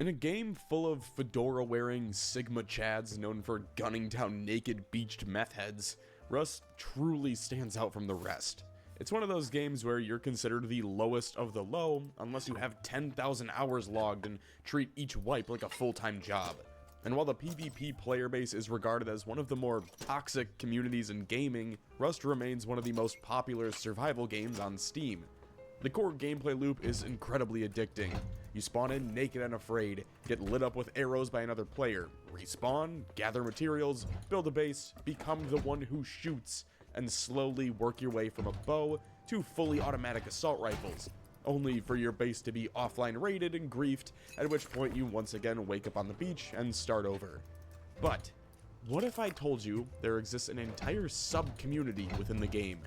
In a game full of fedora-wearing Sigma Chads known for gunning down naked beached meth heads, Rust truly stands out from the rest. It's one of those games where you're considered the lowest of the low unless you have 10,000 hours logged and treat each wipe like a full-time job. And while the PvP player base is regarded as one of the more toxic communities in gaming, Rust remains one of the most popular survival games on Steam. The core gameplay loop is incredibly addicting. You spawn in naked and afraid, get lit up with arrows by another player, respawn, gather materials, build a base, become the one who shoots, and slowly work your way from a bow to fully automatic assault rifles, only for your base to be offline raided and griefed, at which point you once again wake up on the beach and start over. But what if I told you there exists an entire sub-community within the game?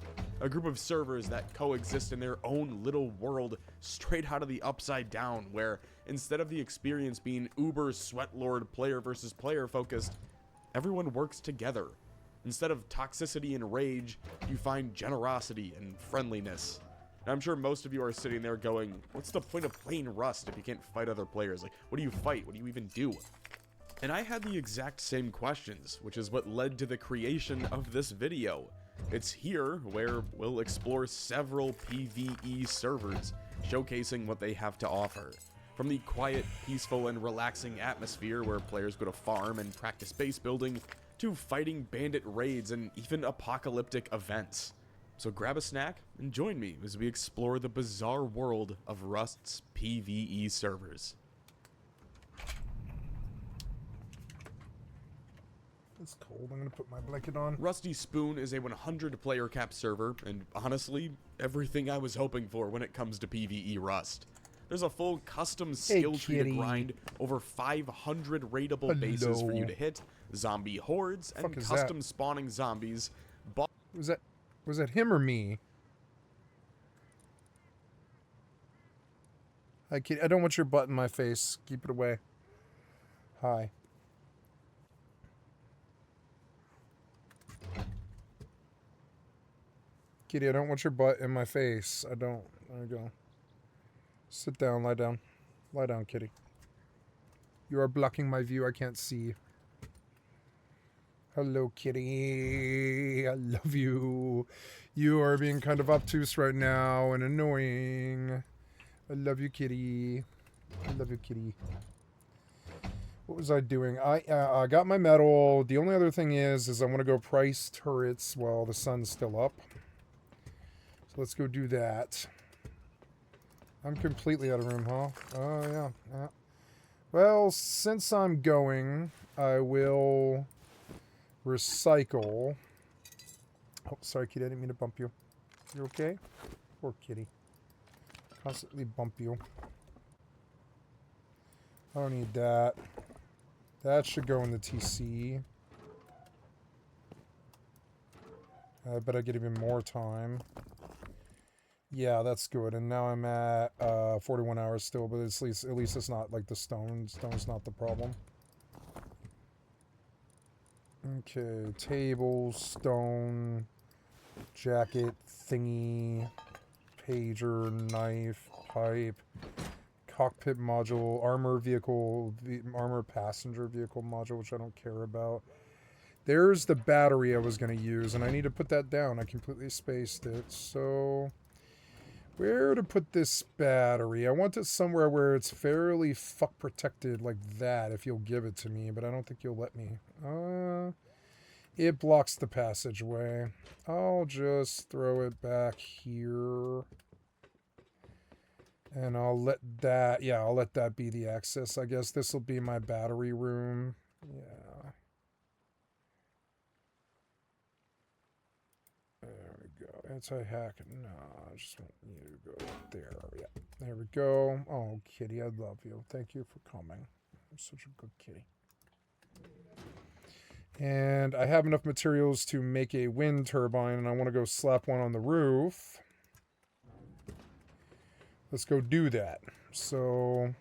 A group of servers that coexist in their own little world straight out of the Upside Down, where instead of the experience being uber sweatlord player versus player focused, everyone works together. Instead of toxicity and rage, you find generosity and friendliness. And I'm sure most of you are sitting there going, what's the point of playing Rust if you can't fight other players? Like, what do you fight? What do you even do? And I had the exact same questions, which is what led to the creation of this video. It's here where we'll explore several PvE servers, showcasing what they have to offer. From the quiet, peaceful, and relaxing atmosphere where players go to farm and practice base building, to fighting bandit raids and even apocalyptic events. So grab a snack and join me as we explore the bizarre world of Rust's PvE servers. It's cold. I'm gonna put my blanket on. Rusty Spoon is a 100 player cap server, and honestly, everything I was hoping for when it comes to PvE Rust. There's a full custom skill tree to grind, over 500 raidable bases for you to hit, zombie hordes, and custom spawning zombies. Was that him or me? Hi, kitty. I don't want your butt in my face. Keep it away. Hi. Kitty, I don't want your butt in my face. I don't. There you go. Sit down, lie down. Lie down, kitty. You are blocking my view. I can't see. Hello, kitty. I love you. You are being kind of obtuse right now and annoying. I love you, kitty. I love you, kitty. What was I doing? I got my medal. The only other thing is I want to go price turrets while the sun's still up. So let's go do that. I'm completely out of room, huh? Oh, yeah. Well, since I'm going, I will recycle. Oh, sorry, kitty. I didn't mean to bump you. You okay? Poor kitty. Constantly bump you. I don't need that. That should go in the TC. I bet I get even more time. Yeah, that's good. And now I'm at 41 hours still, but at least it's not like the stone. Stone's not the problem. Okay, table, stone, jacket, thingy, pager, knife, pipe, cockpit module, armor vehicle, armor passenger vehicle module, which I don't care about. There's the battery I was going to use, and I need to put that down. I completely spaced it. So where to put this battery? I want it somewhere where it's fairly fuck protected like that, if you'll give it to me, but I don't think you'll let me. It blocks the passageway. I'll just throw it back here. And I'll let that, yeah, I'll let that be the access. I guess this will be my battery room. Yeah. There we go. Anti-hack. No, I just want you to go there. Yeah. There we go. Oh, kitty, I love you. Thank you for coming. I'm such a good kitty. And I have enough materials to make a wind turbine, and I want to go slap one on the roof. Let's go do that. So,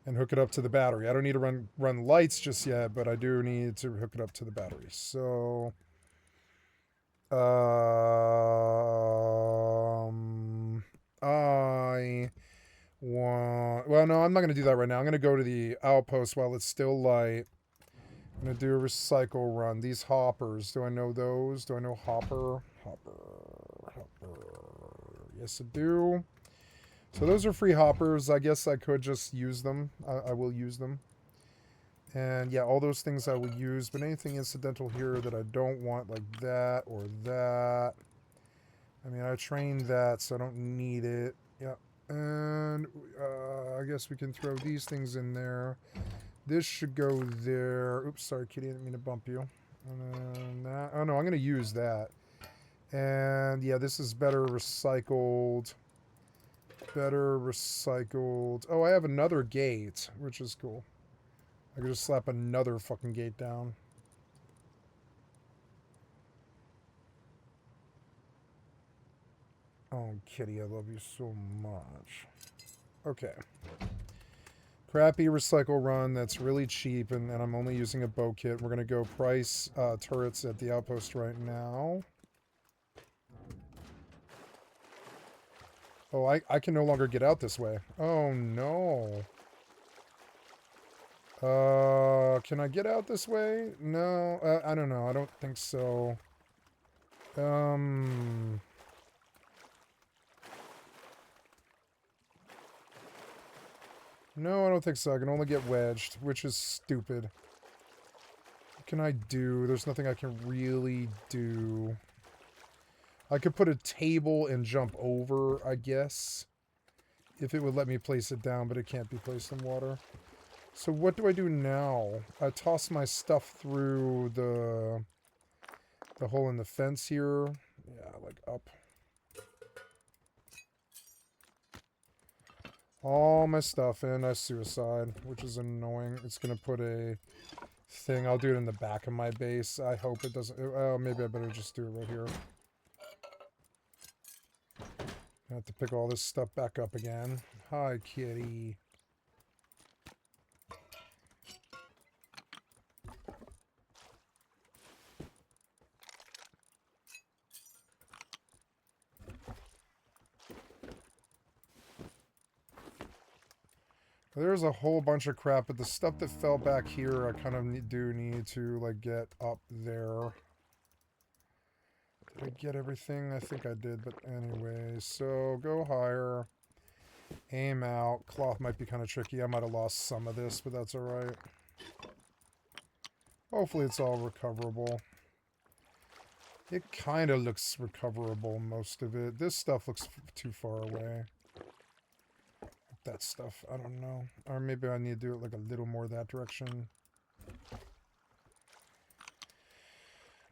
and hook it up to the battery. I don't need to run lights just yet, but I do need to hook it up to the battery. So, I want, well, no, I'm not going to do that right now. I'm going to go to the outpost while it's still light. I'm going to do a recycle run. These hoppers, do I know those? Do I know hopper? Hopper. Yes, I do. So those are free hoppers. I guess I could just use them. I will use them. And yeah, all those things I will use. But anything incidental here that I don't want, like that or that. I mean, I trained that, so I don't need it. Yeah. And I guess we can throw these things in there. This should go there. Oops, sorry, kitty. I didn't mean to bump you. And then that. Oh, no, I'm going to use that. And yeah, this is better recycled. Better recycled. Oh, I have another gate, which is cool. I could just slap another fucking gate down. Oh, kitty, I love you so much. Okay. Crappy recycle run that's really cheap, and I'm only using a bow kit. We're going to go price turrets at the outpost right now. Oh, I can no longer get out this way. Oh, no. Can I get out this way? No, I don't know. I don't think so. No, I don't think so. I can only get wedged, which is stupid. What can I do? There's nothing I can really do. I could put a table and jump over, I guess. If it would let me place it down, but it can't be placed in water. So what do I do now? I toss my stuff through the hole in the fence here. Yeah, like up. All my stuff in. I suicide, which is annoying. It's going to put a thing. I'll do it in the back of my base. I hope it doesn't. Oh, maybe I better just do it right here. I have to pick all this stuff back up again. Hi, kitty. There's a whole bunch of crap, but the stuff that fell back here, I kind of do need to, like, get up there. Did I get everything? I think I did, but anyway. So, go higher. Aim out. Cloth might be kind of tricky. I might have lost some of this, but that's alright. Hopefully it's all recoverable. It kind of looks recoverable, most of it. This stuff looks too far away. That stuff, I don't know. Or maybe I need to do it like a little more that direction.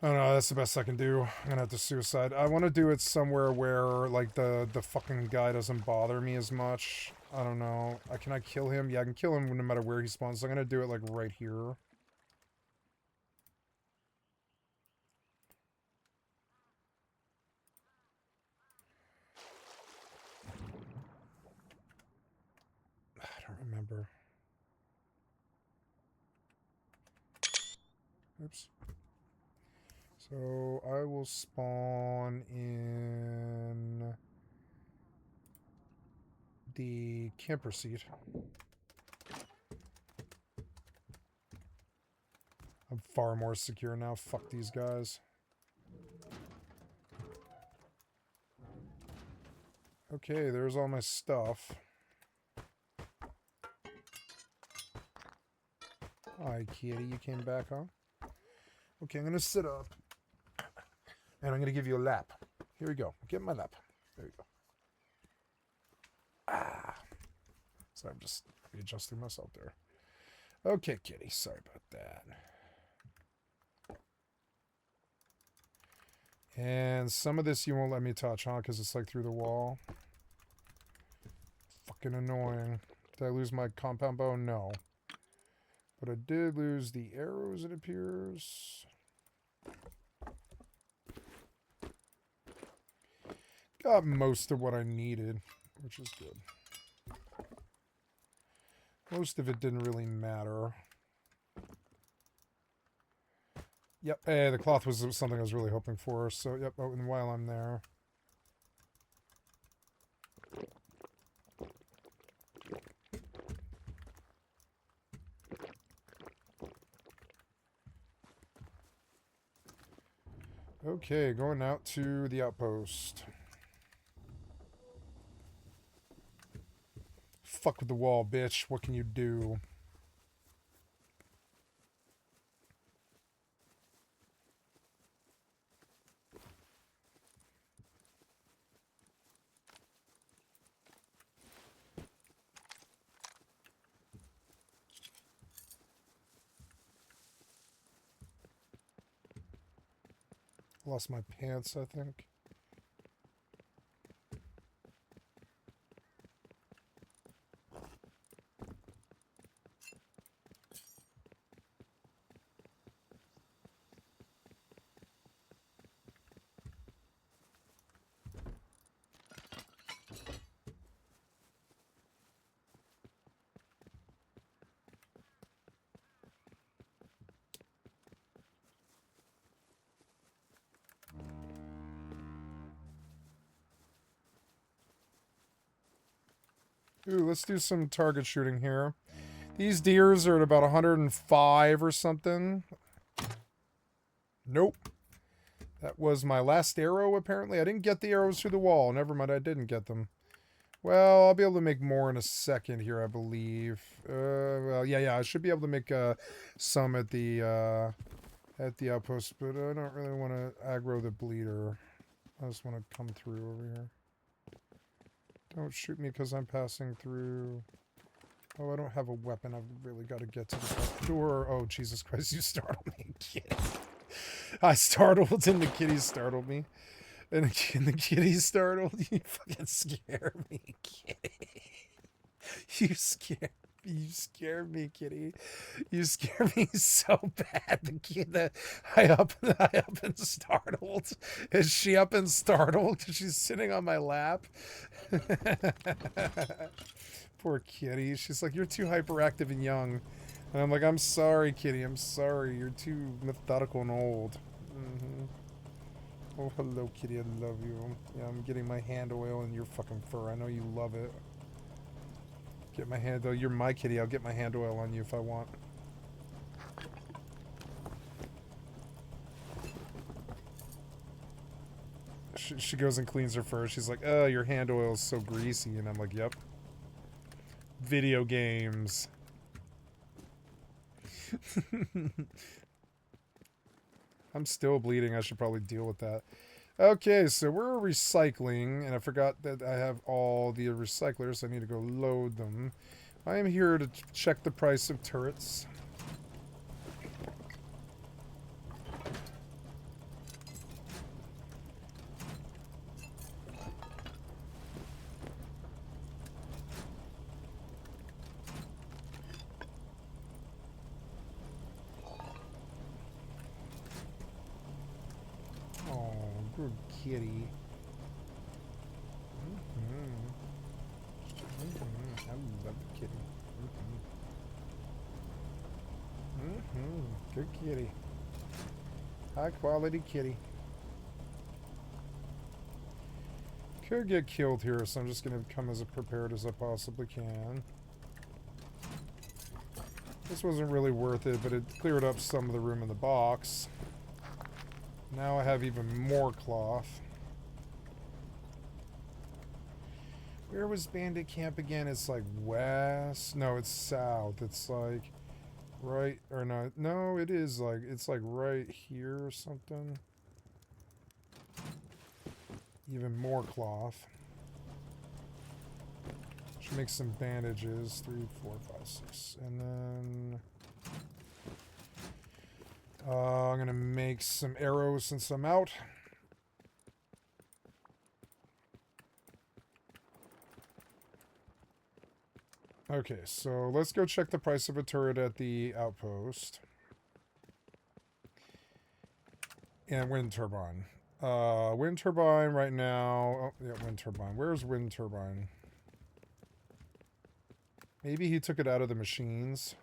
I don't know, that's the best I can do. I'm gonna have to suicide. I want to do it somewhere where, like, the fucking guy doesn't bother me as much. I don't know. Can I kill him? Yeah, I can kill him no matter where he spawns. So I'm gonna do it, like, right here. I don't remember. Oops. So I will spawn in the camper seat. I'm far more secure now. Fuck these guys. Okay, there's all my stuff. Hi, kitty. You came back, huh? Okay, I'm going to sit up. And I'm going to give you a lap. Here we go. Get my lap. There you go. Ah. So I'm just readjusting myself there. Okay, kitty. Sorry about that. And some of this you won't let me touch, huh? Because it's like through the wall. Fucking annoying. Did I lose my compound bow? No. But I did lose the arrows, it appears. Got most of what I needed, which is good. Most of it didn't really matter. Yep, the cloth was something I was really hoping for, so yep, oh, and while I'm there. Okay, going out to the outpost. Fuck with the wall, bitch. What can you do? Lost my pants, I think. Ooh, let's do some target shooting here. These deers are at about 105 or something. Nope. That was my last arrow, apparently. I didn't get the arrows through the wall. Never mind, I didn't get them. Well, I'll be able to make more in a second here, I believe. Well, yeah, I should be able to make some at the outpost, but I don't really want to aggro the bleeder. I just want to come through over here. Don't shoot me because I'm passing through. Oh, I don't have a weapon. I've really got to get to the back door. Oh, Jesus Christ, you startled me, kitty. I startled and the kitty startled me. And the kitty startled. You fucking scare me, kitty. You scare me, kitty. You scare me so bad. The kid, I up and startled. Is she up and startled? Because she's sitting on my lap. Poor kitty. She's like, you're too hyperactive and young. And I'm like, I'm sorry, kitty. I'm sorry. You're too methodical and old. Oh, hello, kitty. I love you. Yeah, I'm getting my hand oil in your fucking fur. I know you love it. Get my hand oil. You're my kitty. I'll get my hand oil on you if I want. She goes and cleans her fur. She's like, oh, your hand oil is so greasy. And I'm like, yep. Video games. I'm still bleeding. I should probably deal with that. Okay, so we're recycling, and I forgot that I have all the recyclers. I need to go load them. I am here to check the price of turrets. Oh, good kitty. I love the kitty. Good kitty. High quality kitty. Could get killed here, so I'm just going to come as prepared as I possibly can. This wasn't really worth it, but it cleared up some of the room in the box. Now I have even more cloth. Where was Bandit Camp again? It's like west. No, it's south. It's like right or no. No, it is like it's like right here or something. Even more cloth. Should make some bandages. 3, 4, 5, 6. And then I'm gonna make some arrows since I'm out. Okay, so let's go check the price of a turret at the outpost. And wind turbine. Wind turbine right now. Oh, yeah, wind turbine. Where's wind turbine? Maybe he took it out of the machines.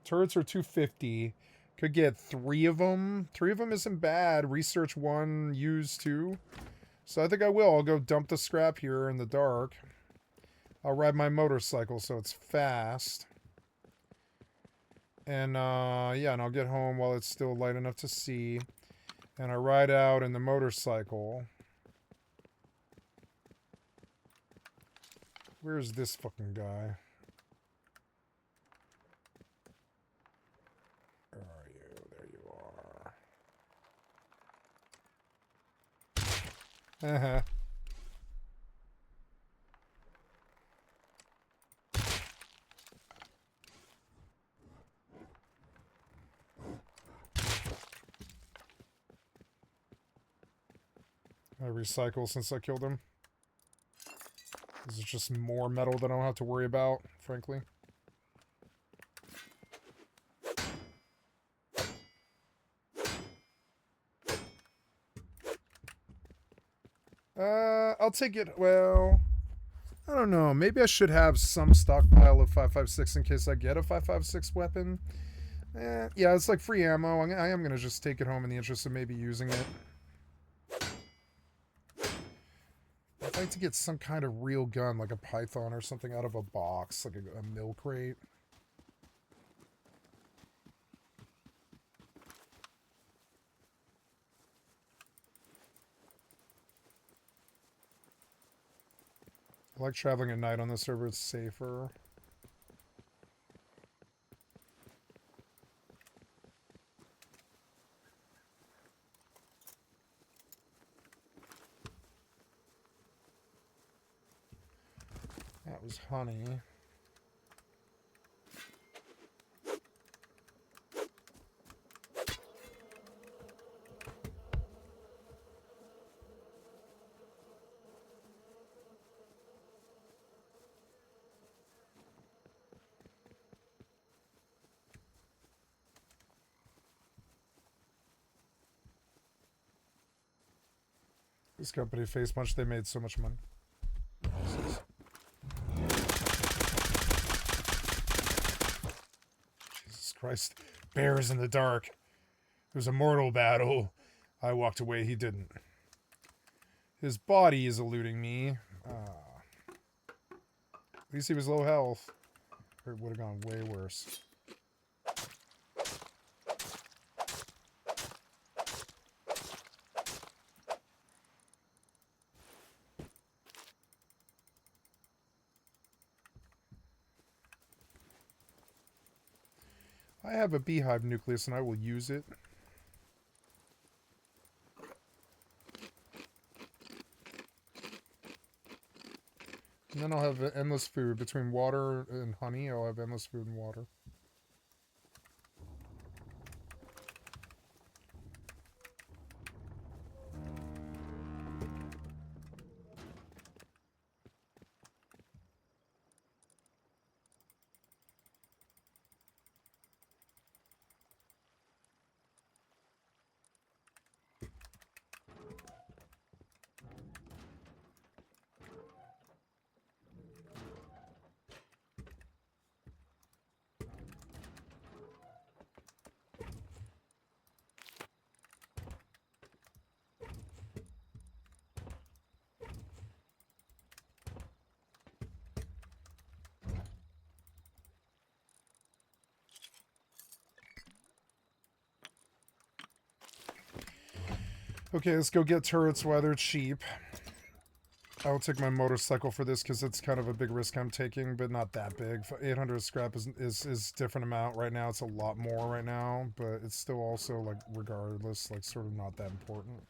Turrets are 250. Could get 3 of them. 3 of them isn't bad. Research 1, use 2. So I think I will. I'll go dump the scrap here in the dark. I'll ride my motorcycle so it's fast. And, yeah, and I'll get home while it's still light enough to see. And I ride out in the motorcycle. Where's this fucking guy? Where are you? There you are. Uh-huh. I recycle since I killed him. This is just more metal that I don't have to worry about, frankly. I'll take it. Well, I don't know. Maybe I should have some stockpile of 5.56 in case I get a 5.56 weapon. Yeah, it's like free ammo. I am going to just take it home in the interest of maybe using it. I'd like to get some kind of real gun, like a python or something out of a box, like a milk crate. I like traveling at night on the server, it's safer. That was honey. This company face punch, they made so much money. Jesus Christ. Bears in the dark. It was a mortal battle. I walked away, he didn't. His body is eluding me. At least he was low health. Or it would have gone way worse. I have a beehive nucleus and I will use it. And then I'll have endless food. Between water and honey, I'll have endless food and water. Okay, let's go get turrets while they're cheap. I will take my motorcycle for this because it's kind of a big risk I'm taking, but not that big. 800 scrap is different amount right now. It's a lot more right now, but it's still also, like, regardless, like, sort of not that important.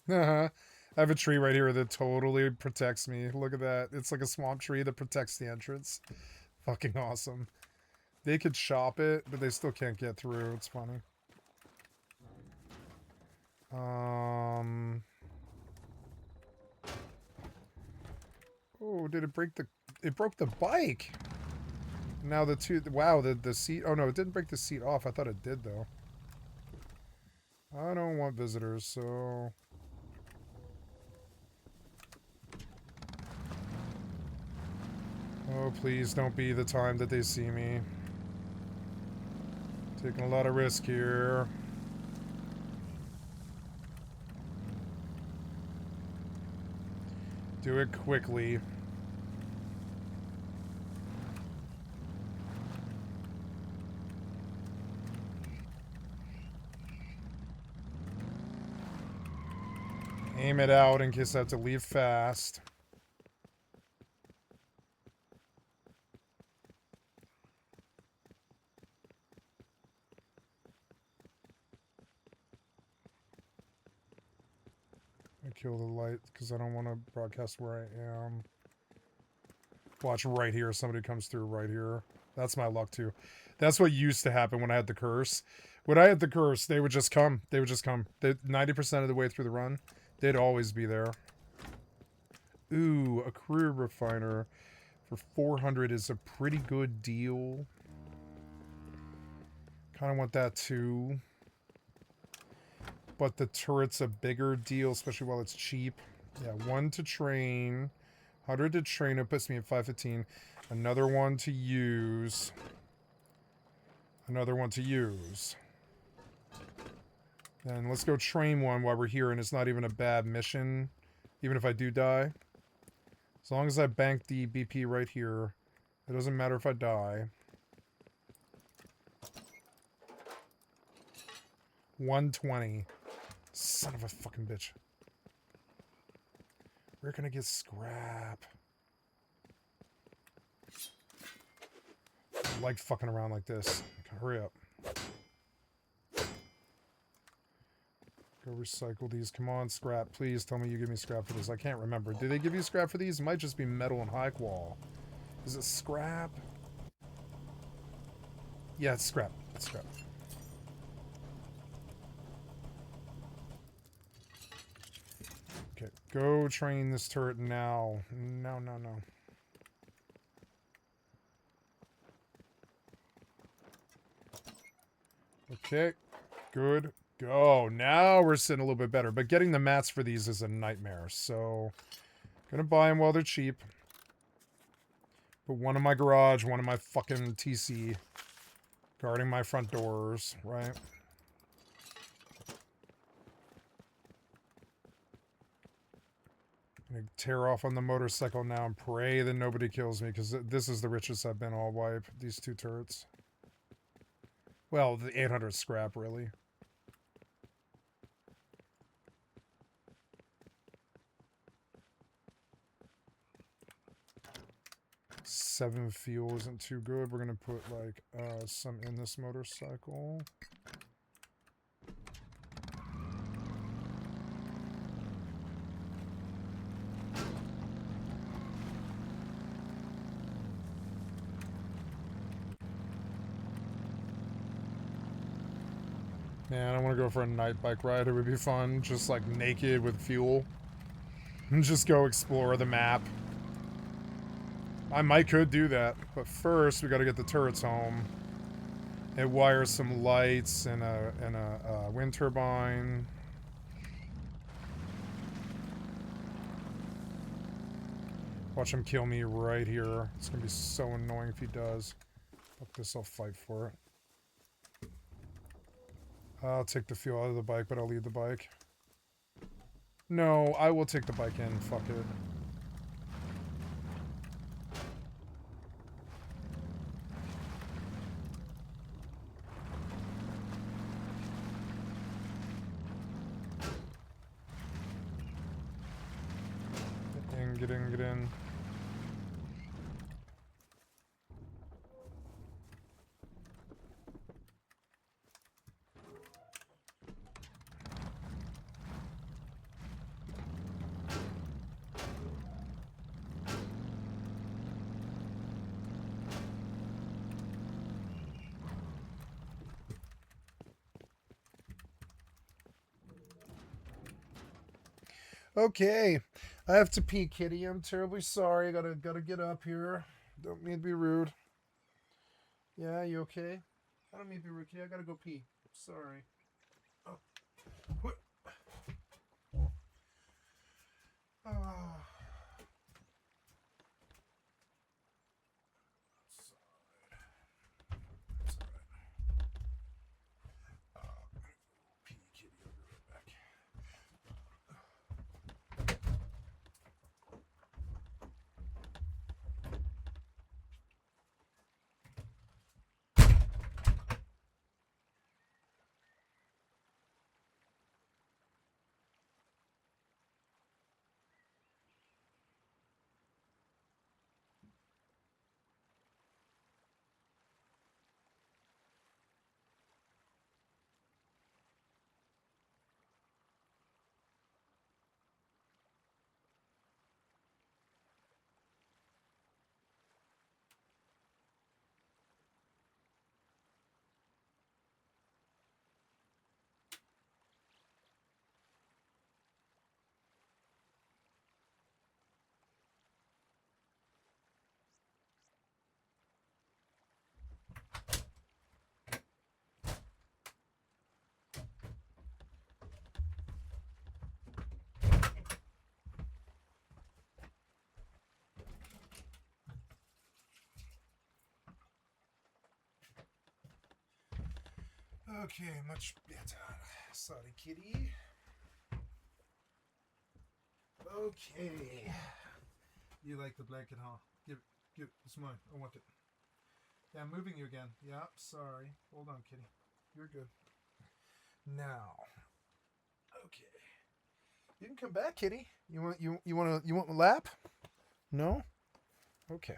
I have a tree right here that totally protects me. Look at that. It's like a swamp tree that protects the entrance. Fucking awesome. They could chop it, but they still can't get through. It's funny. Oh, did it break the... It broke the bike! Now the two... Wow, the seat... Oh, no, it didn't break the seat off. I thought it did, though. I don't want visitors, so... please don't be the time that they see me. Taking a lot of risk here. Do it quickly. Aim it out in case I have to leave fast. I kill the light because I don't want to broadcast where I am. Watch right here. Somebody comes through right here. That's my luck too. That's what used to happen when I had the curse. When I had the curse, they would just come. They would just come. 90% of the way through the run, they'd always be there. Ooh, a crude refiner for 400 is a pretty good deal. Kind of want that too. But the turret's a bigger deal, especially while it's cheap. Yeah, 1 to train. 100 to train, it puts me at 515. Another one to use. Another one to use. And let's go train one while we're here, and it's not even a bad mission. Even if I do die. As long as I bank the BP right here, it doesn't matter if I die. 120. Son of a fucking bitch. Where can I get scrap? I like fucking around like this. Okay, hurry up. Go recycle these. Come on, scrap. Please tell me you give me scrap for this. I can't remember. Do they give you scrap for these? It might just be metal and high qual. Is it scrap? Yeah, it's scrap. It's scrap. Okay, go train this turret now. No, no, no. Okay, good. Go. Now we're sitting a little bit better. But getting the mats for these is a nightmare. So, gonna buy them while they're cheap. Put one in my garage, one in my fucking TC. Guarding my front doors, right? I'm gonna tear off on the motorcycle now and pray that nobody kills me, because this is the richest I've been all wipe. These 2 turrets. Well, the 800 scrap, really. Seven fuel isn't too good. We're gonna put like some in this motorcycle. Man, I want to go for a night bike ride. It would be fun, just like naked with fuel. And just go explore the map. I could do that, but first we got to get the turrets home. It wires some lights and a wind turbine. Watch him kill me right here. It's gonna be so annoying if he does. Fuck this, I'll fight for it. I'll take the fuel out of the bike, but I'll leave the bike. No, I will take the bike in. Fuck it. Get in, get in. Okay, I have to pee, kitty. I'm terribly sorry. Gotta get up here. Don't mean to be rude. Yeah, you okay? I don't mean to be rude, kitty. I gotta go pee. Sorry. Oh. What? Oh. Okay, much better. Sorry, kitty. Okay. You like the blanket, huh? Give it. It's mine. I want it. Yeah, I'm moving you again. Yeah, sorry. Hold on, kitty. You're good. Now. Okay. You can come back, kitty. You want a lap? No? Okay.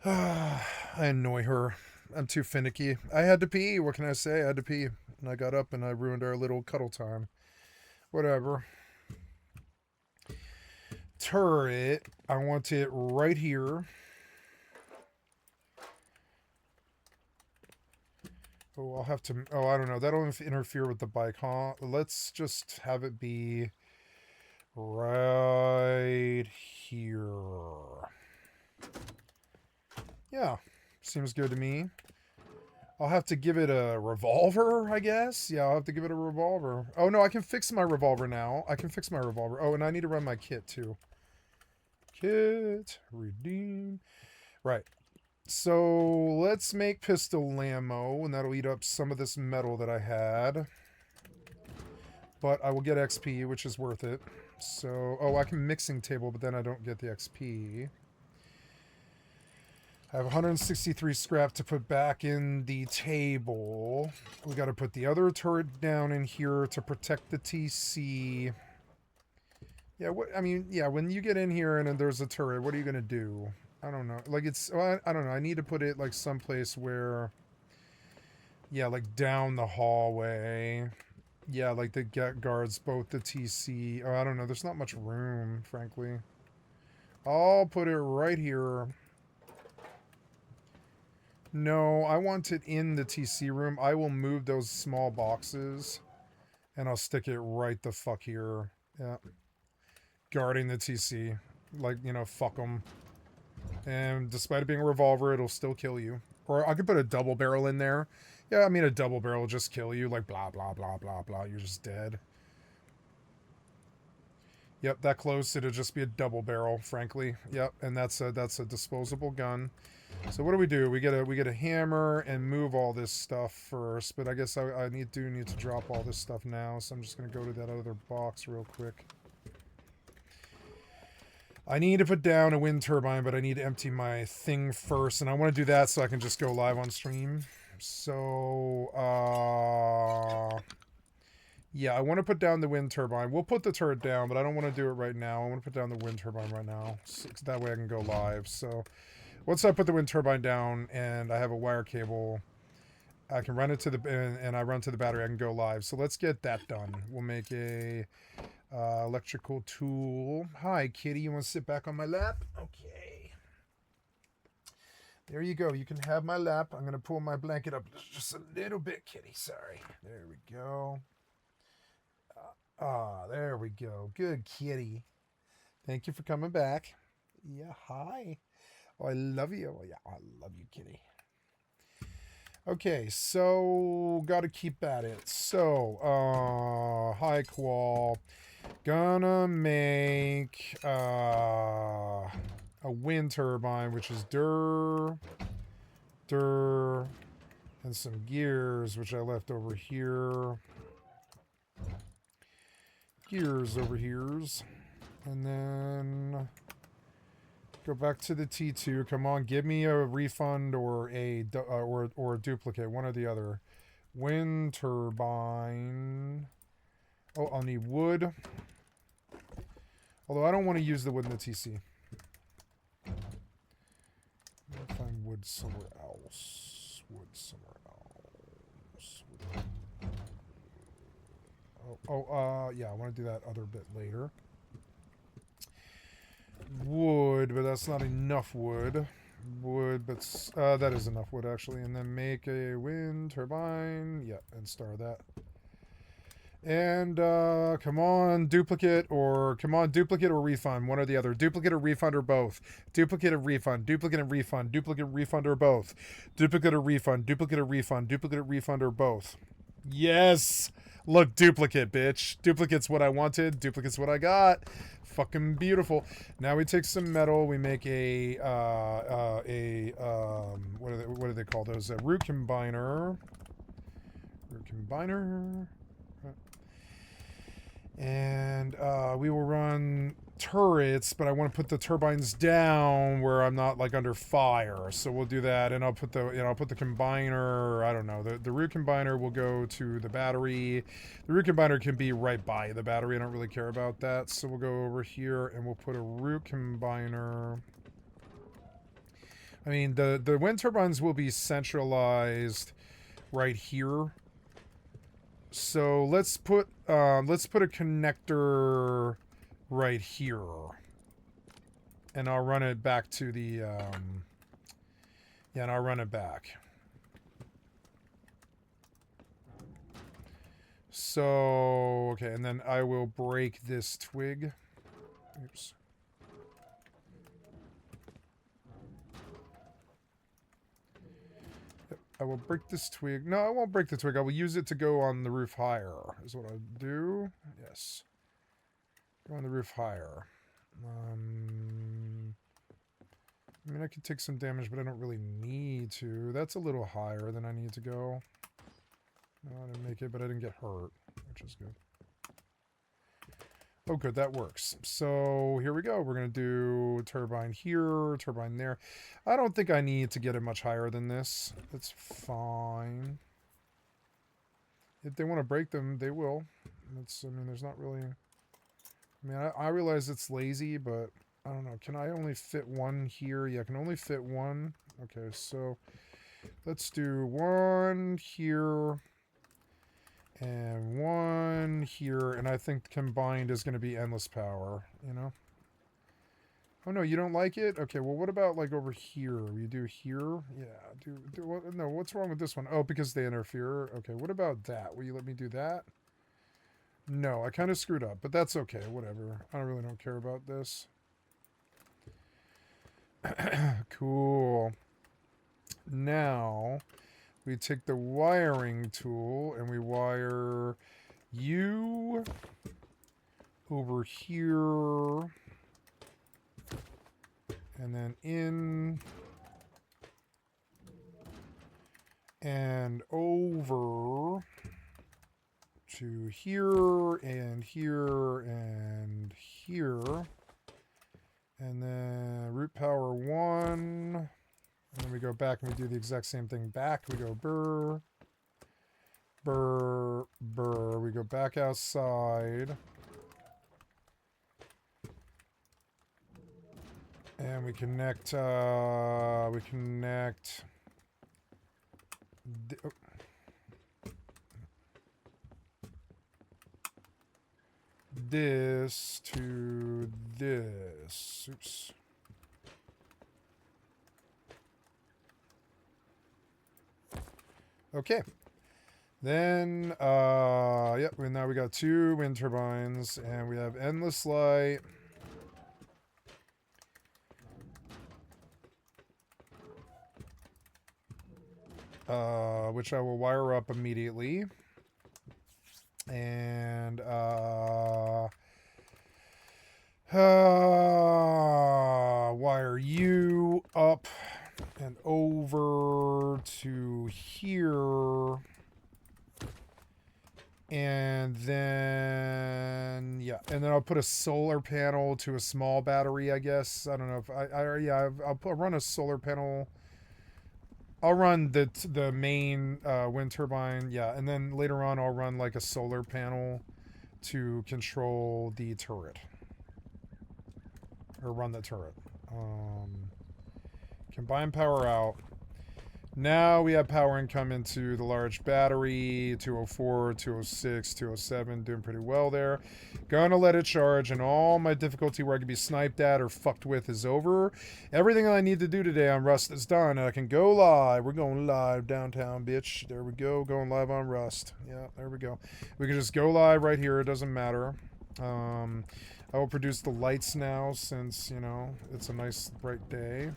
I annoy her. I'm too finicky. I had to pee. What can I say? I had to pee. And I got up and I ruined our little cuddle time. Whatever. Turret. I want it right here. Oh, I'll have to... Oh, I don't know. That'll interfere with the bike, huh? Let's just have it be right here. Yeah. Seems good to me. I'll have to give it a revolver, I guess. Yeah, I'll have to give it a revolver. Oh, no, I can fix my revolver now. I can fix my revolver. Oh, and I need to run my kit, too. Kit. Redeem. Right. So, let's make pistol ammo, and that'll eat up some of this metal that I had. But I will get XP, which is worth it. So, oh, I can mixing table, but then I don't get the XP. I have 163 scrap to put back in the table. We got to put the other turret down in here to protect the TC. Yeah, when you get in here and there's a turret, what are you going to do? I don't know. Like, I don't know. I need to put it, like, someplace where... Yeah, like, down the hallway. Yeah, like, the guards both the TC. Oh, I don't know. There's not much room, frankly. I'll put it right here. No, I want it in the TC room. I will move those small boxes. And I'll stick it right the fuck here. Yeah. Guarding the TC. Like, you know, fuck them. And despite it being a revolver, it'll still kill you. Or I could put a double barrel in there. Yeah, I mean, a double barrel will just kill you. Like, blah, blah, blah, blah, blah. You're just dead. Yep, that close, it'll just be a double barrel, frankly. Yep, and that's a disposable gun. So what do? We get a hammer and move all this stuff first, but I guess I need to drop all this stuff now, so I'm just gonna go to that other box real quick. I need to put down a wind turbine, but I need to empty my thing first, and I want to do that so I can just go live on stream. So, yeah, I want to put down the wind turbine. We'll put the turret down, but I don't want to do it right now. I want to put down the wind turbine right now, so that way I can go live. So, once I put the wind turbine down and I have a wire cable, I can run it to and I run to the battery, I can go live. So let's get that done. We'll make a electrical tool. Hi, kitty. You want to sit back on my lap? Okay. There you go. You can have my lap. I'm going to pull my blanket up just a little bit, kitty. Sorry. There we go. There we go. Good kitty. Thank you for coming back. Yeah, hi. Oh, I love you. Oh, yeah, I love you, kitty. Okay, so gotta keep at it. So, hi, Qual. Gonna make a wind turbine, which is and some gears, which I left over here. Gears over here's. And then go back to the T2. Come on, give me a refund or a duplicate, one or the other. Wind turbine. Oh, I'll need wood. Although I don't want to use the wood in the TC. I'll find wood somewhere else. Wood somewhere else. Yeah, I want to do that other bit later. Wood, but that's not enough wood. Wood, but that is enough wood, actually. And then make a wind turbine. Yeah, and star that. And, come on, duplicate or refund, one or the other. Duplicate or refund or both. Duplicate or refund, duplicate and refund, duplicate, refund or both. Duplicate or refund, duplicate or refund, duplicate, refund or both. Yes! Look, duplicate, bitch. Duplicate's what I wanted. Duplicate's what I got. Fucking beautiful. Now we take some metal. We make what do they call those? A root combiner. Root combiner. And we will run turrets, but I want to put the turbines down where I'm not like under fire. So we'll do that, and I'll put the combiner. I don't know. The root combiner will go to the battery. The root combiner can be right by the battery. I don't really care about that. So we'll go over here and we'll put a root combiner. I mean, the wind turbines will be centralized right here. So let's put a connector right here, and I'll run it back to the and I'll run it back. So okay, and then I will break this twig. Oops. I will break this twig. No, I won't break the twig. I will use it to go on the roof higher, is what I'll do. Yes. Go on the roof higher. I mean, I could take some damage, but I don't really need to. That's a little higher than I need to go. No, I didn't make it, but I didn't get hurt, which is good. Oh, good, that works. So here we go. We're going to do turbine here, turbine there. I don't think I need to get it much higher than this. That's fine. If they want to break them, they will. I mean, there's not really... I mean, I realize it's lazy, but I don't know. Can I only fit one here? Yeah, I can only fit one. Okay, so let's do one here. And one here, and I think combined is going to be endless power, you know? Oh, no, you don't like it? Okay, well, what about, like, over here? We do here? Yeah, no, what's wrong with this one? Oh, because they interfere? Okay, what about that? Will you let me do that? No, I kind of screwed up, but that's okay, whatever. I really don't care about this. Cool. Now... we take the wiring tool and we wire you over here and then in and over to here and here and here, and then root power 1. And then we go back and we do the exact same thing back. We go burr, burr, burr. We go back outside. And we connect, this to this. Oops. Okay. Then, yep, now we got 2 wind turbines, and we have endless light. Which I will wire up immediately. And, wire you up and over to here. And then, yeah, and then I'll put a solar panel to a small battery, I guess. I don't know if I'll run a solar panel. I'll run the main wind turbine, yeah, and then later on I'll run like a solar panel to control the turret. Or run the turret. Combine power out. Now we have power income into the large battery, 204, 206, 207, doing pretty well there. Gonna let it charge, and all my difficulty where I can be sniped at or fucked with is over. Everything I need to do today on Rust is done, and I can go live. We're going live downtown, bitch. There we go, going live on Rust. Yeah, there we go. We can just go live right here, it doesn't matter. I will produce the lights now since, you know, it's a nice bright day.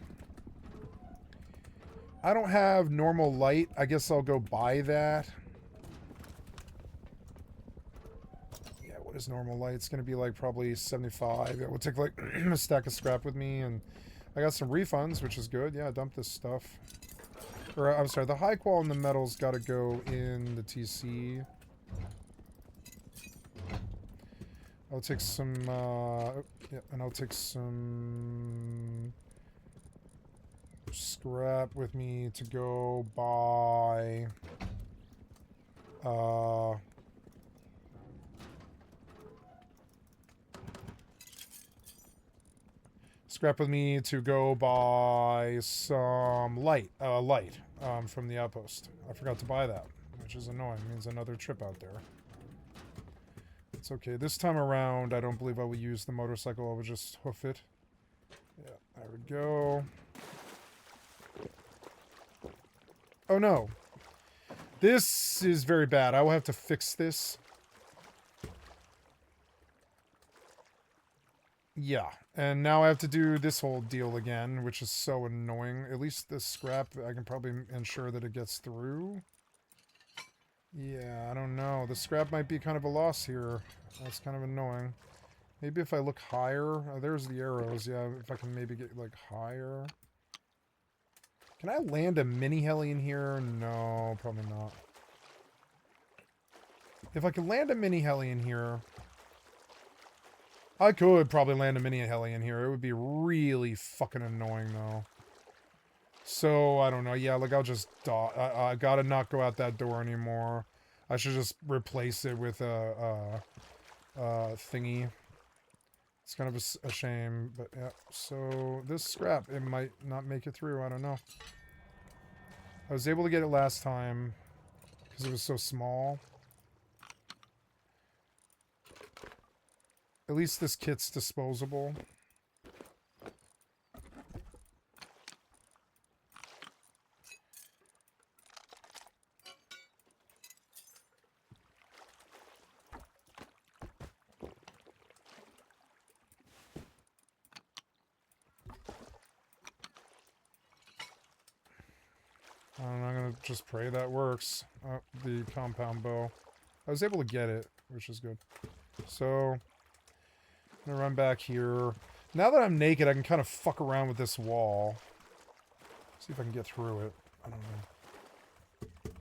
I don't have normal light. I guess I'll go buy that. What is normal light? It's gonna be like probably 75. It will take like a stack of scrap with me, and I got some refunds, which is good. Yeah, dump this stuff. Or I'm sorry, the high qual and the metals gotta go in the TC. I'll take some, yeah, and I'll take some scrap with me to go buy, scrap with me to go buy some light, from the outpost. I forgot to buy that, which is annoying. It means another trip out there. It's okay. This time around, I don't believe I will use the motorcycle. I will just hoof it. Yeah, there we go. Oh no. This is very bad. I will have to fix this. Yeah, and now I have to do this whole deal again, which is so annoying. At least the scrap, I can probably ensure that it gets through. Yeah, I don't know. The scrap might be kind of a loss here. That's kind of annoying. Maybe if I look higher... Oh, there's the arrows. Yeah, if I can maybe get, like, higher. Can I land a mini heli in here? No, probably not. If I could land a mini heli in here... I could probably land a mini heli in here. It would be really fucking annoying, though. So, I don't know. Yeah, like, I'll just... I gotta not go out that door anymore. I should just replace it with a thingy. It's kind of a shame, but yeah. So, this scrap, it might not make it through. I don't know. I was able to get it last time because it was so small. At least this kit's disposable. I'm gonna just pray that works. Oh, the compound bow. I was able to get it, which is good. So, I'm gonna run back here. Now that I'm naked, I can kind of fuck around with this wall. See if I can get through it. I don't know.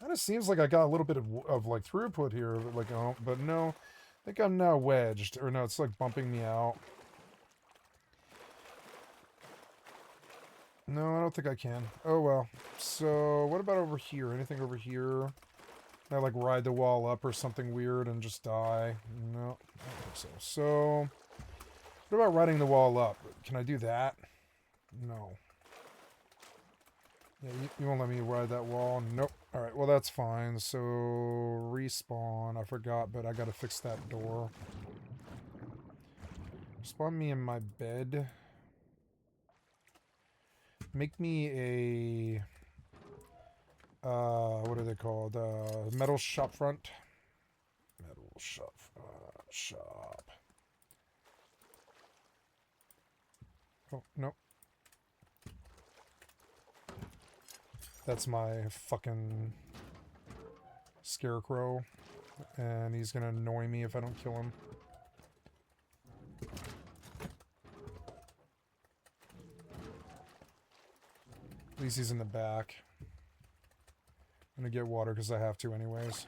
Kind of seems like I got a little bit of like throughput here, like, oh, but no. I think I'm now wedged, or no, it's like bumping me out. No, I don't think I can. Oh, well. So, what about over here? Anything over here? Can I, like, ride the wall up or something weird and just die? No, I don't think so. So, what about riding the wall up? Can I do that? No. Yeah, you won't let me ride that wall? Nope. Alright, well, that's fine. So, respawn. I forgot, but I gotta fix that door. Spawn me in my bed. Make me a, what are they called? Metal shop front. Metal shop, shop. Oh, no. That's my fucking scarecrow. And he's gonna annoy me if I don't kill him. At least he's in the back. I'm gonna get water because I have to anyways.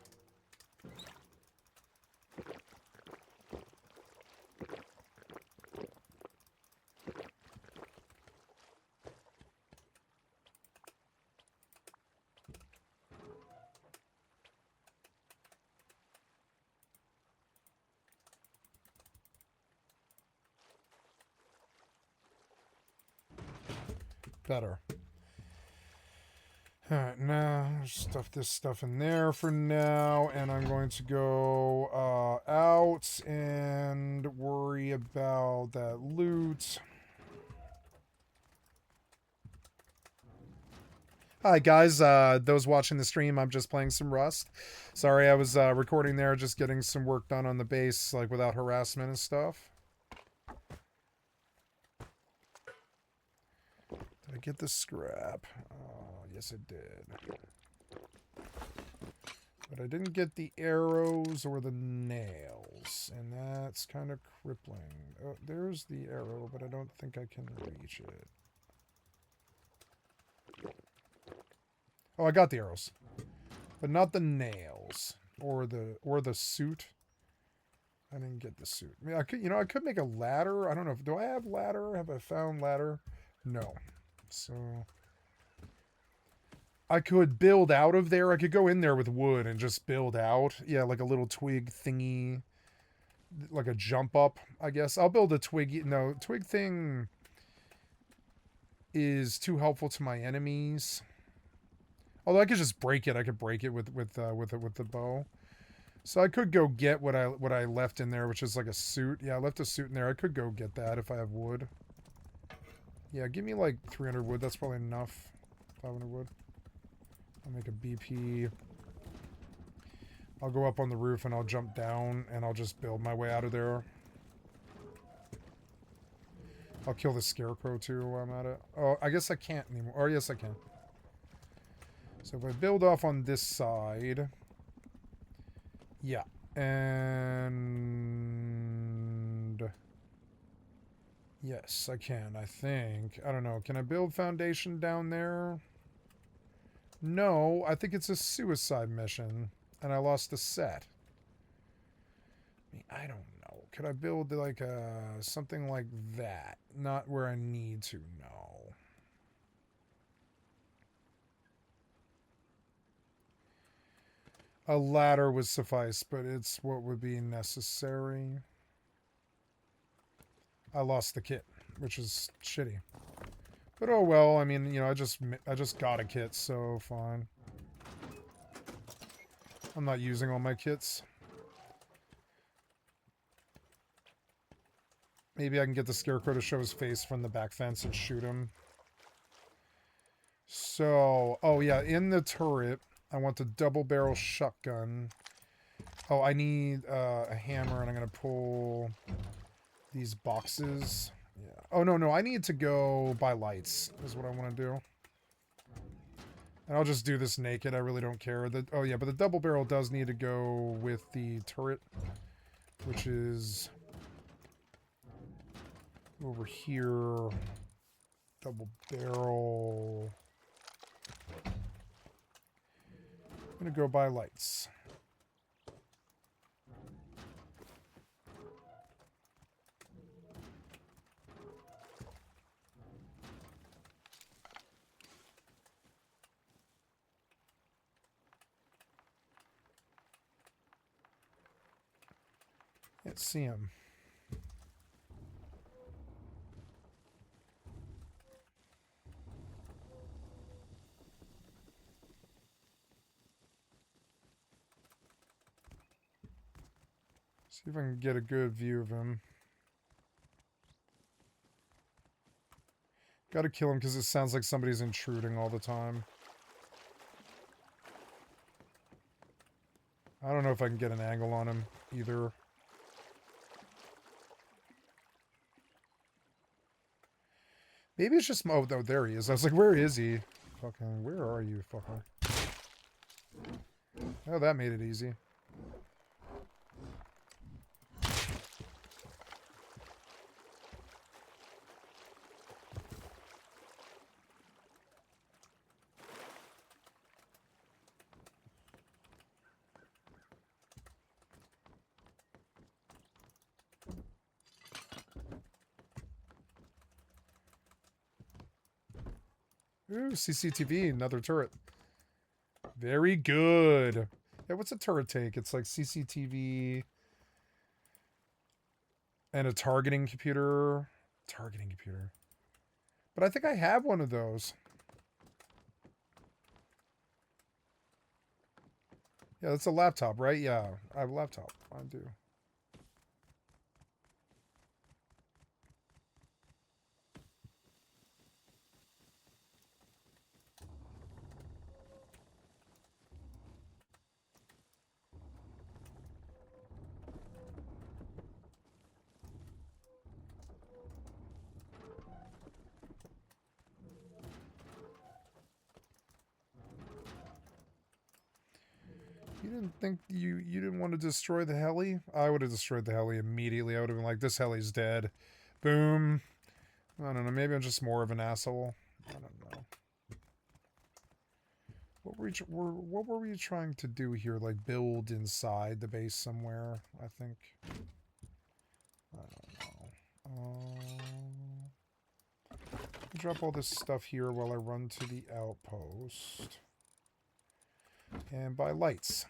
Better. Alright, now stuff this stuff in there for now, and I'm going to go out and worry about that loot. Hi guys, those watching the stream, I'm just playing some Rust. Sorry, I was recording there, just getting some work done on the base, like without harassment and stuff. Did I get the scrap? Oh, yes it did. But I didn't get the arrows or the nails, and that's kind of crippling. Oh, there's the arrow, but I don't think I can reach it. Oh, I got the arrows, but not the nails or the suit. I didn't get the suit. I mean, I could, I could make a ladder. I don't know. Do I have ladder? Have I found ladder? No. So I could build out of there. I could go in there with wood and just build out. Yeah, like a little twig thingy. Like a jump up, I guess. I'll build a twig. No, twig thing is too helpful to my enemies. Although I could just break it. I could break it with the bow. So I could go get what I left in there, which is like a suit. Yeah, I left a suit in there. I could go get that if I have wood. Yeah, give me like 300 wood. That's probably enough. 500 wood. I'll make a BP. I'll go up on the roof and I'll jump down and I'll just build my way out of there. I'll kill the scarecrow too while I'm at it. Oh, I guess I can't anymore. Or yes, I can. So if I build off on this side... Yeah. And... Yes, I can, I think. I don't know. Can I build foundation down there? No, I think it's a suicide mission. And I lost the set. I mean, I don't know. Could I build like something like that? Not where I need to, no. A ladder would suffice, but it's what would be necessary. I lost the kit, which is shitty. But oh well, I mean, I just got a kit, so fine. I'm not using all my kits. Maybe I can get the scarecrow to show his face from the back fence and shoot him. So, oh yeah, in the turret, I want the double barrel shotgun. Oh, I need a hammer, and I'm going to pull these boxes. Yeah. Oh, no, I need to go buy lights, is what I want to do. And I'll just do this naked. I really don't care. Oh, yeah, but the double barrel does need to go with the turret, which is over here. Double barrel. I'm going to go buy lights. Can't see him. See if I can get a good view of him. Gotta kill him because it sounds like somebody's intruding all the time. I don't know if I can get an angle on him either. Maybe it's just... Oh, no, there he is. I was like, where is he? Fucking, where are you, fucker? Oh, that made it easy. Ooh, CCTV, another turret. Very good. Yeah, what's a turret take? It's like CCTV and a targeting computer. Targeting computer. But I think I have one of those. Yeah, that's a laptop, right? Yeah, I have a laptop. I do. didn't think you didn't want to destroy the heli? I would have destroyed the heli immediately. I would have been like, this heli's dead. Boom. I don't know. Maybe I'm just more of an asshole. I don't know. What were we trying to do here? Like build inside the base somewhere, I think. I don't know. Drop all this stuff here while I run to the outpost. And buy lights.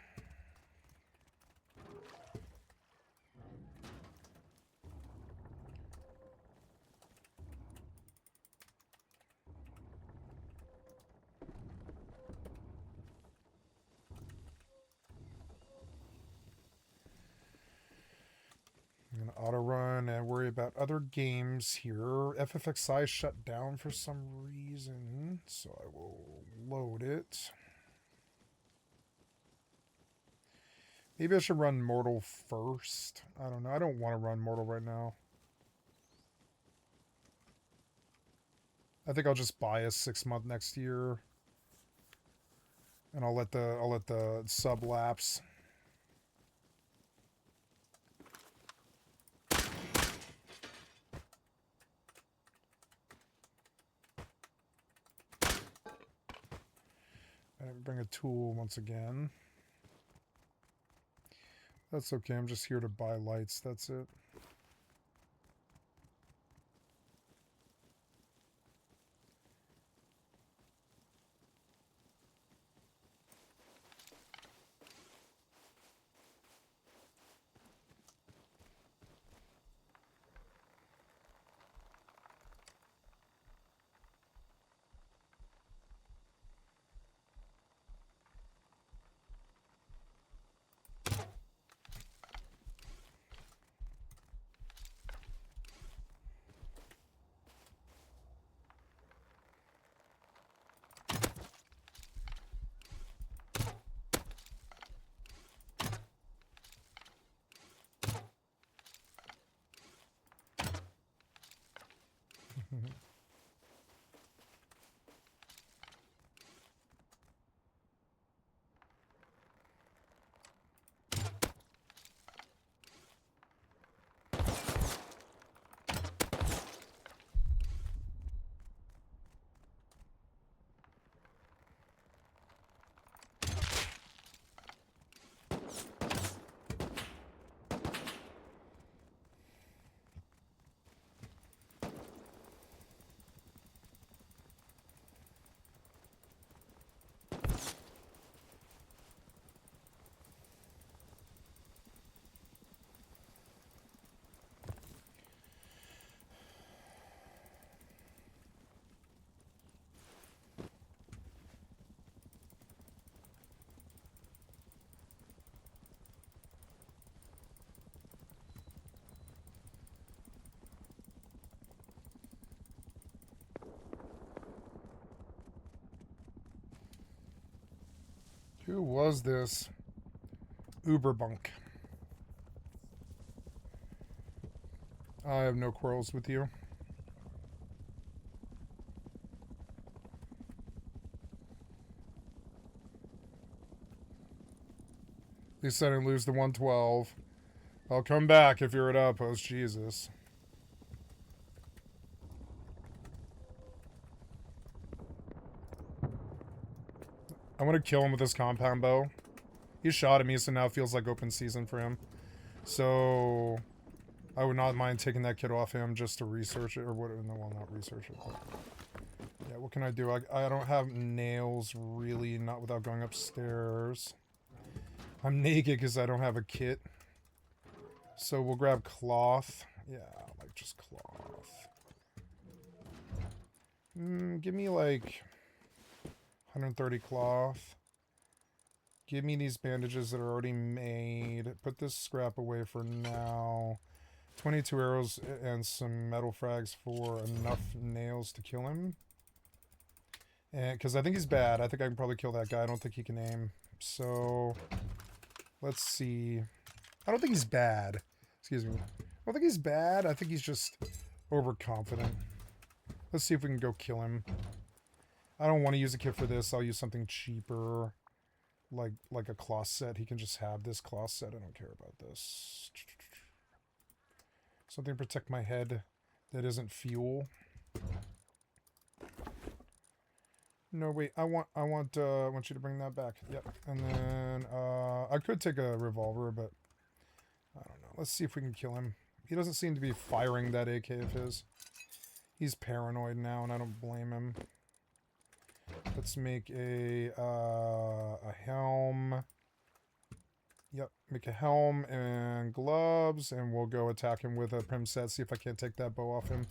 I'm going to auto run and worry about other games here. FFXI shut down for some reason, so I will load it. Maybe I should run Mortal first. I don't know. I don't want to run Mortal right now. I think I'll just buy a 6-month next year, and I'll let the sub lapse. And bring a tool once again. That's okay. I'm just here to buy lights. That's it. Who was this? Uberbunk. I have no quarrels with you. At least I didn't lose the 112. I'll come back if you're at outpost. Jesus. I want to kill him with this compound bow. He shot at me, so now it feels like open season for him. So I would not mind taking that kid off him just to research it, or what? No, well, not research it. But yeah, what can I do? I don't have nails, really, not without going upstairs. I'm naked because I don't have a kit. So we'll grab cloth. Yeah, like just cloth. Give me like 130 cloth. Give me these bandages that are already made. Put this scrap away for now. 22 arrows and some metal frags for enough nails to kill him. And because I think he's bad. I think I can probably kill that guy. I don't think he can aim. So let's see. I don't think he's bad. Excuse me. I don't think he's bad. I think he's just overconfident. Let's see if we can go kill him. I don't want to use a kit for this. I'll use something cheaper. like a cloth set. He can just have this cloth set. I don't care about this. Something to protect my head that isn't fuel. No, wait. I want you to bring that back. Yep. And then I could take a revolver, but I don't know. Let's see if we can kill him. He doesn't seem to be firing that AK of his. He's paranoid now, and I don't blame him. Let's make a helm. Yep, make a helm and gloves, and we'll go attack him with a prim set, see if I can't take that bow off him.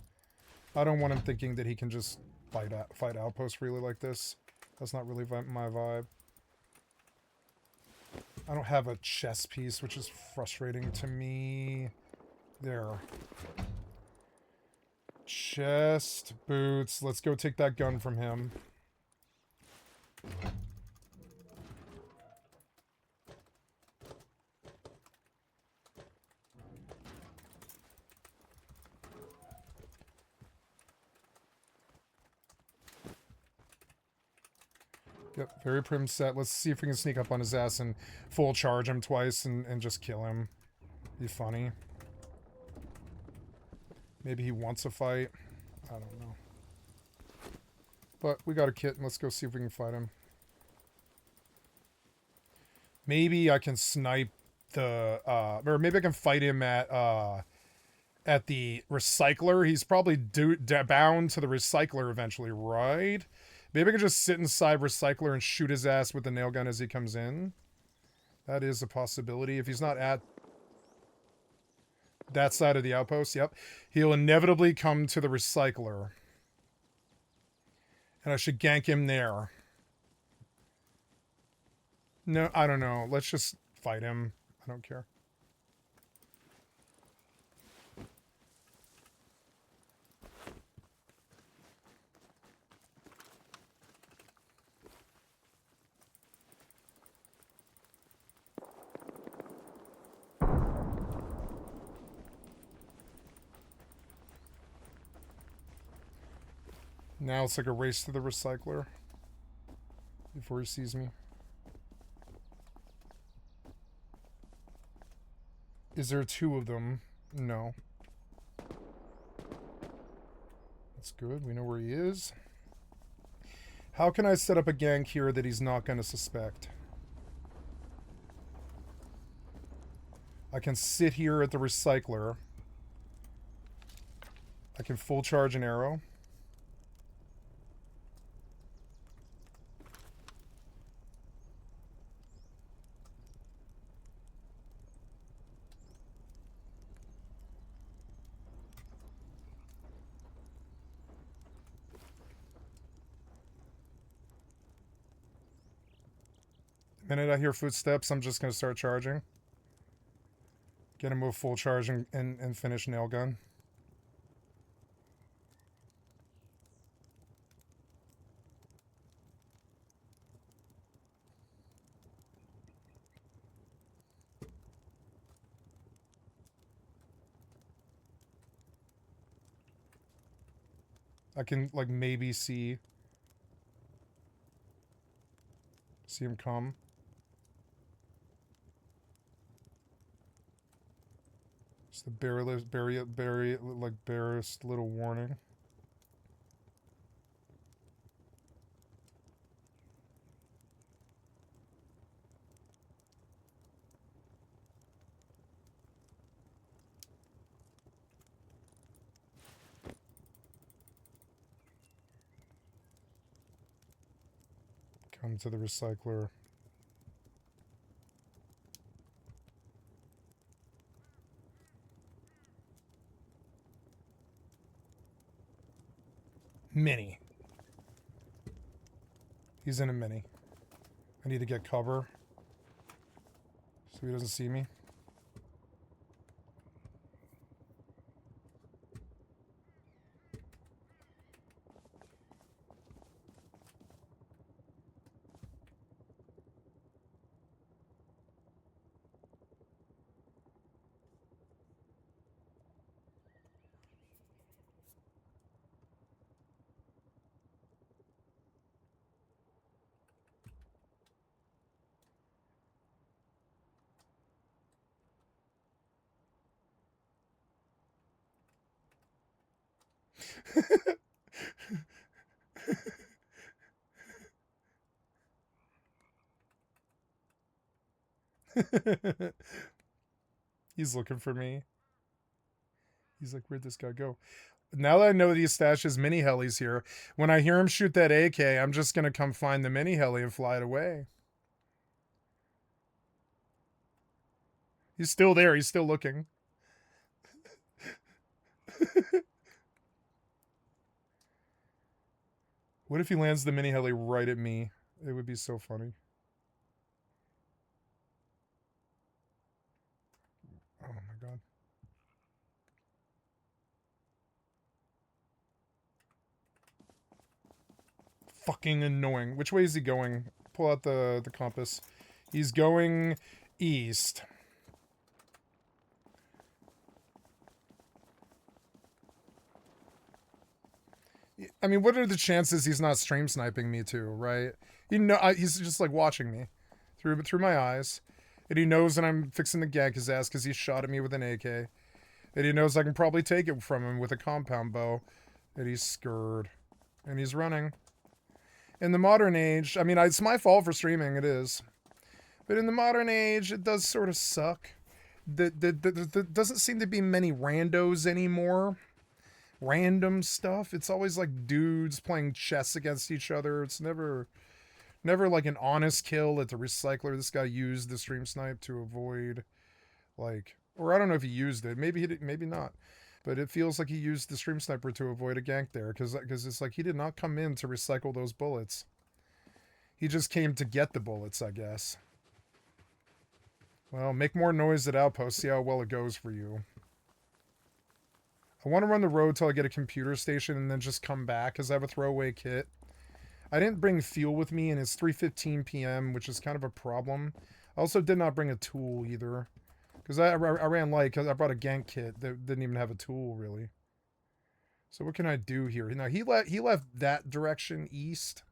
I don't want him thinking that he can just fight outposts really like this. That's not really my vibe. I don't have a chest piece, which is frustrating to me. There. Chest, boots. Let's go take that gun from him. Yep, very prim set. Let's see if we can sneak up on his ass and full charge him twice and just kill him. Be funny. Maybe he wants a fight. I don't know. But we got a kit, and let's go see if we can fight him. Maybe I can snipe the... or maybe I can fight him at the recycler. He's probably bound to the recycler eventually, right? Maybe I can just sit inside recycler and shoot his ass with the nail gun as he comes in. That is a possibility. If he's not at that side of the outpost, yep. He'll inevitably come to the recycler. And I should gank him there. No, I don't know. Let's just fight him. I don't care. Now it's like a race to the recycler before he sees me. Is there two of them? No. That's good. We know where he is. How can I set up a gank here that he's not going to suspect? I can sit here at the recycler. I can full charge an arrow. The minute I hear footsteps, I'm just going to start charging. Get him with full charge and finish nail gun. I can, like, maybe see him come. It's the barest little warning. Come to the recycler. Mini. He's in a mini. I need to get cover so he doesn't see me. He's looking for me. He's like, where'd this guy go? Now that I know that he stashes mini helis here, when I hear him shoot that AK, I'm just going to come find the mini heli and fly it away. He's still there. He's still looking. What if he lands the mini heli right at me? It would be so funny. Oh my god. Fucking annoying. Which way is he going? Pull out the compass. He's going east. I mean, what are the chances he's not stream sniping me too, right? You know, he's just like watching me through my eyes, and he knows that I'm fixing to gank his ass because he shot at me with an AK, and he knows I can probably take it from him with a compound bow, and he's scared, and he's running. In the modern age, I mean, it's my fault for streaming, it is, but in the modern age, it does sort of suck. There doesn't seem to be many randos anymore. Random stuff. It's always like dudes playing chess against each other. It's never like an honest kill at the recycler. This guy used the stream snipe to avoid, like, or I don't know if he used it. Maybe he did, maybe not. But it feels like he used the stream sniper to avoid a gank there, because it's like he did not come in to recycle those bullets. He just came to get the bullets, I guess. Well, make more noise at Outpost. See how well it goes for you. I want to run the road till I get a computer station and then just come back because I have a throwaway kit. I didn't bring fuel with me and it's 3:15 p.m., which is kind of a problem. I also did not bring a tool either because I ran light because I brought a gank kit that didn't even have a tool really. So what can I do here? Now he left that direction east.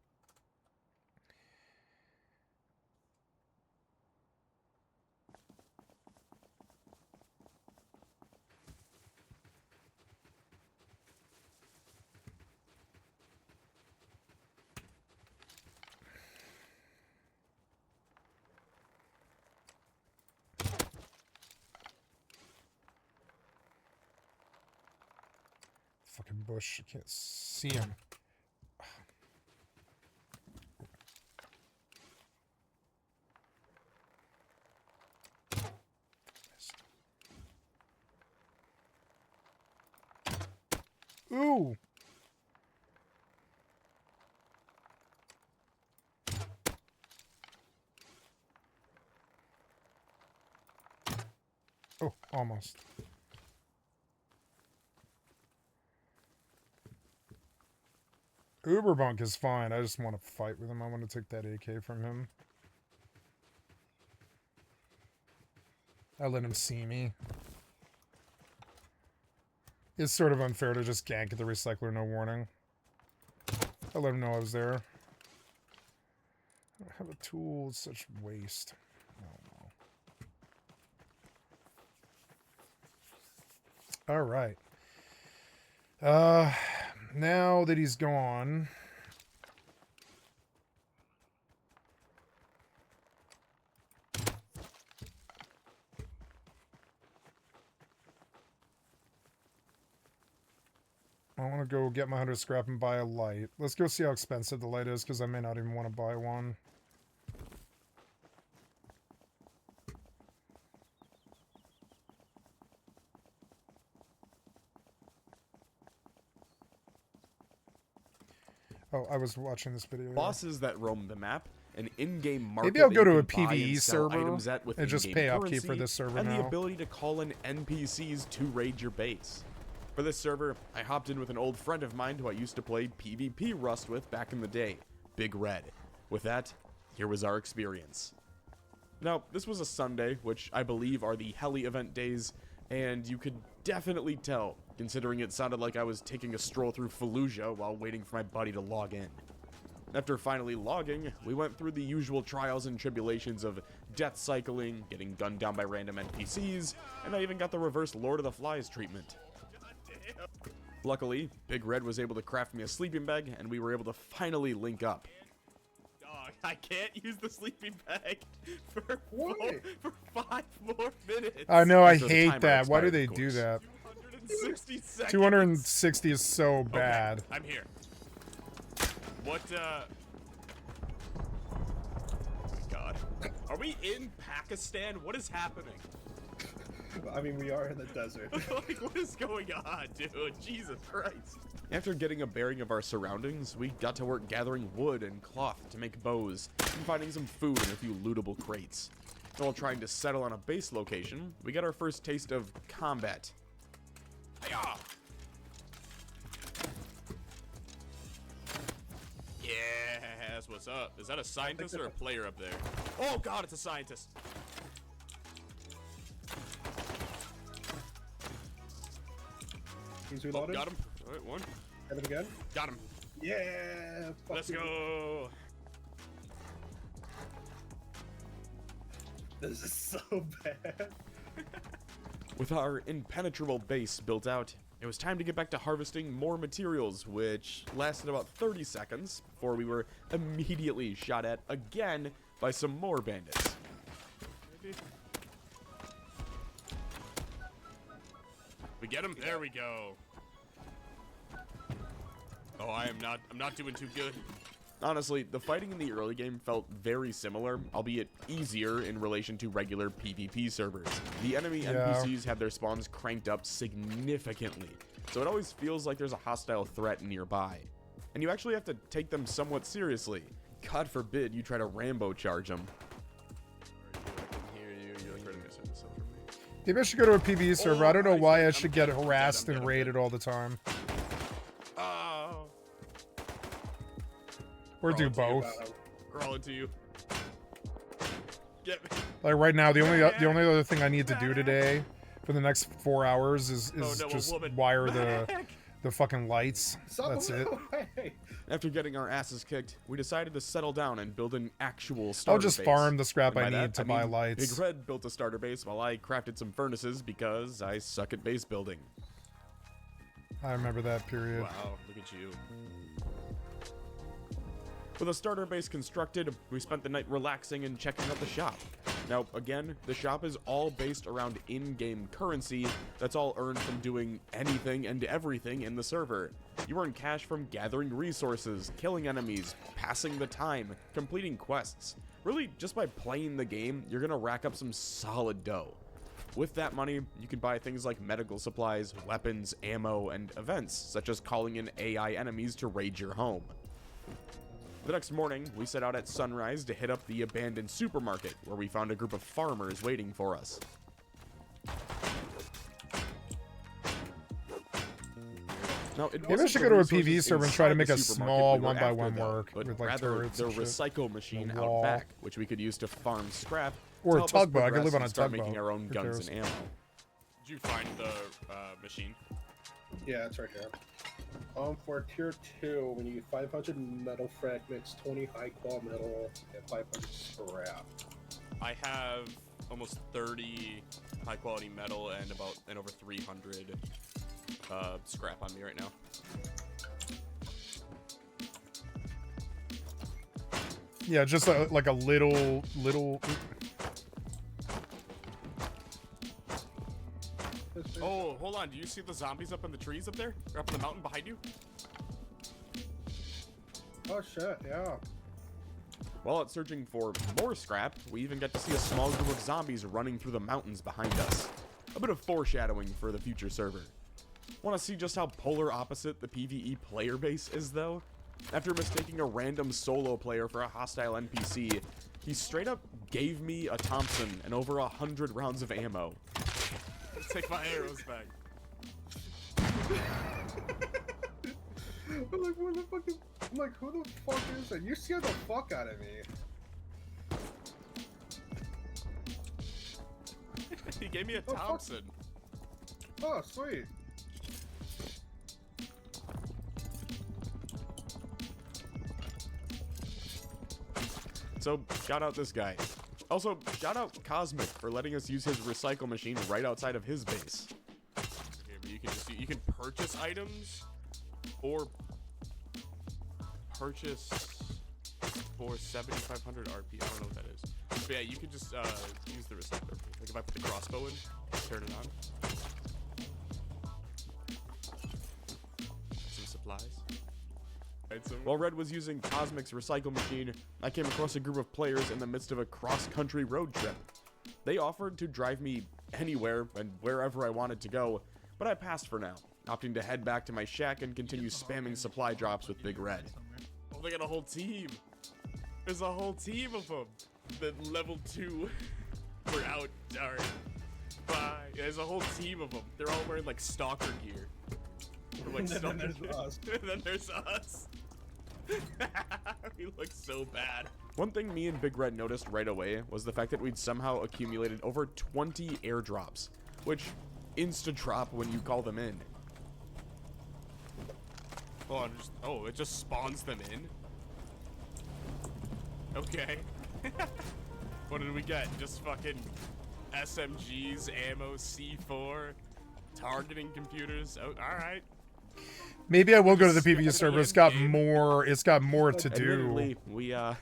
Fucking bush. I can't see him. Ooh. Oh, almost. Uberbunk is fine. I just want to fight with him. I want to take that AK from him. I let him see me. It's sort of unfair to just gank at the recycler, no warning. I let him know I was there. I don't have a tool. It's such waste. Oh, well. Alright. Now that he's gone... I want to go get my 100 scrap and buy a light. Let's go see how expensive the light is, because I may not even want to buy one. Oh, I was watching this video. Bosses that roam the map, an in-game market. Maybe I'll go that to you a can buy PvE and sell server items at with and just in-game pay upkeep currency, for this server and now. the ability to call in NPCs to raid your base. For this server, I hopped in with an old friend of mine who I used to play PvP Rust with back in the day, Big Red. With that, here was our experience. Now, this was a Sunday, which I believe are the heli event days, and you could definitely tell, considering it sounded like I was taking a stroll through Fallujah while waiting for my buddy to log in. After finally logging, we went through the usual trials and tribulations of death cycling, getting gunned down by random NPCs, and I even got the reverse Lord of the Flies treatment. Luckily, Big Red was able to craft me a sleeping bag, and we were able to finally link up. Dog, I can't use the sleeping bag for 5 more minutes. I know, I After the hate timer that. Why do expired, they of do course. that? 260 seconds. 260 is so bad. Okay, I'm here. What, Oh my god. Are we in Pakistan? What is happening? I mean, we are in the desert. Like, what is going on, dude? Jesus Christ. After getting a bearing of our surroundings, we got to work gathering wood and cloth to make bows, and finding some food and a few lootable crates. And while trying to settle on a base location, we got our first taste of combat. Hi-yah! Yes, what's up? Is that a scientist or a player up there? Oh god, it's a scientist! He's reloaded. Got him. Alright, one. Hit him again. Got him. Yeah. Let's go. This is so bad. With our impenetrable base built out, it was time to get back to harvesting more materials, which lasted about 30 seconds before we were immediately shot at again by some more bandits. We get him? There we go. Oh, I'm not doing too good. Honestly, the fighting in the early game felt very similar, albeit easier in relation to regular PvP servers. The enemy NPCs have their spawns cranked up significantly, so it always feels like there's a hostile threat nearby. And you actually have to take them somewhat seriously. God forbid you try to Rambo charge them. Maybe I should go to a PvE server. I don't know why I should get harassed and raided all the time. Or do both. Crawling to you. Get me. Like right now, the only other thing I need to do today for the next 4 hours is just wire the fucking lights. That's it. After getting our asses kicked, we decided to settle down and build an actual starter I'll just base. farm the scrap And I by need that, to buy lights. Big Red built a starter base while I crafted some furnaces because I suck at base building. I remember that period. Wow, look at you. With a starter base constructed, we spent the night relaxing and checking out the shop. Now, again, the shop is all based around in-game currency that's all earned from doing anything and everything in the server. You earn cash from gathering resources, killing enemies, passing the time, completing quests. Really, just by playing the game, you're gonna rack up some solid dough. With that money, you can buy things like medical supplies, weapons, ammo, and events, such as calling in AI enemies to raid your home. The next morning, we set out at sunrise to hit up the abandoned supermarket, where we found a group of farmers waiting for us. Now, Maybe I should go to a PvE server and try to make a small one-by-one work but with like rather turrets the and shit. recycle machine And a out wall. back, which we could use to farm scrap. Or to a help us tugboat. I could progress live on and a start tugboat. making our own Who guns cares? and ammo. Did you find the machine? Yeah, it's right here. For tier 2, we need 500 metal fragments, 20 high quality metal, and 500 scrap. I have almost 30 high quality metal and over 300 scrap on me right now. Yeah, just like a little. Oh, hold on. Do you see the zombies up in the trees up there? Or up in the mountain behind you? Oh shit, yeah. While out searching for more scrap, we even get to see a small group of zombies running through the mountains behind us. A bit of foreshadowing for the future server. Want to see just how polar opposite the PvE player base is, though? After mistaking a random solo player for a hostile NPC, he straight up gave me a Thompson and over 100 rounds of ammo. Take my arrows back. I'm like, what the fuck is, I'm like, who the fuck is that? You scared the fuck out of me. He gave me a Thompson. Oh, sweet. So, shout out this guy. Also, shout out Cosmic for letting us use his recycle machine right outside of his base. Here, you can just you can purchase items or purchase for 7,500 RP. I don't know what that is. But yeah, you can just use the recycler. Like if I put the crossbow in, turn it on. Some supplies. While Red was using Cosmic's recycle machine, I came across a group of players in the midst of a cross-country road trip. They offered to drive me anywhere and wherever I wanted to go, but I passed for now, opting to head back to my shack and continue spamming supply drops with Big Red. Oh, they got a whole team. There's a whole team of them. The level 2 were out. Darn. Bye. Yeah, there's a whole team of them. They're all wearing like stalker gear. Like And then there's us. And then there's us. We look so bad. One thing me and Big Red noticed right away was the fact that we'd somehow accumulated over 20 airdrops, which insta-drop when you call them in. Oh, it just spawns them in? Okay. What did we get? Just fucking SMGs, ammo, C4, targeting computers. Oh, alright. Maybe I will go to the PvE server. It's got more. It's got more to do. Admittedly, we And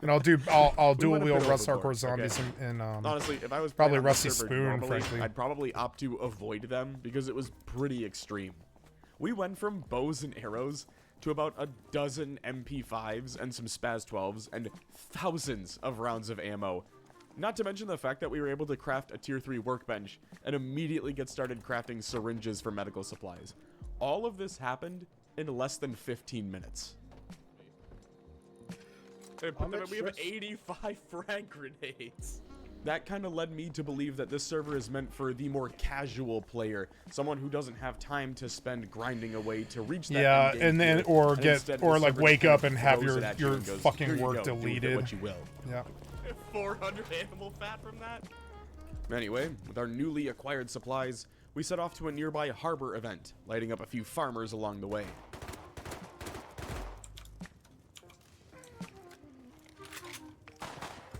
I'll dual went a wheel bit Rust overboard, Hardcore Zombies okay. and honestly, if I was probably playing on Rusty the server Spoon, normally, frankly. I'd probably opt to avoid them because it was pretty extreme. We went from bows and arrows to about a dozen MP5s and some Spaz 12s and thousands of rounds of ammo. Not to mention the fact that we were able to craft a tier 3 workbench and immediately get started crafting syringes for medical supplies. All of this happened in less than 15 minutes. We have 85 frag grenades. That kind of led me to believe that this server is meant for the more casual player, someone who doesn't have time to spend grinding away to reach that yeah, end game and then field, or and get instead or the like server wake just up and have throws it at you your and goes, fucking "Here you work go, do with it deleted. what you will." Yeah. 400 animal fat from that. Anyway, with our newly acquired supplies, we set off to a nearby harbor event, lighting up a few farmers along the way.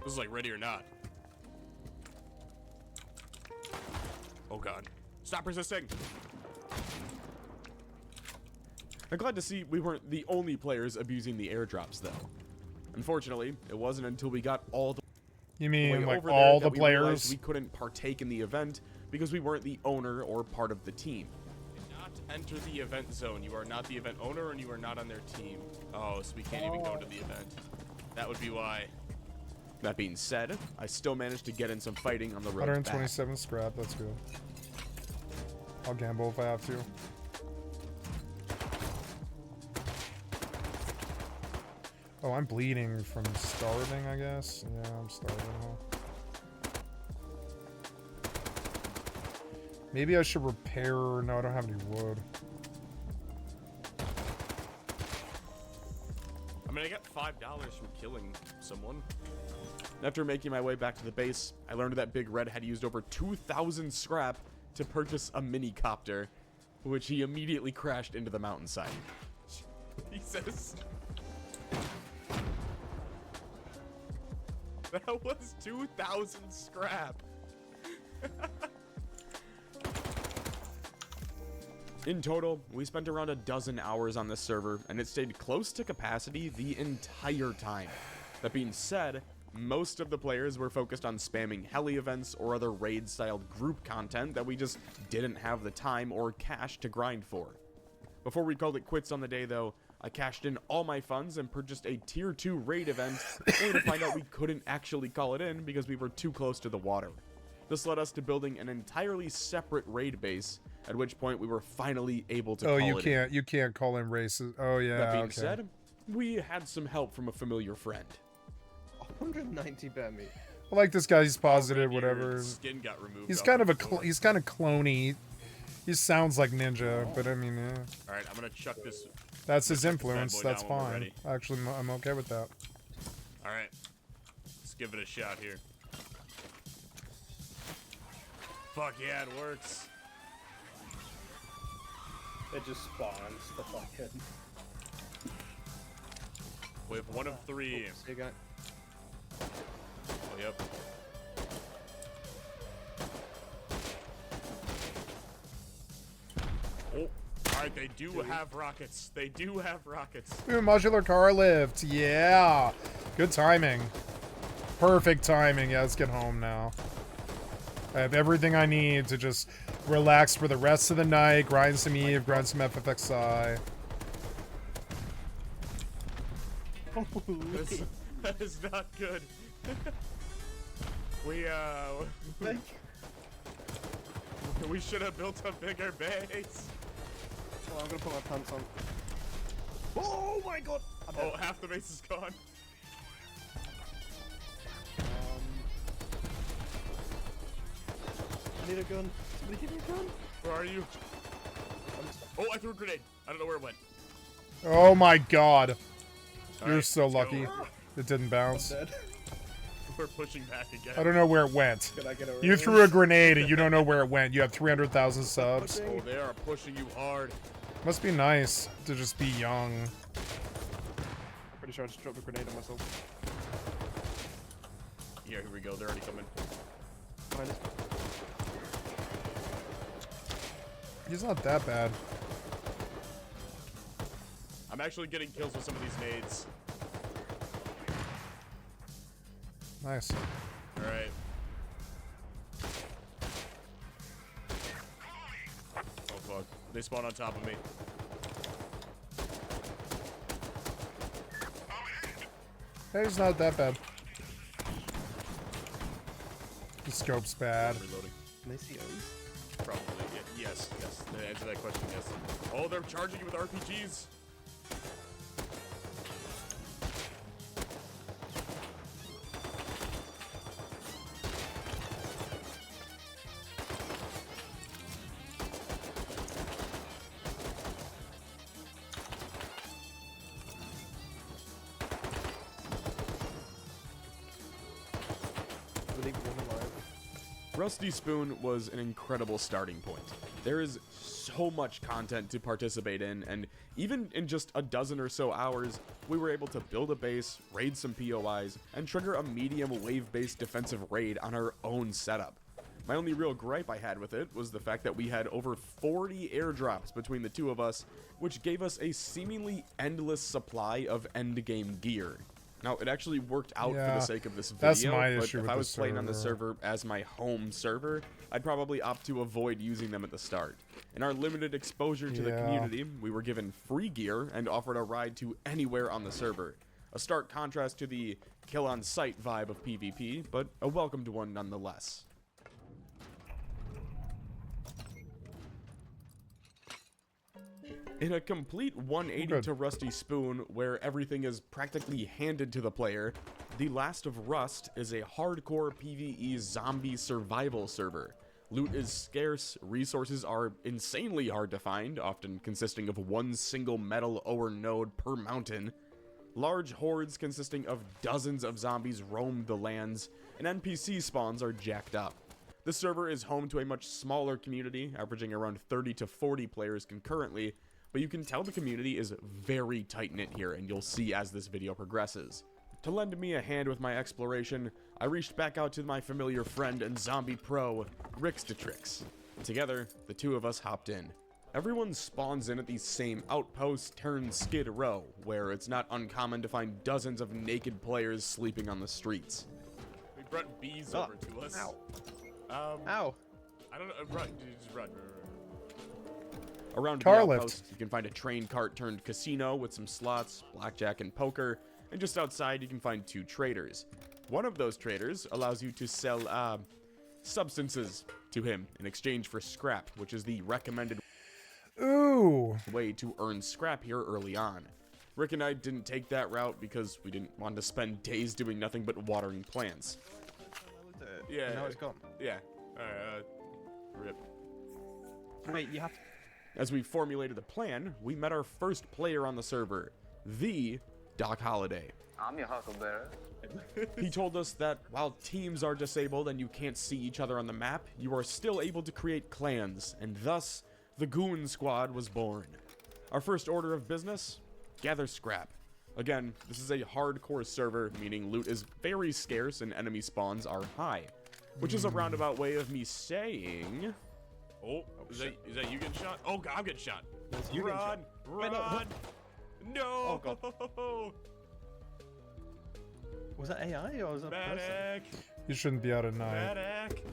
This is like Ready or Not. Oh god. Stop resisting! I'm glad to see we weren't the only players abusing the airdrops, though. Unfortunately, it wasn't until we got all the You way mean like over there all that the we realized players? we couldn't partake in the event because we weren't the owner or part of the team. Did not enter the event zone. You are not the event owner and you are not on their team. Oh, so we can't even go to the event. That would be why. That being said, I still managed to get in some fighting on the road back. 127 scrap. That's good. I'll gamble if I have to. Oh, I'm bleeding from starving, I guess. Yeah, I'm starving. Huh? Maybe I should repair. No, I don't have any wood. I mean, I got $5 from killing someone. After making my way back to the base, I learned that Big Red had used over 2,000 scrap to purchase a mini-copter, which he immediately crashed into the mountainside. Jesus. That was 2,000 scrap. In total, we spent around a dozen hours on this server, and it stayed close to capacity the entire time. That being said, most of the players were focused on spamming heli events or other raid-styled group content that we just didn't have the time or cash to grind for. Before we called it quits on the day, though, I cashed in all my funds and purchased a tier 2 raid event, only to find out we couldn't actually call it in because we were too close to the water. This led us to building an entirely separate raid base, at which point we were finally able to call it in. You can't call in races. Oh yeah. That being said, we had some help from a familiar friend. 190 Bemmy. I like this guy. He's positive. Your whatever. Skin got removed. He's off kind of the a floor. he's kind of cloney. He sounds like Ninja, but I mean, yeah. All right, I'm gonna chuck this. That's his Chuck this bad influence. boy That's down when we're fine. ready. Actually, I'm okay with that. All right, let's give it a shot here. Fuck yeah, it works. It just spawns the fucking. We have one of 3. They got Oh, yep. Oh, alright, they do have rockets. They do have rockets. Ooh, modular car lift. Yeah. Good timing. Perfect timing. Yeah, let's get home now. I have everything I need to just relax for the rest of the night, grind some Eve, grind some FFXI. That is not good. We should have built a bigger base. Well, I'm gonna put my pants on. Oh my god! Oh, half the base is gone. I need a gun. Somebody give me a gun. Where are you? Oh, I threw a grenade. I don't know where it went. Oh my god. All You're right, so let's lucky. go. It didn't bounce. Dead. We're pushing back again. I don't know where it went. Can I get a You raise? threw a grenade and you don't know where it went. You have 300,000 subs. Oh, they are pushing you hard. Must be nice to just be young. Pretty sure I just dropped a grenade on myself. Here we go. They're already coming. Behind us. He's not that bad. I'm actually getting kills with some of these nades. Nice. All right. Oh fuck! They spawn on top of me. Hey, he's not that bad. The scope's bad. Reloading. Can they see us? Probably. Yeah, yes. Yes. To answer that question, yes. Oh, they're charging you with RPGs. We leave one alive. Rusty Spoon was an incredible starting point. There is so much content to participate in, and even in just a dozen or so hours, we were able to build a base, raid some POIs, and trigger a medium wave-based defensive raid on our own setup. My only real gripe I had with it was the fact that we had over 40 airdrops between the two of us, which gave us a seemingly endless supply of endgame gear. Now, it actually worked out for Yeah, the sake of this video, that's my but issue if with I the was playing on the server. server as my home server, I'd probably opt to avoid using them at the start. In our limited exposure to the Yeah. community, we were given free gear and offered a ride to anywhere on the server. A stark contrast to the kill-on-sight vibe of PvP, but a welcomed one nonetheless. In a complete 180 Good. to Rusty Spoon, where everything is practically handed to the player, The Last of Rust is a hardcore PvE zombie survival server. Loot is scarce, resources are insanely hard to find, often consisting of one single metal ore node per mountain. Large hordes consisting of dozens of zombies roam the lands, and NPC spawns are jacked up. The server is home to a much smaller community, averaging around 30 to 40 players concurrently, but you can tell the community is very tight-knit here, and you'll see as this video progresses. To lend me a hand with my exploration, I reached back out to my familiar friend and zombie pro, Rixtatrix. Together, the two of us hopped in. Everyone spawns in at the same outpost turned skid row, where it's not uncommon to find dozens of naked players sleeping on the streets. We brought bees over to us. Ow. Ow. I don't know. Run. Just run. Around Car the lift. outpost, you can find a train cart turned casino with some slots, blackjack, and poker. And just outside, you can find two traders. One of those traders allows you to sell substances to him in exchange for scrap, which is the recommended Ooh. way to earn scrap here early on. Rick and I didn't take that route because we didn't want to spend days doing nothing but watering plants. Yeah. Now it's gone. Yeah. Rip. Wait, you have to. As we formulated the plan, we met our first player on the server, the Doc Holliday. I'm your huckleberry. He told us that while teams are disabled and you can't see each other on the map, you are still able to create clans, and thus, the Goon Squad was born. Our first order of business? Gather scrap. Again, this is a hardcore server, meaning loot is very scarce and enemy spawns are high. Which is a roundabout way of me saying... Oh, is that you getting shot? Oh God, I'm getting shot. That's you getting Run, shot. run! No! Oh, God. Was that AI or was that person? Medic! You shouldn't be out at night. Medic!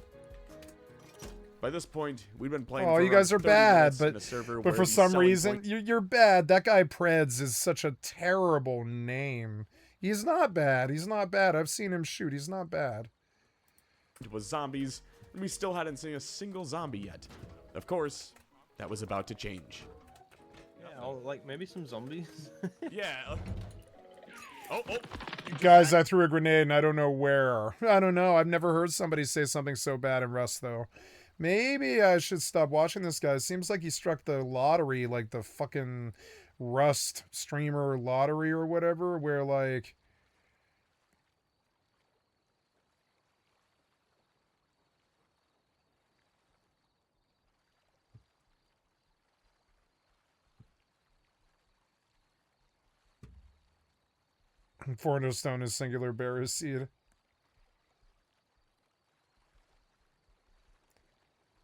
By this point, we'd been playing. Oh, for you guys around are 30 bad, minutes in but a server but where for the some selling reason point you're bad. That guy Preds is such a terrible name. He's not bad. He's not bad. I've seen him shoot. He's not bad. was zombies, and we still hadn't seen a single zombie yet. Of course, that was about to change. Yeah, or like maybe some zombies. Yeah. Oh. Guys, I threw a grenade and I don't know where. I don't know. I've never heard somebody say something so bad in Rust though. Maybe I should stop watching this guy. It seems like he struck the lottery, like the fucking Rust streamer lottery or whatever, where like... Forno stone is singular bearer seed.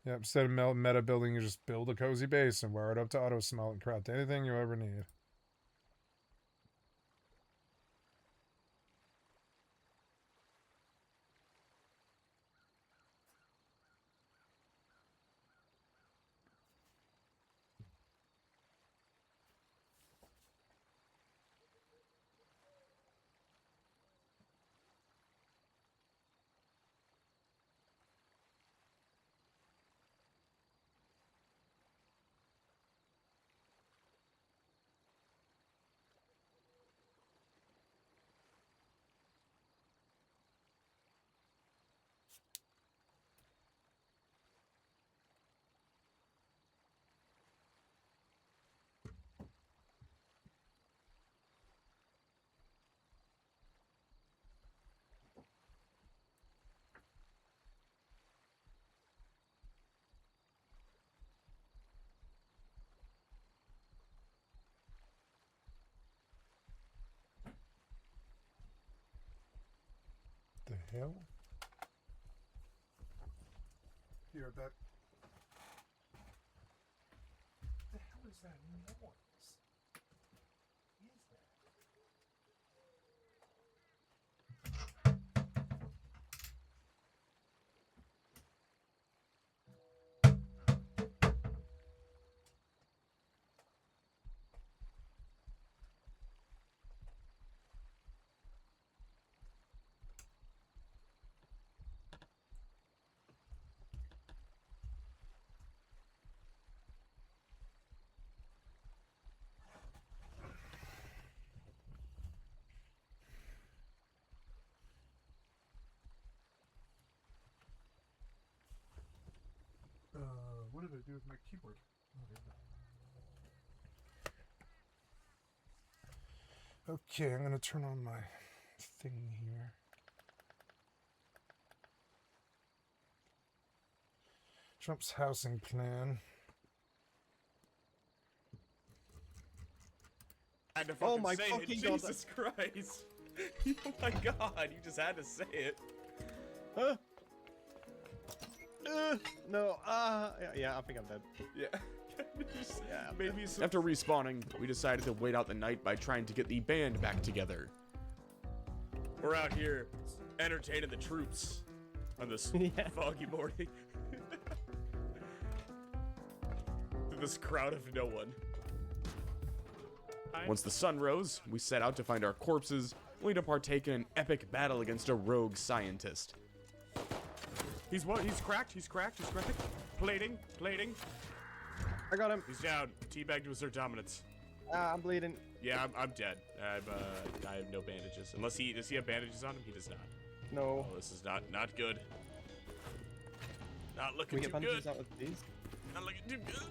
Yep, instead of meta building, you just build a cozy base and wire it up to auto smelt and craft anything you ever need. The hell? Here, that... The hell is that noise? What did I do with my keyboard? Okay, I'm gonna turn on my thing here. Trump's housing plan. I had to Oh fucking my say fucking it. God, Jesus Christ. Oh my God, you just had to say it. Huh? No, yeah, I think I'm dead. Yeah. Yeah, Maybe after respawning, we decided to wait out the night by trying to get the band back together. We're out here entertaining the troops on this foggy morning. To this crowd of no one. Once the sun rose, we set out to find our corpses, only to partake in an epic battle against a rogue scientist. He's what? He's cracked. He's cracked. He's cracked. Plating. I got him. He's down. Teabag to assert dominance. I'm bleeding. Yeah, I'm dead. I have no bandages. Does he have bandages on him? He does not. No. Oh, this is not good. Not Can looking we get too bandages good. out of these? Not looking too good.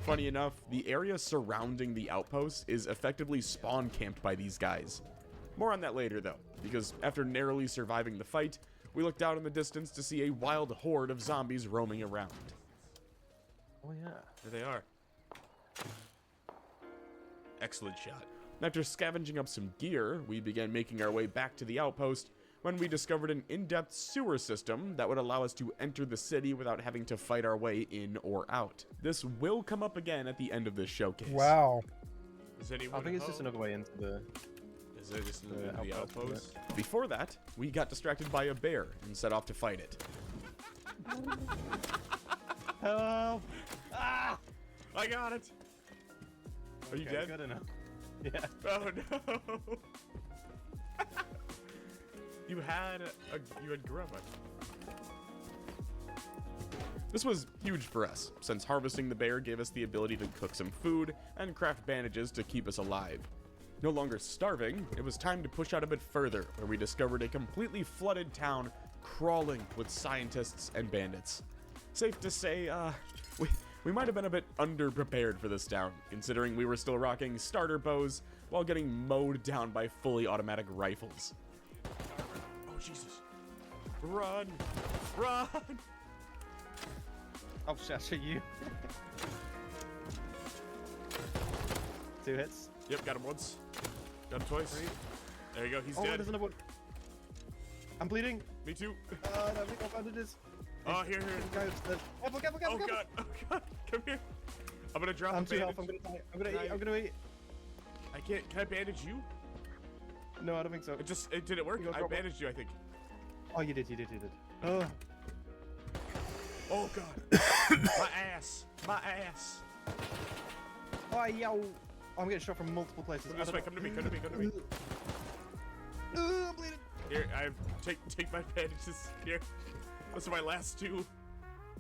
Funny enough, the area surrounding the outpost is effectively spawn camped by these guys. More on that later though, because after narrowly surviving the fight, we looked out in the distance to see a wild horde of zombies roaming around. Oh yeah. There they are. Excellent shot. After scavenging up some gear, we began making our way back to the outpost, when we discovered an in-depth sewer system that would allow us to enter the city without having to fight our way in or out. This will come up again at the end of this showcase. Wow. Is anyone I think it's just home? another way into the... Is it just the the outpost, outpost? Before that, we got distracted by a bear and set off to fight it. Help! Ah! I got it! Are you Okay, dead? Good enough. Yeah. Oh no! you had grub. This was huge for us, since harvesting the bear gave us the ability to cook some food and craft bandages to keep us alive. No longer starving, it was time to push out a bit further, where we discovered a completely flooded town crawling with scientists and bandits. Safe to say, we might have been a bit underprepared for this town, considering we were still rocking starter bows while getting mowed down by fully automatic rifles. Oh, Jesus. Run! Run! I'll shatter you. 2 hits. Yep, got him once. Got him twice. 3. There you go, he's Oh, dead. there's another one. I'm bleeding. Me too. No, we got bandages. Oh, here. Careful, careful, Oh careful. god, come here. I'm gonna drop I'm the 2 bandage. health. I'm gonna die. I'm gonna Can eat. I- I'm gonna eat. I can't, can I bandage you? No, I don't think so. Did it work? You got I drop one. bandaged you, I think. Oh, you did. Oh. Oh god. My ass. Oh, yo. I'm getting shot from multiple places. Come this way, come to me. I'm bleeding. Here, take my bandages. Here. Those are my last 2.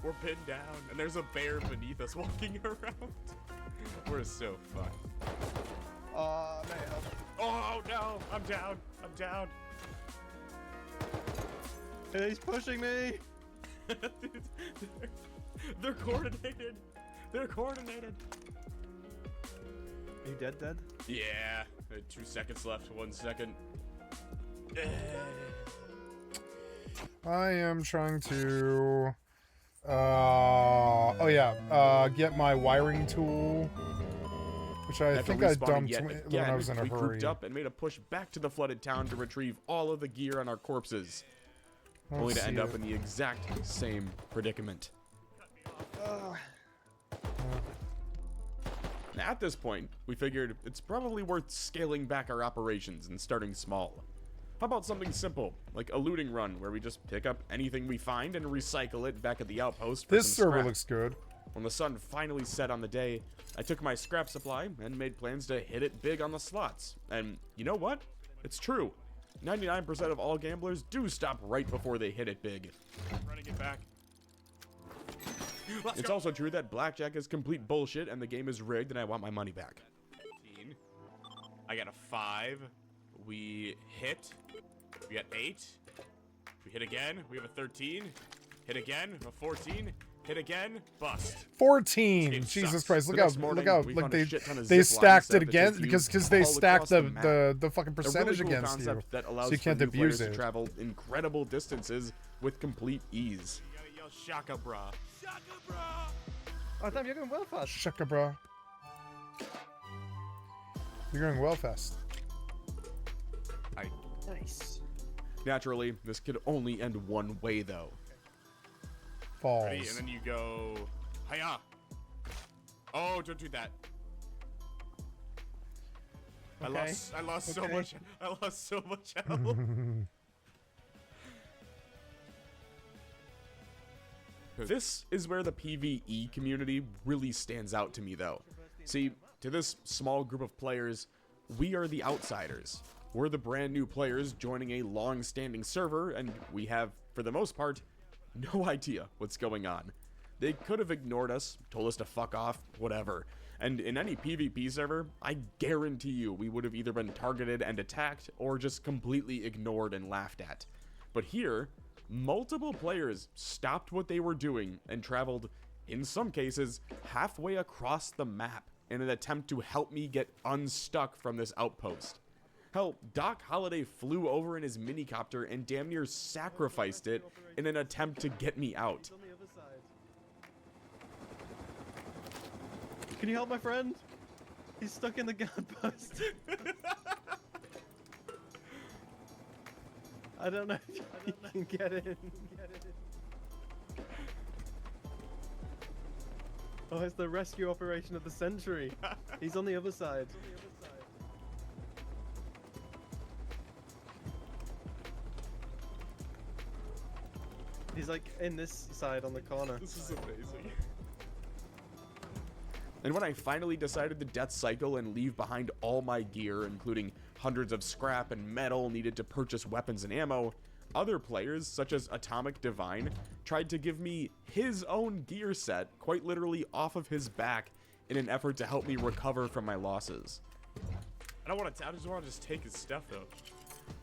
We're pinned down, and there's a bear beneath us walking around. We're so fucked. Man, help. Oh no, I'm down. He's pushing me. They're coordinated. Are you dead? Yeah. 2 seconds left. 1 second. I am trying to get my wiring tool, which I think I dumped when I was in a we hurry. grouped up and made a push back to the flooded town to retrieve all of the gear on our corpses, only to end up in the exact same predicament. At this point, we figured it's probably worth scaling back our operations and starting small. How about something simple, like a looting run, where we just pick up anything we find and recycle it back at the outpost for This some server scrap. looks good. When the sun finally set on the day, I took my scrap supply and made plans to hit it big on the slots. And you know what? It's true. 99% of all gamblers do stop right before they hit it big. Running it back. It's also true that blackjack is complete bullshit and the game is rigged and I want my money back. 15. I got a 5. We hit. We got 8. We hit again. We have a 13. Hit again. A 14. Hit again. Bust. 14. Game Jesus sucks. Christ! The Look next out! morning, Look out! we Like found a shit ton of they zip lines stacked that it again just because used they all stacked across the map. the fucking A percentage really cool against you, concept that allows so you can't for new abuse players it. to travel incredible distances with complete ease. You gotta yell shaka bra. Shaka bra. Oh damn, you're going well fast. Shaka, bro. You're going well fast. Nice. Naturally, this could only end one way though. Falls. Ready? And then you go, hiya. Oh, don't do that. Okay. I lost so Okay. much. I lost so much health. This is where the PvE community really stands out to me though. See, to this small group of players, we are the outsiders. We're the brand new players joining a long-standing server, and we have, for the most part, no idea what's going on. They could have ignored us, told us to fuck off, whatever. And in any PvP server, I guarantee you we would have either been targeted and attacked, or just completely ignored and laughed at. But here, multiple players stopped what they were doing and traveled, in some cases, halfway across the map in an attempt to help me get unstuck from this outpost. Hell, Doc Holliday flew over in his minicopter and damn near sacrificed it in an attempt to get me out. On the other side. Can you help my friend? He's stuck in the guard post. I don't know if you can get in. Oh, it's the rescue operation of the century. He's on the other side. He's like in this side on the corner. This is amazing. And when I finally decided to death cycle and leave behind all my gear, including hundreds of scrap and metal needed to purchase weapons and ammo, other players, such as Atomic Divine, tried to give me his own gear set, quite literally off of his back, in an effort to help me recover from my losses. I just want to just take his stuff, though.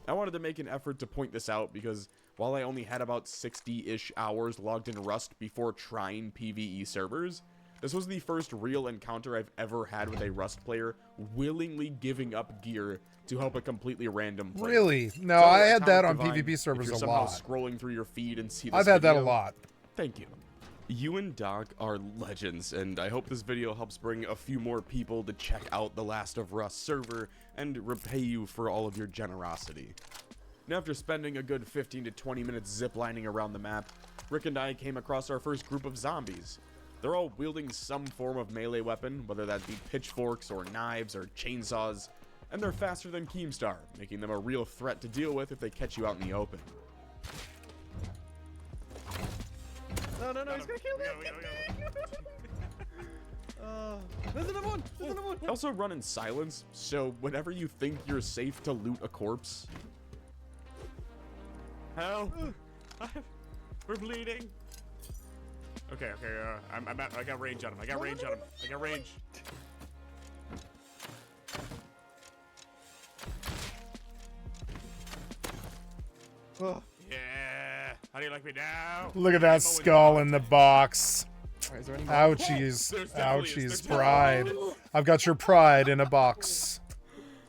I wanted to make an effort to point this out because while I only had about 60-ish hours logged in Rust before trying PvE servers, this was the first real encounter I've ever had with a Rust player willingly giving up gear to help a completely random player. Really? No, So, I had that on Atomic Divine, PvP servers if you're a somehow lot. scrolling through your feed and see this I've had that a video, lot. Thank you. You and Doc are legends, and I hope this video helps bring a few more people to check out the Last of Rust server and repay you for all of your generosity. And after spending a good 15 to 20 minutes ziplining around the map, Rick and I came across our first group of zombies. They're all wielding some form of melee weapon, whether that be pitchforks or knives or chainsaws, and they're faster than Keemstar, making them a real threat to deal with if they catch you out in the open. No, he's gonna kill me! There's another one! There's another one! I also run in silence, so whenever you think you're safe to loot a corpse... Help! We're bleeding! Okay, I got range on him, I got range. Oh. Yeah! How do you like me now? Look at that skull in the box. Alright, is there any more? Ouchies. There's definitely is. Ouchies. There's Pride. I've got your pride in a box.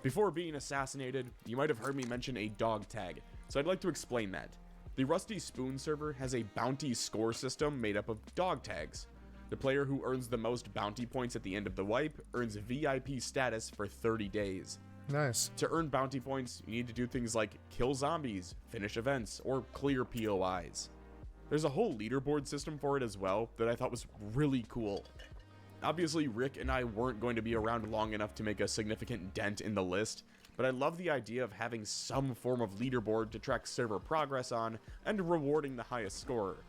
Before being assassinated, you might have heard me mention a dog tag, so I'd like to explain that. The Rusty Spoon server has a bounty score system made up of dog tags. The player who earns the most bounty points at the end of the wipe earns VIP status for 30 days. Nice. To earn bounty points, you need to do things like kill zombies, finish events, or clear POIs. There's a whole leaderboard system for it as well that I thought was really cool. Obviously, Rick and I weren't going to be around long enough to make a significant dent in the list, but I love the idea of having some form of leaderboard to track server progress on and rewarding the highest scorer.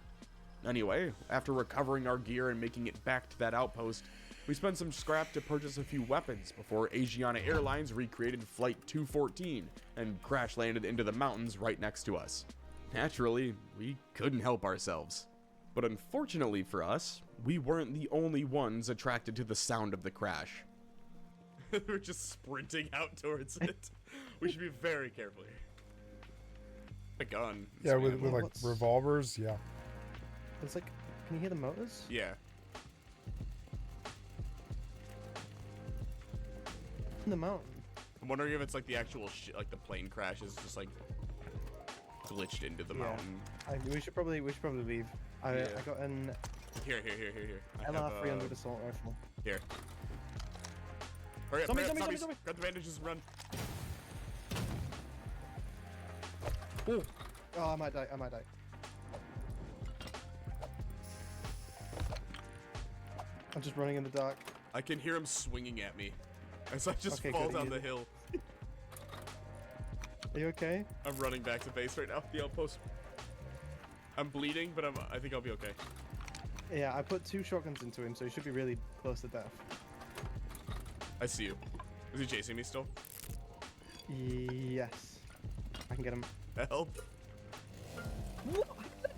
Anyway, after recovering our gear and making it back to that outpost, we spent some scrap to purchase a few weapons before Asiana Airlines recreated Flight 214 and crash landed into the mountains right next to us. Naturally, we couldn't help ourselves. But unfortunately for us, we weren't the only ones attracted to the sound of the crash. We're just sprinting out towards it. We should be very careful here. A gun. Yeah, with like What's- revolvers. Yeah. It's like, can you hear the motors? Yeah. In the mountain. I'm wondering if it's like the actual like the plane crash is just like glitched into the mountain. We should probably leave. I got an Here. I have, LR300 assault rifle. Here. Hurry up, Zombie. Grab the bandages and run. Oh, I might die. I'm just running in the dark. I can hear him swinging at me as I just Okay, fall good, down you- the hill. Are you okay? I'm running back to base right now. The outpost. I'm bleeding, but I think I'll be okay. Yeah, I put 2 shotguns into him, so he should be really close to death. I see you. Is he chasing me still? Yes. I can get him. Help. Oh,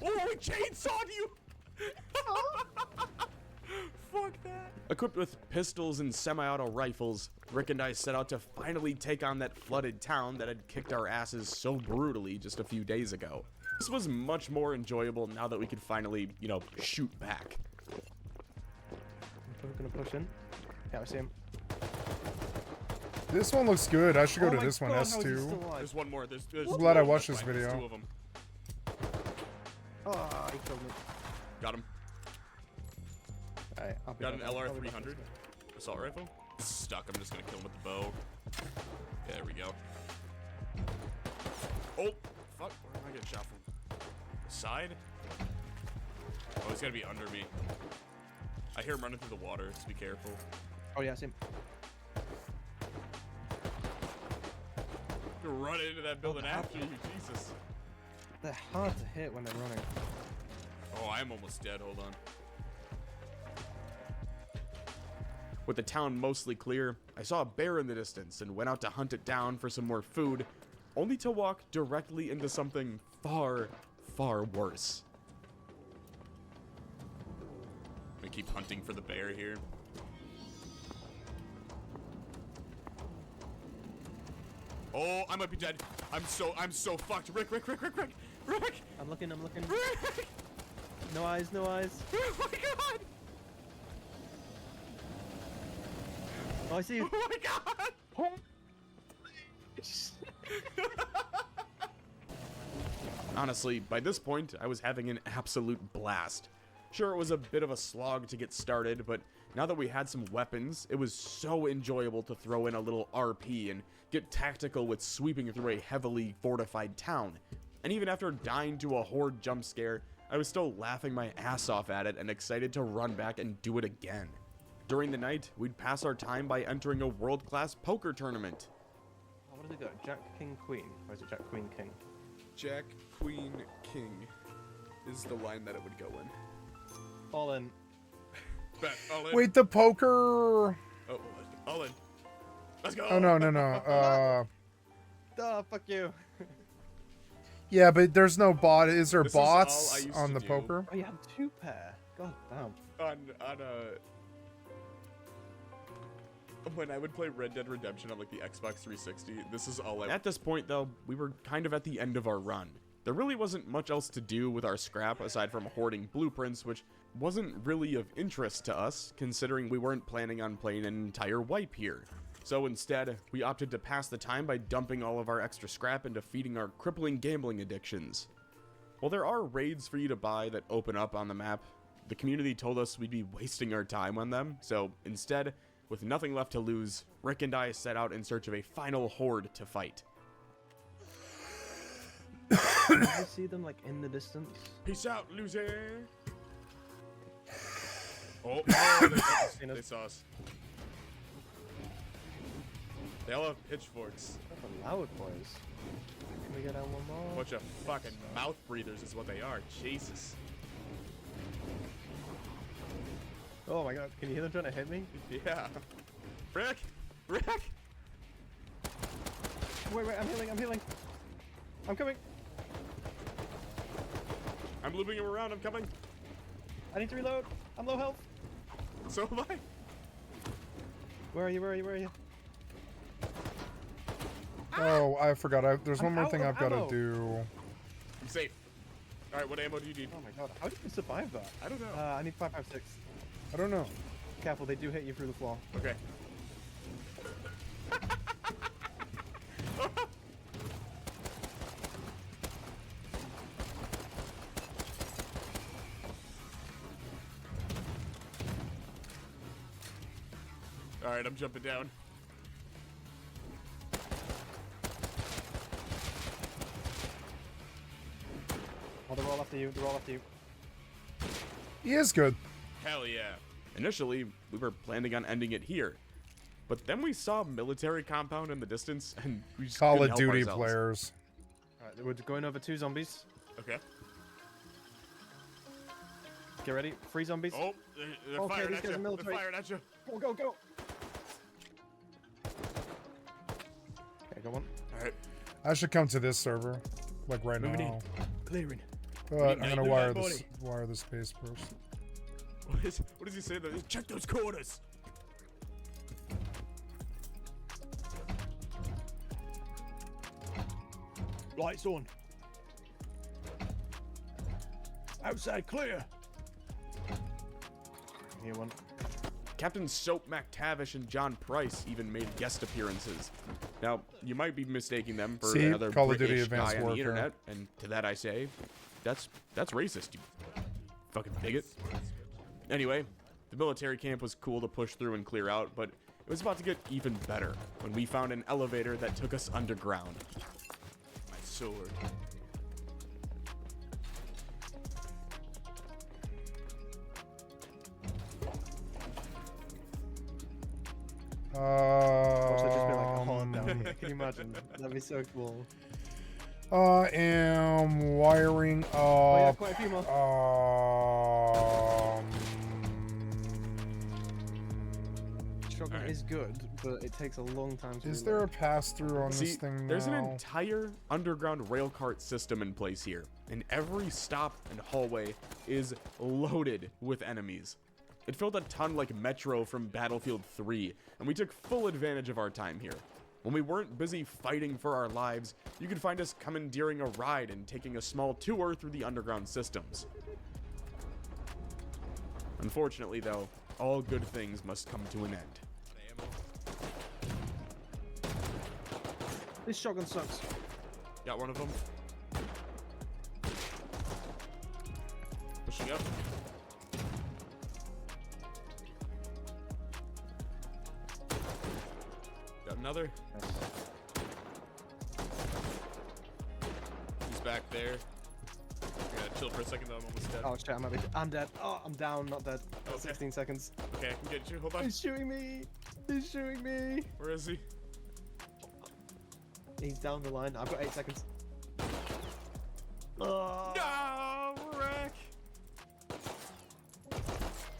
it chainsawed you! Fuck that. Equipped with pistols and semi-auto rifles, Rick and I set out to finally take on that flooded town that had kicked our asses so brutally just a few days ago. This was much more enjoyable now that we could finally, you know, shoot back. We're gonna push in. Yeah, I see him. This one looks good. I should go Oh to my this one, God, how is he S2. still alive? There's one more. There's I'm glad I two watched of this them. There's video. 2 of them. Oh, he killed me. Got him. Alright, I'll be Got an back. I'll be back. LR300 assault rifle. Stuck. I'm just gonna kill him with the bow. There we go. Oh, fuck? Where am I getting shot from? The side? Oh, he's gotta be under me. I hear him running through the water, so be careful. Oh yeah, same. Run into that building after you, Jesus. They're hard to hit when they're running. Oh, I'm almost dead, hold on. With the town mostly clear, I saw a bear in the distance and went out to hunt it down for some more food, only to walk directly into something far, far worse. I'm gonna keep hunting for the bear here. Oh, I might be dead. I'm so fucked. Rick. I'm looking. Rick! No eyes, no eyes. Oh my god! Oh, I see you. Oh my god! Honestly, by this point, I was having an absolute blast. Sure, it was a bit of a slog to get started, but now that we had some weapons, it was so enjoyable to throw in a little RP and get tactical with sweeping through a heavily fortified town. And even after dying to a horde jump scare, I was still laughing my ass off at it and excited to run back and do it again. During the night, we'd pass our time by entering a world-class poker tournament. Oh, what does it go? Jack, King, Queen. Or is it Jack, Queen, King? Jack, Queen, King is the line that it would go in. All in. Bet, all in. Wait, the poker. Oh, all in. Let's go. Oh no. Duh, fuck you. Yeah, but there's no bot. Is there This is all I bots used on to the do. poker? Oh, you have 2 pair. God damn. When I would play Red Dead Redemption on like the Xbox 360, this is all I... At this point though, we were kind of at the end of our run. There really wasn't much else to do with our scrap aside from hoarding blueprints, which wasn't really of interest to us, considering we weren't planning on playing an entire wipe here. So instead, we opted to pass the time by dumping all of our extra scrap into feeding our crippling gambling addictions. While there are raids for you to buy that open up on the map, the community told us we'd be wasting our time on them, so instead, with nothing left to lose, Rick and I set out in search of a final horde to fight. Did you see them like in the distance? Peace out, loser! Oh, they saw us. They all have pitchforks. That's a loud boys. Can we get down one more? Bunch of fucking mouth breathers is what they are. Jesus. Oh my god, can you hear them trying to hit me? Yeah. Rick! Rick! Wait, I'm healing. I'm coming. I'm looping him around, I'm coming. I need to reload. I'm low health. So am I. Where are you? Oh, I forgot. There's one more out thing of I've got to ammo. do. I'm safe. Alright, what ammo do you need? Oh my god, how did you survive that? I don't know. I need 5.56. I don't know. Careful, they do hit you through the floor. Okay. Alright, I'm jumping down. Oh, they're all after you. He is good. Hell yeah. Initially, we were planning on ending it here. But then we saw a military compound in the distance, and we just Call couldn't of help Duty ourselves. players. Alright, we're going over 2 zombies. Okay. Get ready. 3 zombies. Oh, they're Okay, firing these at guys you. are They're military. firing at you. Go. Okay, go on. Alright. I should come to this server, like right Moving in. now. Clearing. But I'm Ignite gonna the wire dead this, wire the space first. What does he say though? Check those corners. Lights on. Outside clear. Here one. Captain Soap McTavish and John Price even made guest appearances. Now, you might be mistaking them for See? another Call of Duty British Advanced guy on the Warfare. internet, and to that I say, that's racist, you fucking bigot. Anyway, the military camp was cool to push through and clear out, but it was about to get even better when we found an elevator that took us underground. My sword. Also, just be like a hard down here. Can you imagine? That'd be so cool. I am wiring up. Oh yeah, quite a few more. Shotgun is good, but it takes a long time to Is reload. there a pass-through on this thing now? There's an entire underground railcart system in place here, and every stop and hallway is loaded with enemies. It felt a ton like Metro from Battlefield 3, and we took full advantage of our time here. When we weren't busy fighting for our lives, you could find us commandeering a ride and taking a small tour through the underground systems. Unfortunately, though, all good things must come to an end. This shotgun sucks. Got one of them. Pushing up. Got another. He's back there. I gotta chill for a second though, I'm almost dead. Oh shit, I'm dead. Oh, I'm down, not dead. Okay. 16 seconds. Okay, I can get you. Hold on. He's shooting me. He's shooting me. Where is he? He's down the line. I've got 8 seconds. Oh. No, wreck!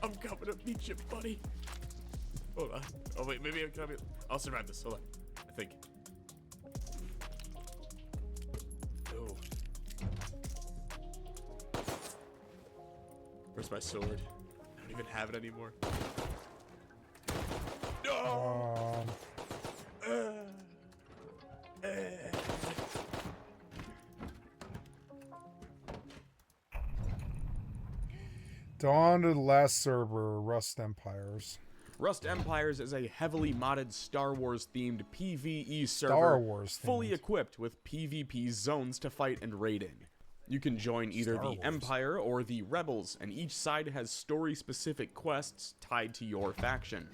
I'm coming to beat you, buddy. Hold on. Oh wait, maybe I'm coming. I'll survive this. Hold on. I think. Oh. Where's my sword? I don't even have it anymore. No! Dawn to the last server, Rust Empires. Rust Empires is a heavily modded Star Wars themed PvE server, Star Wars fully themed. equipped with PvP zones to fight and raid in. You can join either Star the Wars. Empire or the Rebels, and each side has story-specific quests tied to your faction.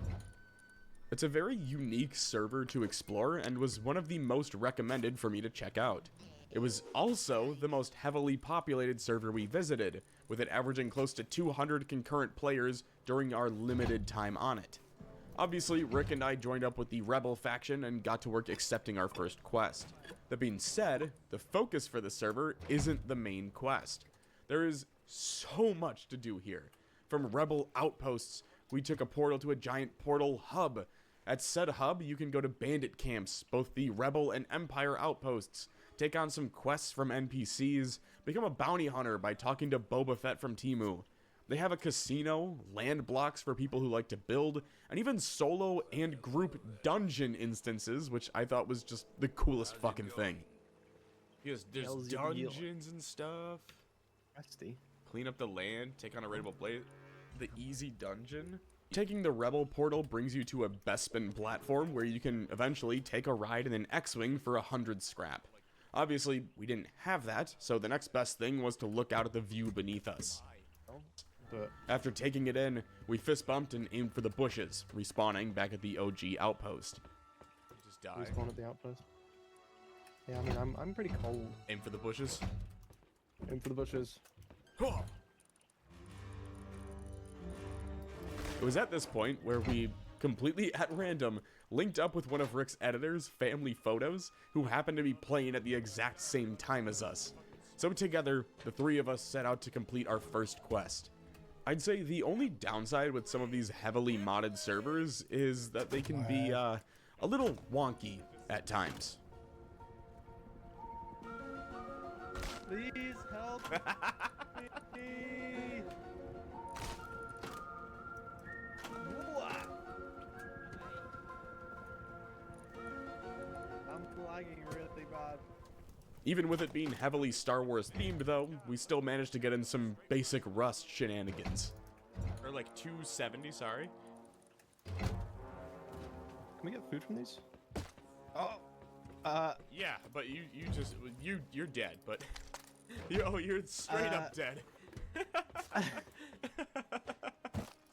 It's a very unique server to explore and was one of the most recommended for me to check out. It was also the most heavily populated server we visited, with it averaging close to 200 concurrent players during our limited time on it. Obviously, Rick and I joined up with the Rebel faction and got to work accepting our first quest. That being said, the focus for the server isn't the main quest. There is so much to do here. From Rebel outposts, we took a portal to a giant portal hub. At said hub, you can go to bandit camps, both the Rebel and Empire outposts, take on some quests from NPCs, become a bounty hunter by talking to Boba Fett from Temu. They have a casino, land blocks for people who like to build, and even solo and group dungeon instances, which I thought was just the coolest fucking thing. Because there's Hell's your deal. dungeons and stuff. Rusty. Clean up the land, take on a raidable blade. The easy dungeon. Taking the Rebel portal brings you to a Bespin platform where you can eventually take a ride in an X-Wing for 100 scrap. Obviously, we didn't have that, so the next best thing was to look out at the view beneath us. But After taking it in, we fist bumped and aimed for the bushes, respawning back at the OG outpost. You just die. respawn at the outpost. Yeah, I mean, I'm pretty cold. Aim for the bushes. In for the bushes. It was at this point where we, completely at random, linked up with one of Rick's editors' family photos, who happened to be playing at the exact same time as us. So together, the three of us set out to complete our first quest. I'd say the only downside with some of these heavily modded servers is that they can be a little wonky at times. Please help me. I'm lagging really bad. Even with it being heavily Star Wars themed though, we still managed to get in some basic Rust shenanigans. Or like 270, sorry. Can we get food from these? Oh. Yeah, but you're dead, but you're straight up dead.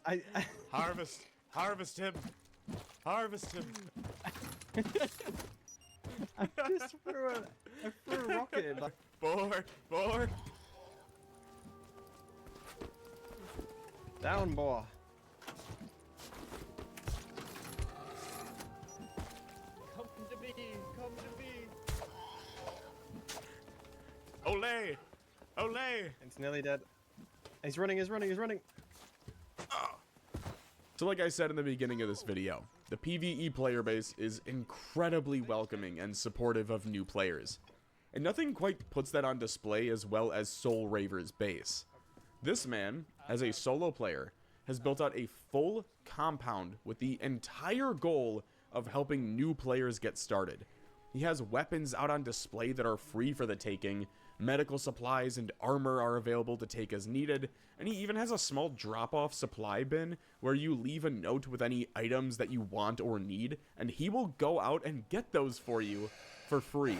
I Harvest him. Harvest him. I just threw a rocket in. Like, Four. down, boy. Olay! Olay! It's nearly dead. He's running, he's running, he's running. So like I said in the beginning of this video, the PvE player base is incredibly welcoming and supportive of new players. And nothing quite puts that on display as well as Soul Raver's base. This man, as a solo player, has built out a full compound with the entire goal of helping new players get started. He has weapons out on display that are free for the taking, medical supplies and armor are available to take as needed, and he even has a small drop-off supply bin where you leave a note with any items that you want or need, and he will go out and get those for you for free.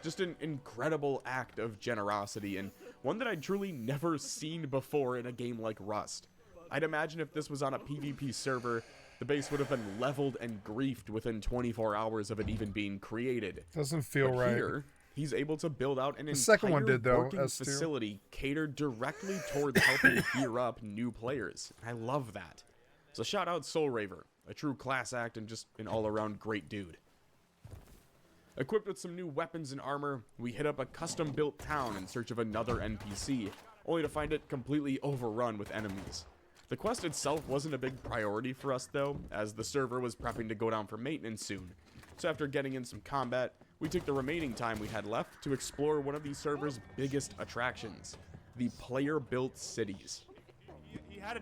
Just an incredible act of generosity, and one that I'd truly never seen before in a game like Rust. I'd imagine if this was on a PvP server, the base would have been leveled and griefed within 24 hours of it even being created. Doesn't feel But right. here, he's able to build out an The second one entire did, though, working S2. facility catered directly towards helping gear up new players. I love that. So shout out Soul Raver, a true class act and just an all-around great dude. Equipped with some new weapons and armor, we hit up a custom-built town in search of another NPC, only to find it completely overrun with enemies. The quest itself wasn't a big priority for us though, as the server was prepping to go down for maintenance soon. So after getting in some combat, we took the remaining time we had left to explore one of the server's biggest attractions, the player-built cities. He had a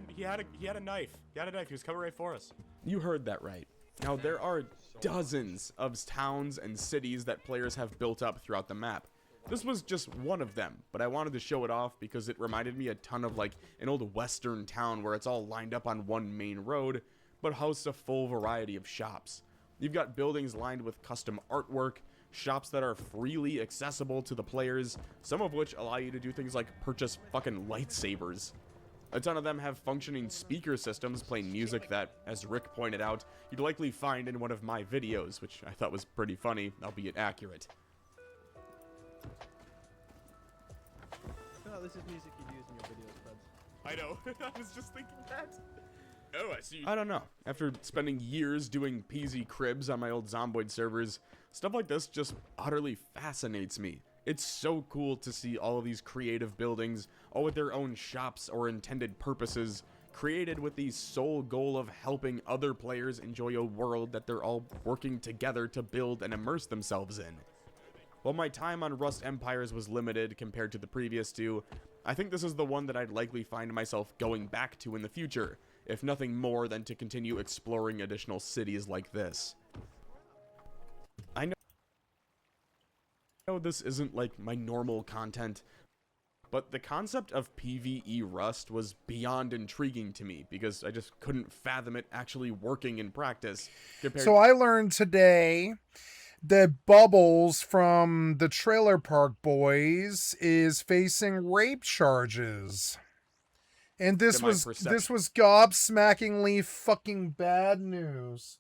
knife. He had a knife. He was coming right for us. You heard that right. Now there are dozens of towns and cities that players have built up throughout the map. This was just one of them, but I wanted to show it off because it reminded me a ton of like an old western town where it's all lined up on one main road, but hosts a full variety of shops. You've got buildings lined with custom artwork, shops that are freely accessible to the players, some of which allow you to do things like purchase fucking lightsabers. A ton of them have functioning speaker systems playing music that, as Rick pointed out, you'd likely find in one of my videos, which I thought was pretty funny, albeit accurate. I feel like this is music you'd use in your videos, Fred. I know. I was just thinking that. Oh, I see. I don't know. After spending years doing PZ cribs on my old Zomboid servers, stuff like this just utterly fascinates me. It's so cool to see all of these creative buildings, all with their own shops or intended purposes, created with the sole goal of helping other players enjoy a world that they're all working together to build and immerse themselves in. While my time on Rust Empires was limited compared to the previous two, I think this is the one that I'd likely find myself going back to in the future, if nothing more than to continue exploring additional cities like this. I know this isn't like my normal content, but the concept of PvE Rust was beyond intriguing to me because I just couldn't fathom it actually working in practice. So I learned today that Bubbles from the Trailer Park Boys is facing rape charges. And this was gobsmackingly fucking bad news.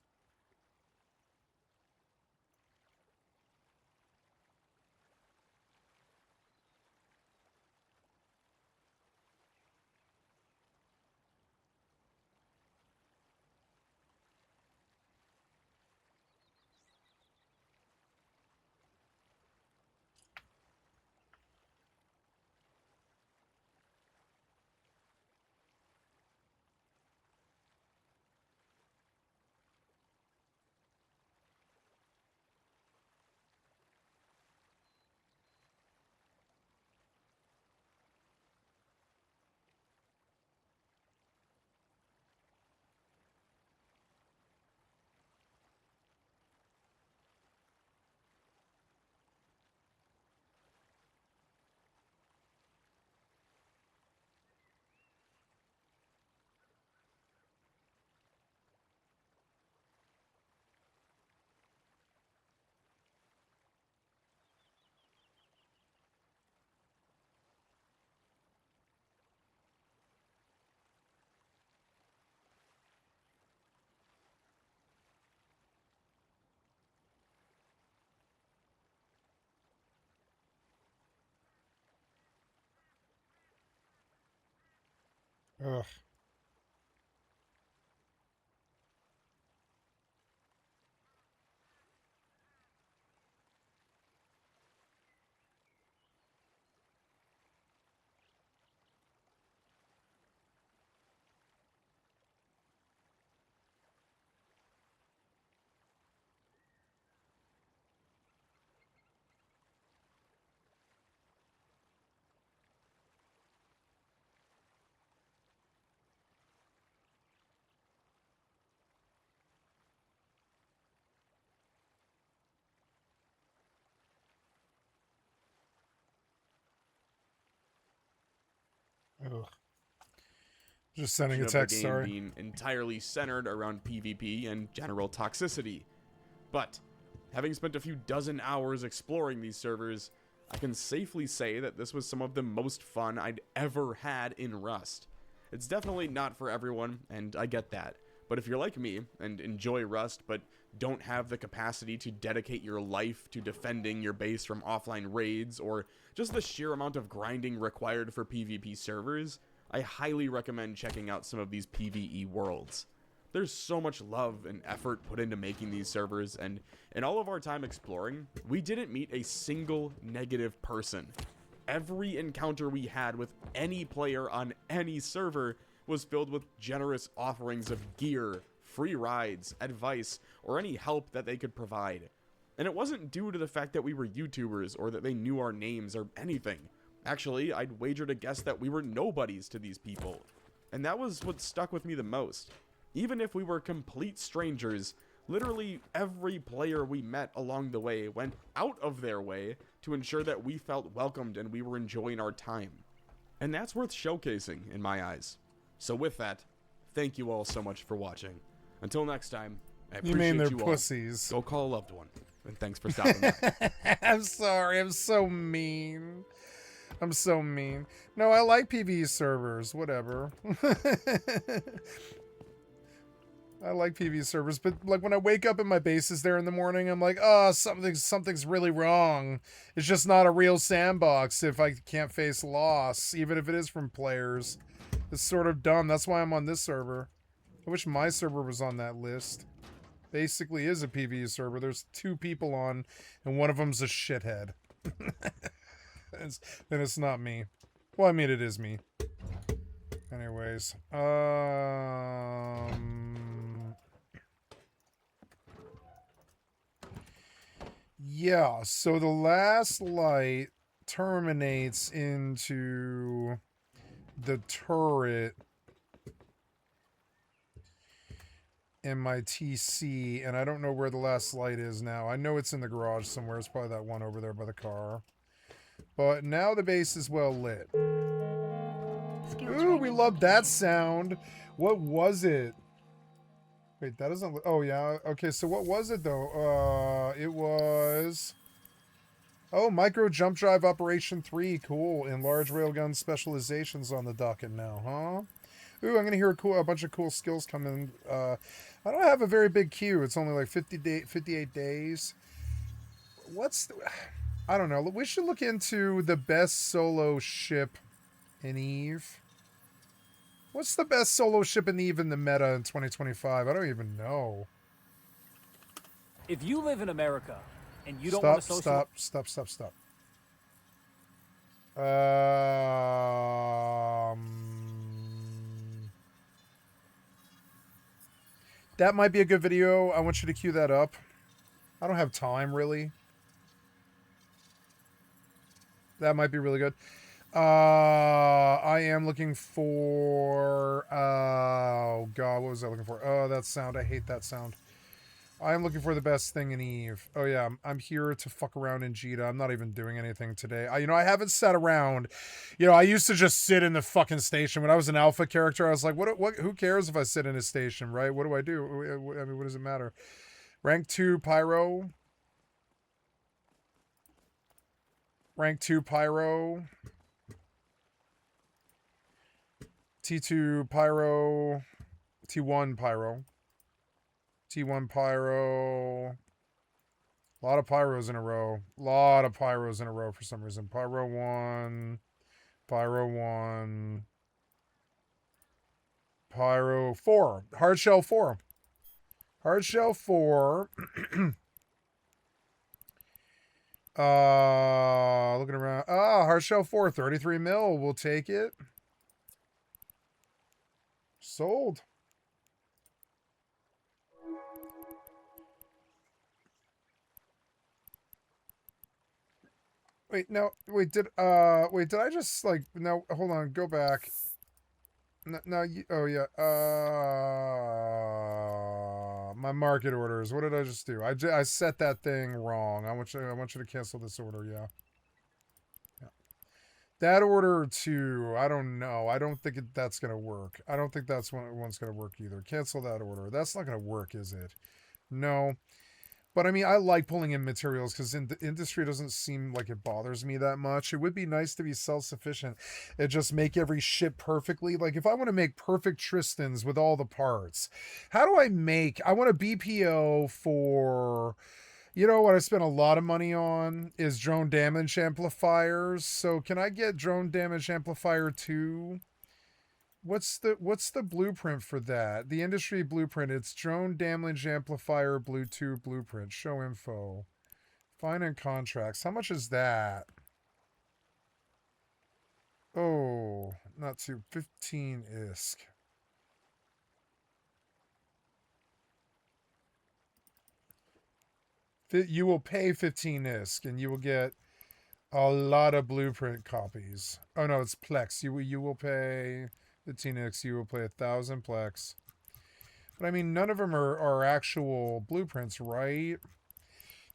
Ugh. Just sending a of the text, game sorry. being entirely centered around PvP and general toxicity. But, having spent a few dozen hours exploring these servers, I can safely say that this was some of the most fun I'd ever had in Rust. It's definitely not for everyone, and I get that. But if you're like me, and enjoy Rust, but don't have the capacity to dedicate your life to defending your base from offline raids, or just the sheer amount of grinding required for PvP servers, I highly recommend checking out some of these PvE worlds. There's so much love and effort put into making these servers, and in all of our time exploring, we didn't meet a single negative person. Every encounter we had with any player on any server was filled with generous offerings of gear, free rides, advice, or any help that they could provide. And it wasn't due to the fact that we were YouTubers or that they knew our names or anything. Actually, I'd wager to guess that we were nobodies to these people. And that was what stuck with me the most. Even if we were complete strangers, literally every player we met along the way went out of their way to ensure that we felt welcomed and we were enjoying our time. And that's worth showcasing, in my eyes. So with that, thank you all so much for watching. Until next time, I You appreciate mean they're you all. pussies. Go call a loved one. And thanks for stopping by. I'm sorry, I'm so mean. I'm so mean. No, I like PvE servers, whatever. I like PvE servers, but like when I wake up and my base is there in the morning, I'm like, oh, something's really wrong. It's just not a real sandbox if I can't face loss, even if it is from players. It's sort of dumb. That's why I'm on this server. I wish my server was on that list. Basically is a PvE server. There's 2 people on, and one of them's a shithead. Then it's not me. Well, I mean, it is me. Anyways, yeah, so the last light terminates into the turret in my TC, and I don't know where the last light is now. I know it's in the garage somewhere. It's probably that one over there by the car. But now the base is well lit. Ooh, we love that sound. What was it? Wait, that doesn't look... Oh, yeah. Okay, so what was it, though? It was... Oh, Micro Jump Drive Operation 3. Cool. And Large Railgun Specializations on the docket now, huh? Ooh, I'm going to hear a bunch of cool skills come in. I don't have a very big queue. It's only like 58 days. What's... I don't know. We should look into the best solo ship in EVE. What's the best solo ship in EVE in the meta in 2025? I don't even know. If you live in America and you don't want to social... Stop. That might be a good video. I want you to queue that up. I don't have time, really. That might be really good. I am looking for... Oh, God, what was I looking for? Oh, that sound. I hate that sound. I am looking for the best thing in EVE. Oh, yeah, I'm here to fuck around in Jita. I'm not even doing anything today. I haven't sat around. I used to just sit in the fucking station. When I was an alpha character, I was like, who cares if I sit in a station, right? What do I do? I mean, what does it matter? Rank 2 Pyro. Rank 2 Pyro. T2 Pyro. T1 Pyro. T1 Pyro. A lot of Pyros in a row. For some reason. Pyro 1. Pyro 1. Pyro 4. Hardshell 4. Hardshell 4. Looking around. Hardshell 4, 33 mil. We'll take it. Sold. Wait, no. Did I just no, hold on, go back. No, oh yeah. My market orders. What did I just do? I set that thing wrong. I want you to cancel this order, yeah. That order too, I don't know. I don't think that's going to work. I don't think that's one's going to work either. Cancel that order. That's not going to work, is it? No. But I mean, I like pulling in materials because the industry doesn't seem like it bothers me that much. It would be nice to be self-sufficient and just make every ship perfectly. Like if I want to make perfect Tristans with all the parts, how do I make... I want a BPO for... You know what I spent a lot of money on is drone damage amplifiers. So can I get drone damage amplifier 2? What's the blueprint for that? The industry blueprint. It's drone damage amplifier Bluetooth blueprint. Show info. Find and contracts. How much is that? Oh, not too. 15 ISK. You will pay 15 ISK and you will get a lot of blueprint copies. Oh no, it's Plex. You will pay 15 ISK. You will pay 1,000 Plex. But I mean, none of them are actual blueprints, right?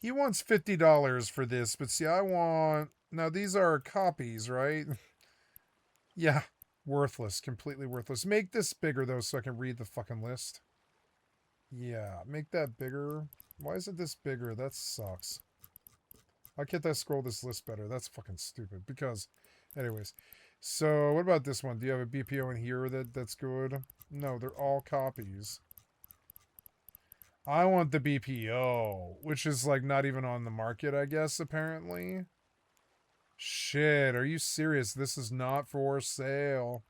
He wants $50 for this, but see, I want... Now, these are copies, right? Yeah, worthless. Completely worthless. Make this bigger, though, so I can read the fucking list. Yeah, make that bigger. Why isn't this bigger? That sucks. Why can't I scroll this list better? That's fucking stupid. Because, anyways. So, what about this one? Do you have a BPO in here that's good? No, they're all copies. I want the BPO, which is like not even on the market, I guess, apparently. Shit, are you serious? This is not for sale.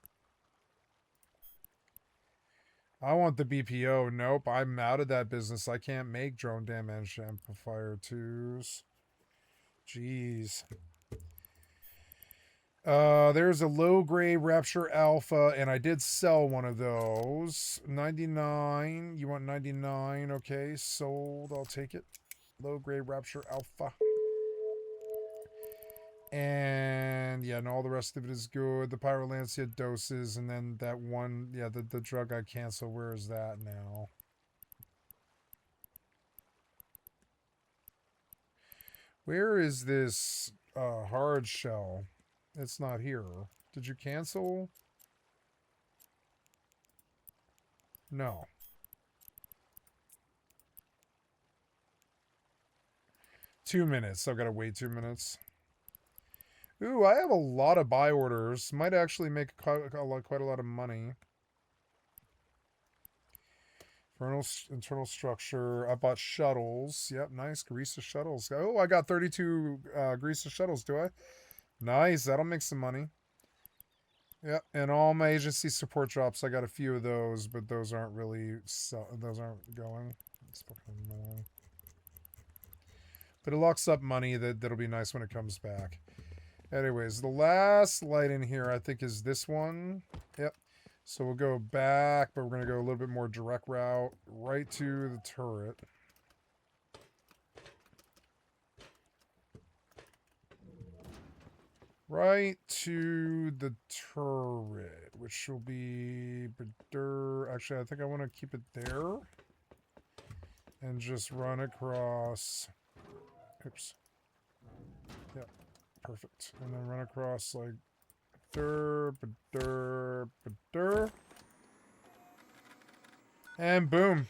I want the BPO. Nope, I'm out of that business. I can't make drone damage amplifier 2s. Jeez. There's a low-grade Rapture Alpha, and I did sell one of those. 99. You want 99? Okay, sold. I'll take it. Low-grade Rapture Alpha. And, yeah, and all the rest of it is good. The Pyrolancia doses, and then that one, yeah, the drug I canceled. Where is that now? Where is this hard shell? It's not here. Did you cancel? No. Two minutes. I've got to wait 2 minutes. Ooh, I have a lot of buy orders. Might actually make quite a lot of money. Internal structure. I bought shuttles. Yep, nice. Grease of shuttles. Oh, I got 32 grease of shuttles, do I? Nice. That'll make some money. Yep, and all my agency support drops. I got a few of those, but those aren't really... those aren't going. It's fucking annoying. But it locks up money that'll be nice when it comes back. Anyways, the last light in here, I think, is this one. Yep. So we'll go back, but we're going to go a little bit more direct route right to the turret. Right to the turret, which will be... Actually, I think I want to keep it there. And just run across... Oops. Yep. Perfect. And then run across like and boom.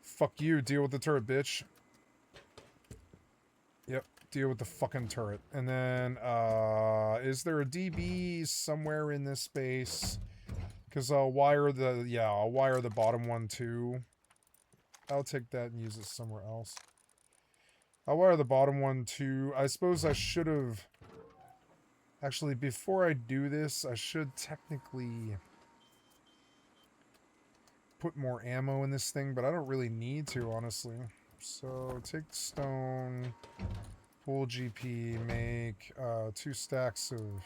Fuck you, deal with the turret, bitch. Yep, deal with the fucking turret. And then is there a DB somewhere in this space? Because I'll wire the bottom one too. I'll take that and use it somewhere else. I'll wire the bottom one too. I suppose I should have... Actually, before I do this, I should technically put more ammo in this thing, but I don't really need to, honestly. So, take the stone, full GP, make 2 stacks of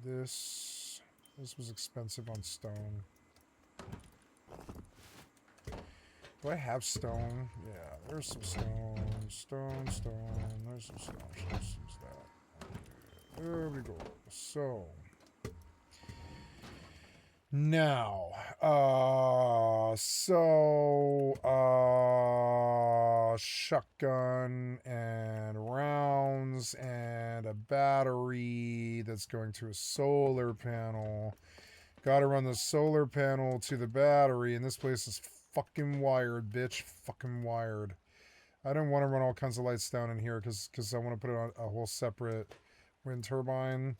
this. This was expensive on stone. Do I have stone? Yeah, there's some stone. Stone. There's some stone. Let's use that. There we go. So. Now. Shotgun and rounds and a battery that's going to a solar panel. Gotta run the solar panel to the battery, and this place is fucking wired, bitch. Fucking wired. I don't want to run all kinds of lights down in here because I want to put it on a whole separate wind turbine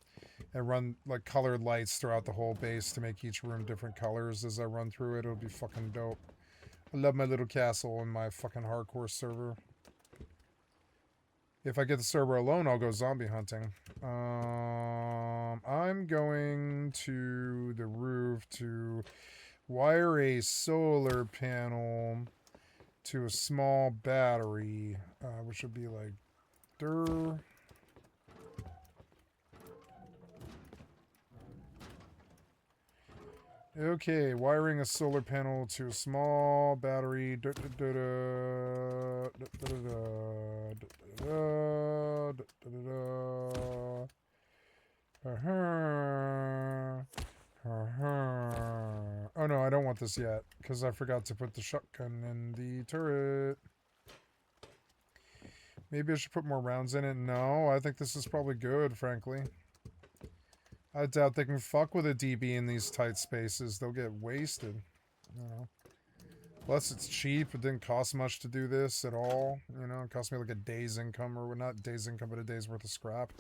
and run like colored lights throughout the whole base to make each room different colors as I run through it. It'll be fucking dope. I love my little castle and my fucking hardcore server. If I get the server alone, I'll go zombie hunting. I'm going to the roof to wire a solar panel to a small battery, which would be like Okay, wiring a solar panel to a small battery. Oh no, I don't want this yet, because I forgot to put the shotgun in the turret. Maybe I should put more rounds in it. No, I think this is probably good, frankly. I doubt they can fuck with a DB in these tight spaces. They'll get wasted. You know. Plus, it's cheap. It didn't cost much to do this at all. You know, it cost me like a day's income, or not day's income, but a day's worth of scrap.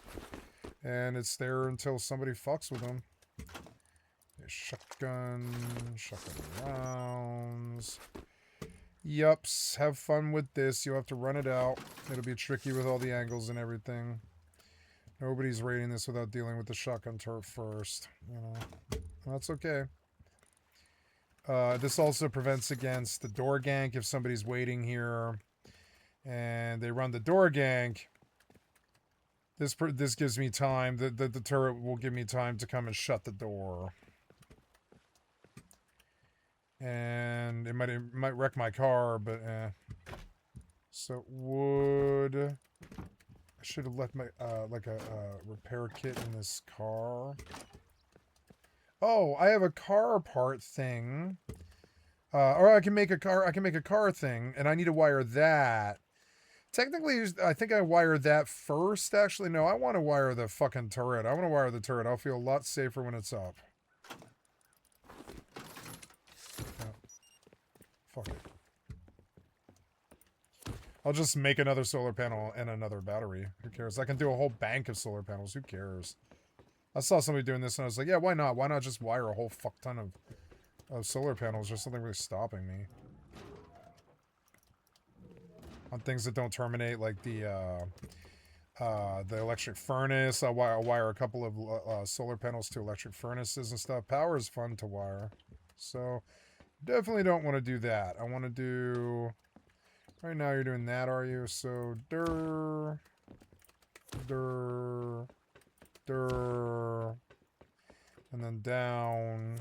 And it's there until somebody fucks with them. Shotgun rounds. Yups, have fun with this. You'll have to run it out. It'll be tricky with all the angles and everything. Nobody's raiding this without dealing with the shotgun turret first. You know, that's okay. This also prevents against the door gank if somebody's waiting here and they run the door gank. This gives me time. The turret will give me time to come and shut the door. And it might wreck my car, but so wood. I should have left my like a repair kit in this car. Oh, I have a car part thing. Or I can make a car thing, and I need to wire that. Technically, I think I wired that first. Actually, no, I want to wire the fucking turret. I want to wire the turret. I'll feel a lot safer when it's up. Fuck it. I'll just make another solar panel and another battery. Who cares? I can do a whole bank of solar panels. Who cares? I saw somebody doing this and I was like, yeah, why not? Why not just wire a whole fuck ton of solar panels? There's something really stopping me. On things that don't terminate, like the electric furnace. I'll wire a couple of solar panels to electric furnaces and stuff. Power is fun to wire. So, definitely don't want to do that. I want to do... Right now you're doing that, are you? So, and then down,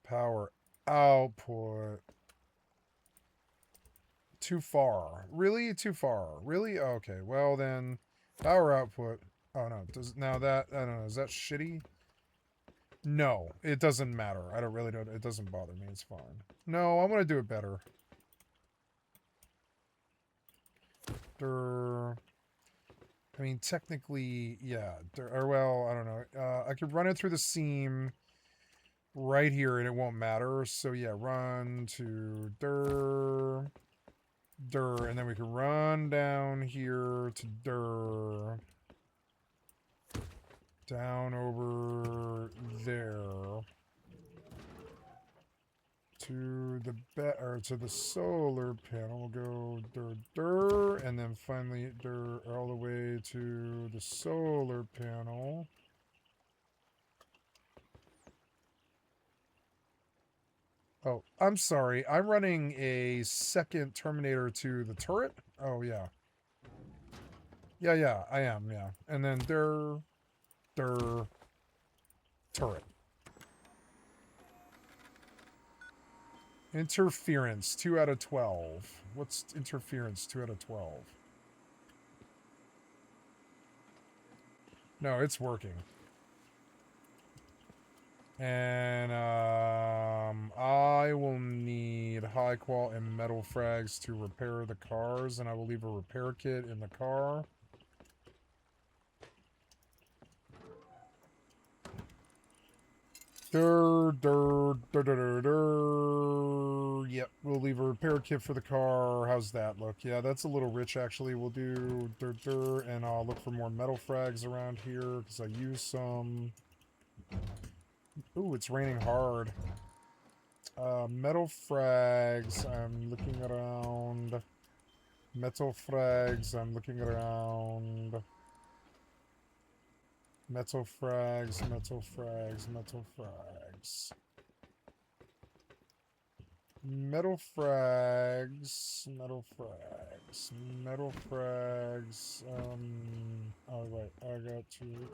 power output. Too far. Really? Too far. Really? Okay, well then, power output. Oh no, now that, I don't know, is that shitty? No, it doesn't matter. I don't really know, it doesn't bother me, it's fine. No, I want to do it better. I mean, technically, yeah. Or, well, I don't know. I could run it through the seam right here and it won't matter. So, yeah, run to and then we can run down here to down over there. To the solar panel, we'll go and then finally all the way to the solar panel. Oh, I'm sorry. I'm running a second Terminator to the turret. Oh yeah. Yeah, I am, yeah. And then turret. Interference, 2 out of 12. What's interference, 2 out of 12? No, it's working. And, high qual and metal frags to repair the cars, and I will leave a repair kit in the car. Yep, we'll leave a repair kit for the car. How's that look? Yeah, that's a little rich, actually. We'll do and I'll look for more metal frags around here, because I use some. Ooh, it's raining hard. Metal frags, I'm looking around. Metal frags, I'm looking around. Metal frags, metal frags, metal frags. Metal frags, metal frags, metal frags, oh wait, I got two.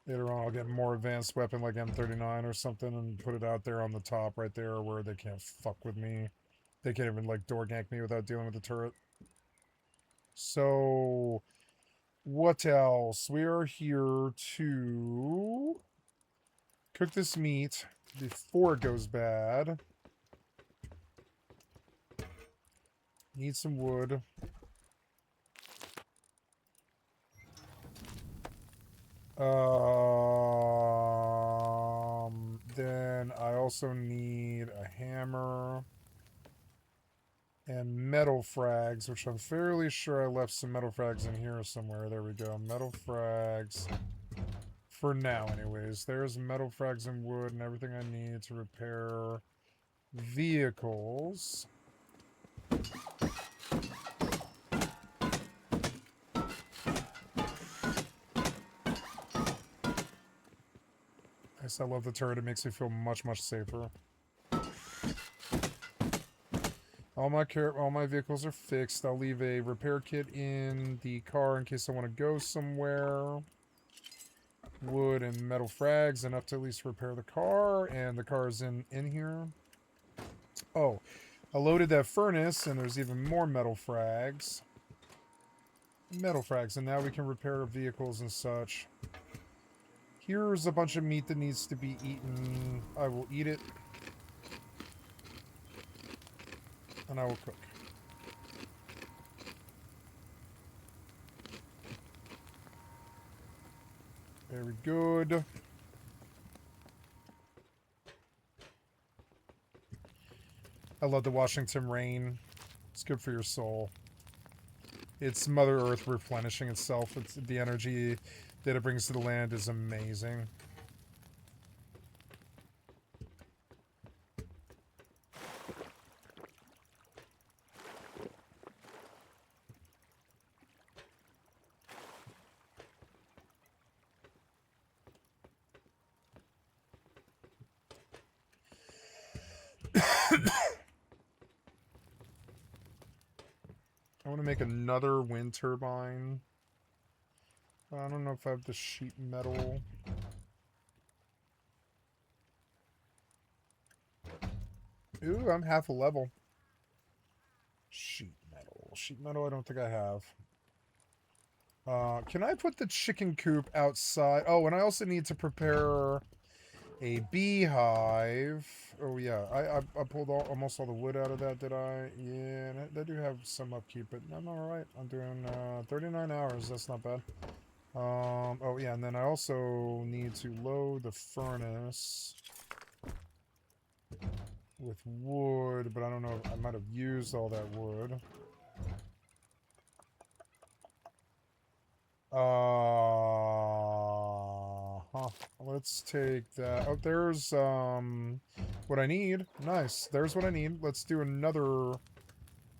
Later on, I'll get more advanced weapon like M39 or something and put it out there on the top right there where they can't fuck with me. They can't even, like, door gank me without dealing with the turret. So, what else? We are here to cook this meat before it goes bad. Need some wood. Then I also need a hammer and metal frags, which I'm fairly sure I left some metal frags in here somewhere. There we go. Metal frags. For now, anyways. There's metal frags and wood and everything I need to repair vehicles. I love the turret. It makes me feel much, much safer. All my vehicles are fixed. I'll leave a repair kit in the car in case I want to go somewhere. Wood and metal frags, enough to at least repair the car, and the car is in here. Oh, I loaded that furnace, and there's even more metal frags. Metal frags, and now we can repair our vehicles and such. Here's a bunch of meat that needs to be eaten. I will eat it. And I will cook. Very good. I love the Washington rain. It's good for your soul. It's Mother Earth replenishing itself. It's the energy that it brings to the land is amazing. I want to make another wind turbine. I don't know if I have the sheet metal. Ooh, I'm half a level. Sheet metal. Sheet metal I don't think I have. Can I put the chicken coop outside? Oh, and I also need to prepare a beehive. Oh, yeah. I pulled almost all the wood out of that, did I? Yeah, they do have some upkeep, but I'm alright. I'm doing 39 hours. That's not bad. Oh, yeah, and then I also need to load the furnace with wood, but I don't know if I might have used all that wood. Let's take that. Oh, there's, what I need. Nice. There's what I need. Let's do another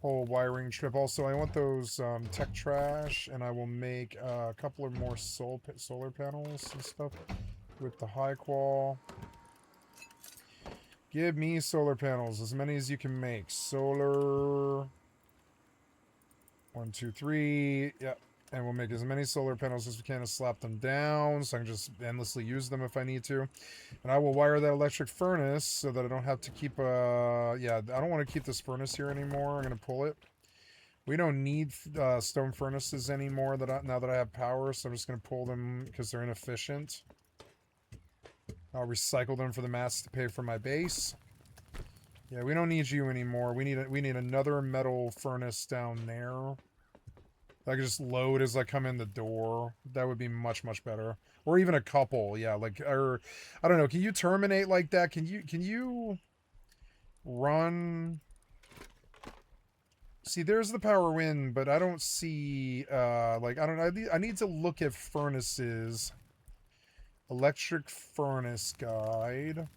whole wiring strip. Also, I want those, tech trash, and I will make a couple of more solar panels and stuff with the high qual. Give me solar panels, as many as you can make. Solar. 1, 2, 3. Yep. And we'll make as many solar panels as we can and slap them down so I can just endlessly use them if I need to. And I will wire that electric furnace so that I don't have to keep yeah, I don't want to keep this furnace here anymore. I'm going to pull it. We don't need stone furnaces anymore now that I have power, so I'm just going to pull them because they're inefficient. I'll recycle them for the mats to pay for my base. Yeah, we don't need you anymore. We need another metal furnace down there. I can just load as I come in the door. That would be much, much better. Or even a couple, yeah, like, or, I don't know, can you terminate like that? Can you run? See, there's the power win, but I don't see, like, I don't know, I need to look at furnaces. Electric furnace guide.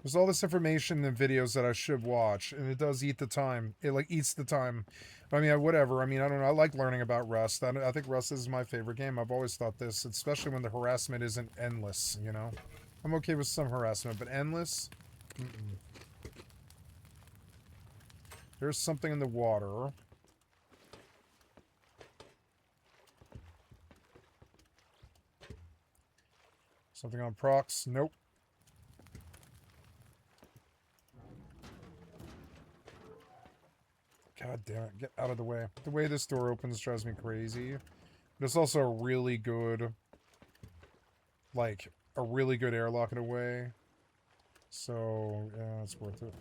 There's all this information in videos that I should watch, and it does eat the time. It, like, eats the time. I mean, whatever. I mean, I don't know. I like learning about Rust. I think Rust is my favorite game. I've always thought this, especially when the harassment isn't endless, you know? I'm okay with some harassment, but endless? Mm-mm. There's something in the water. Something on procs? Nope. God damn it, get out of the way. The way this door opens drives me crazy. But it's also a really good, like, a really good airlock in a way. So, yeah, it's worth it.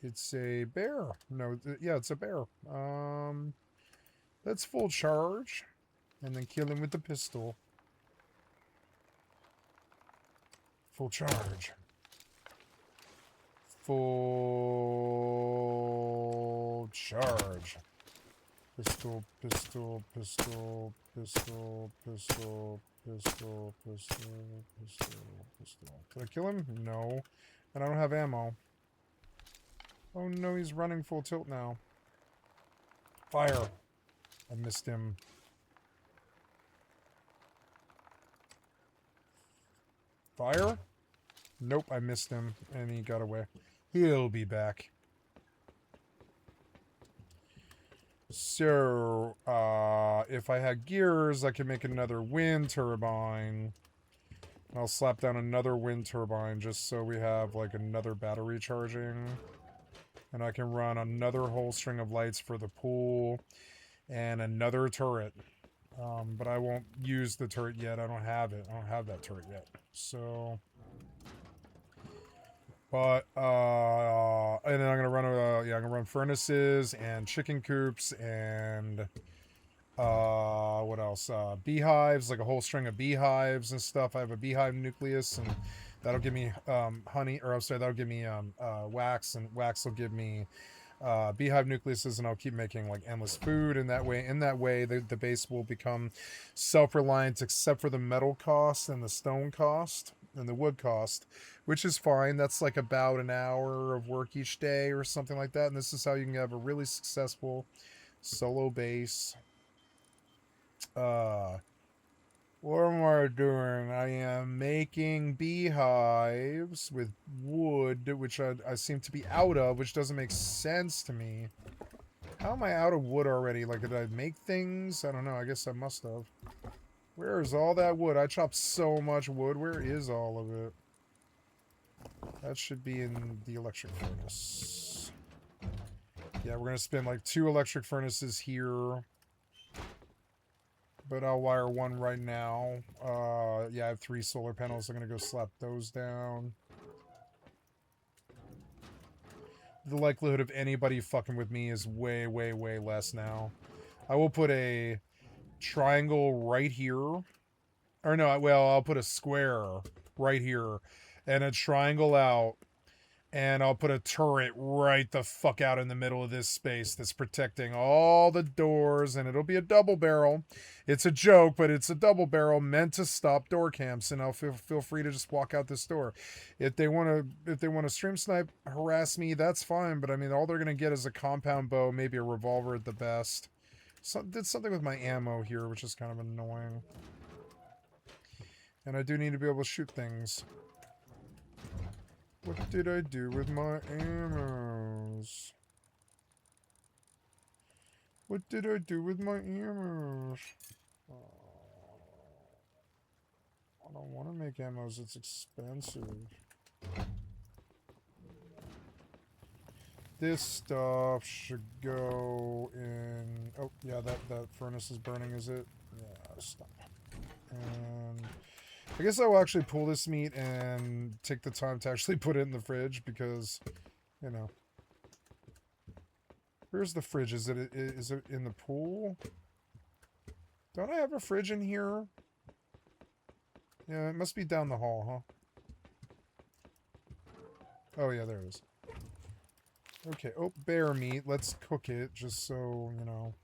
It's a bear. No, yeah, it's a bear. Let's full charge. And then kill him with the pistol. Full charge. Full charge. Pistol, pistol, pistol, pistol, pistol, pistol, pistol, pistol, pistol. Did I kill him? No. And I don't have ammo. Oh no, he's running full tilt now. Fire. I missed him. Fire? Nope, I missed him, and he got away. He'll be back. So, if I had gears, I could make another wind turbine. And I'll slap down another wind turbine just so we have, like, another battery charging. And I can run another whole string of lights for the pool. And another turret. But I won't use the turret yet. I don't have it. I don't have that turret yet. So... But, and then I'm gonna run, yeah, I'm gonna run furnaces and chicken coops and, what else? Beehives, like a whole string of beehives and stuff. I have a beehive nucleus, and that'll give me, honey, or I'm sorry, that'll give me, wax, and wax will give me, beehive nucleuses, and I'll keep making, like, endless food, and that way, the base will become self-reliant, except for the metal cost and the stone cost and the wood cost, which is fine. That's like about an hour of work each day or something like that. And this is how you can have a really successful solo base. What am I doing? I am making beehives with wood, which I seem to be out of, which doesn't make sense to me. How am I out of wood already? Like, did I make things? I don't know. I guess I must have. Where is all that wood? I chopped so much wood. Where is all of it? That should be in the electric furnace. Yeah, we're going to spin like 2 electric furnaces here. But I'll wire one right now. Yeah, I have 3 solar panels. I'm going to go slap those down. The likelihood of anybody fucking with me is way, way, way less now. I will put a triangle right here. Or no, well, I'll put a square right here. And a triangle out. And I'll put a turret right the fuck out in the middle of this space that's protecting all the doors. And it'll be a double barrel. It's a joke, but it's a double barrel meant to stop door camps. And I'll feel free to just walk out this door. If they want to stream snipe, harass me, that's fine. But I mean, all they're going to get is a compound bow, maybe a revolver at the best. Did something with my ammo here, which is kind of annoying. And I do need to be able to shoot things. What did I do with my ammos? What did I do with my ammos? I don't want to make ammos, it's expensive. This stuff should go in... Oh, yeah, that furnace is burning, is it? Yeah, stop. And I guess I will actually pull this meat and take the time to actually put it in the fridge because, you know. Where's the fridge? Is it in the pool? Don't I have a fridge in here? Yeah, it must be down the hall, huh? Oh, yeah, there it is. Okay, oh, bear meat. Let's cook it, just so, you know.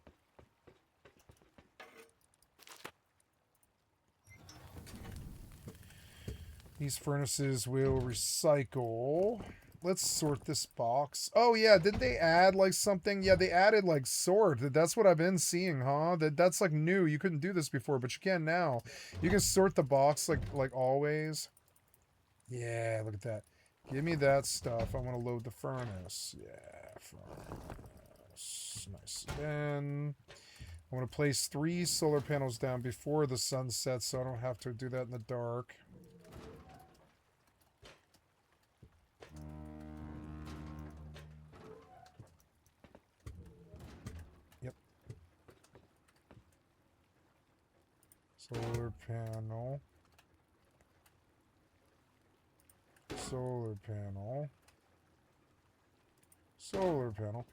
These furnaces will recycle. Let's sort this box. Oh, yeah, did they add, like, something? Yeah, they added, like, sort. That's what I've been seeing, huh? That's, like, new. You couldn't do this before, but you can now. You can sort the box, like always. Yeah, look at that. Give me that stuff. I want to load the furnace. Yeah, furnace. Nice. Then I want to place 3 solar panels down before the sun sets so I don't have to do that in the dark. Yep. Solar panel. Solar panel. Solar panel.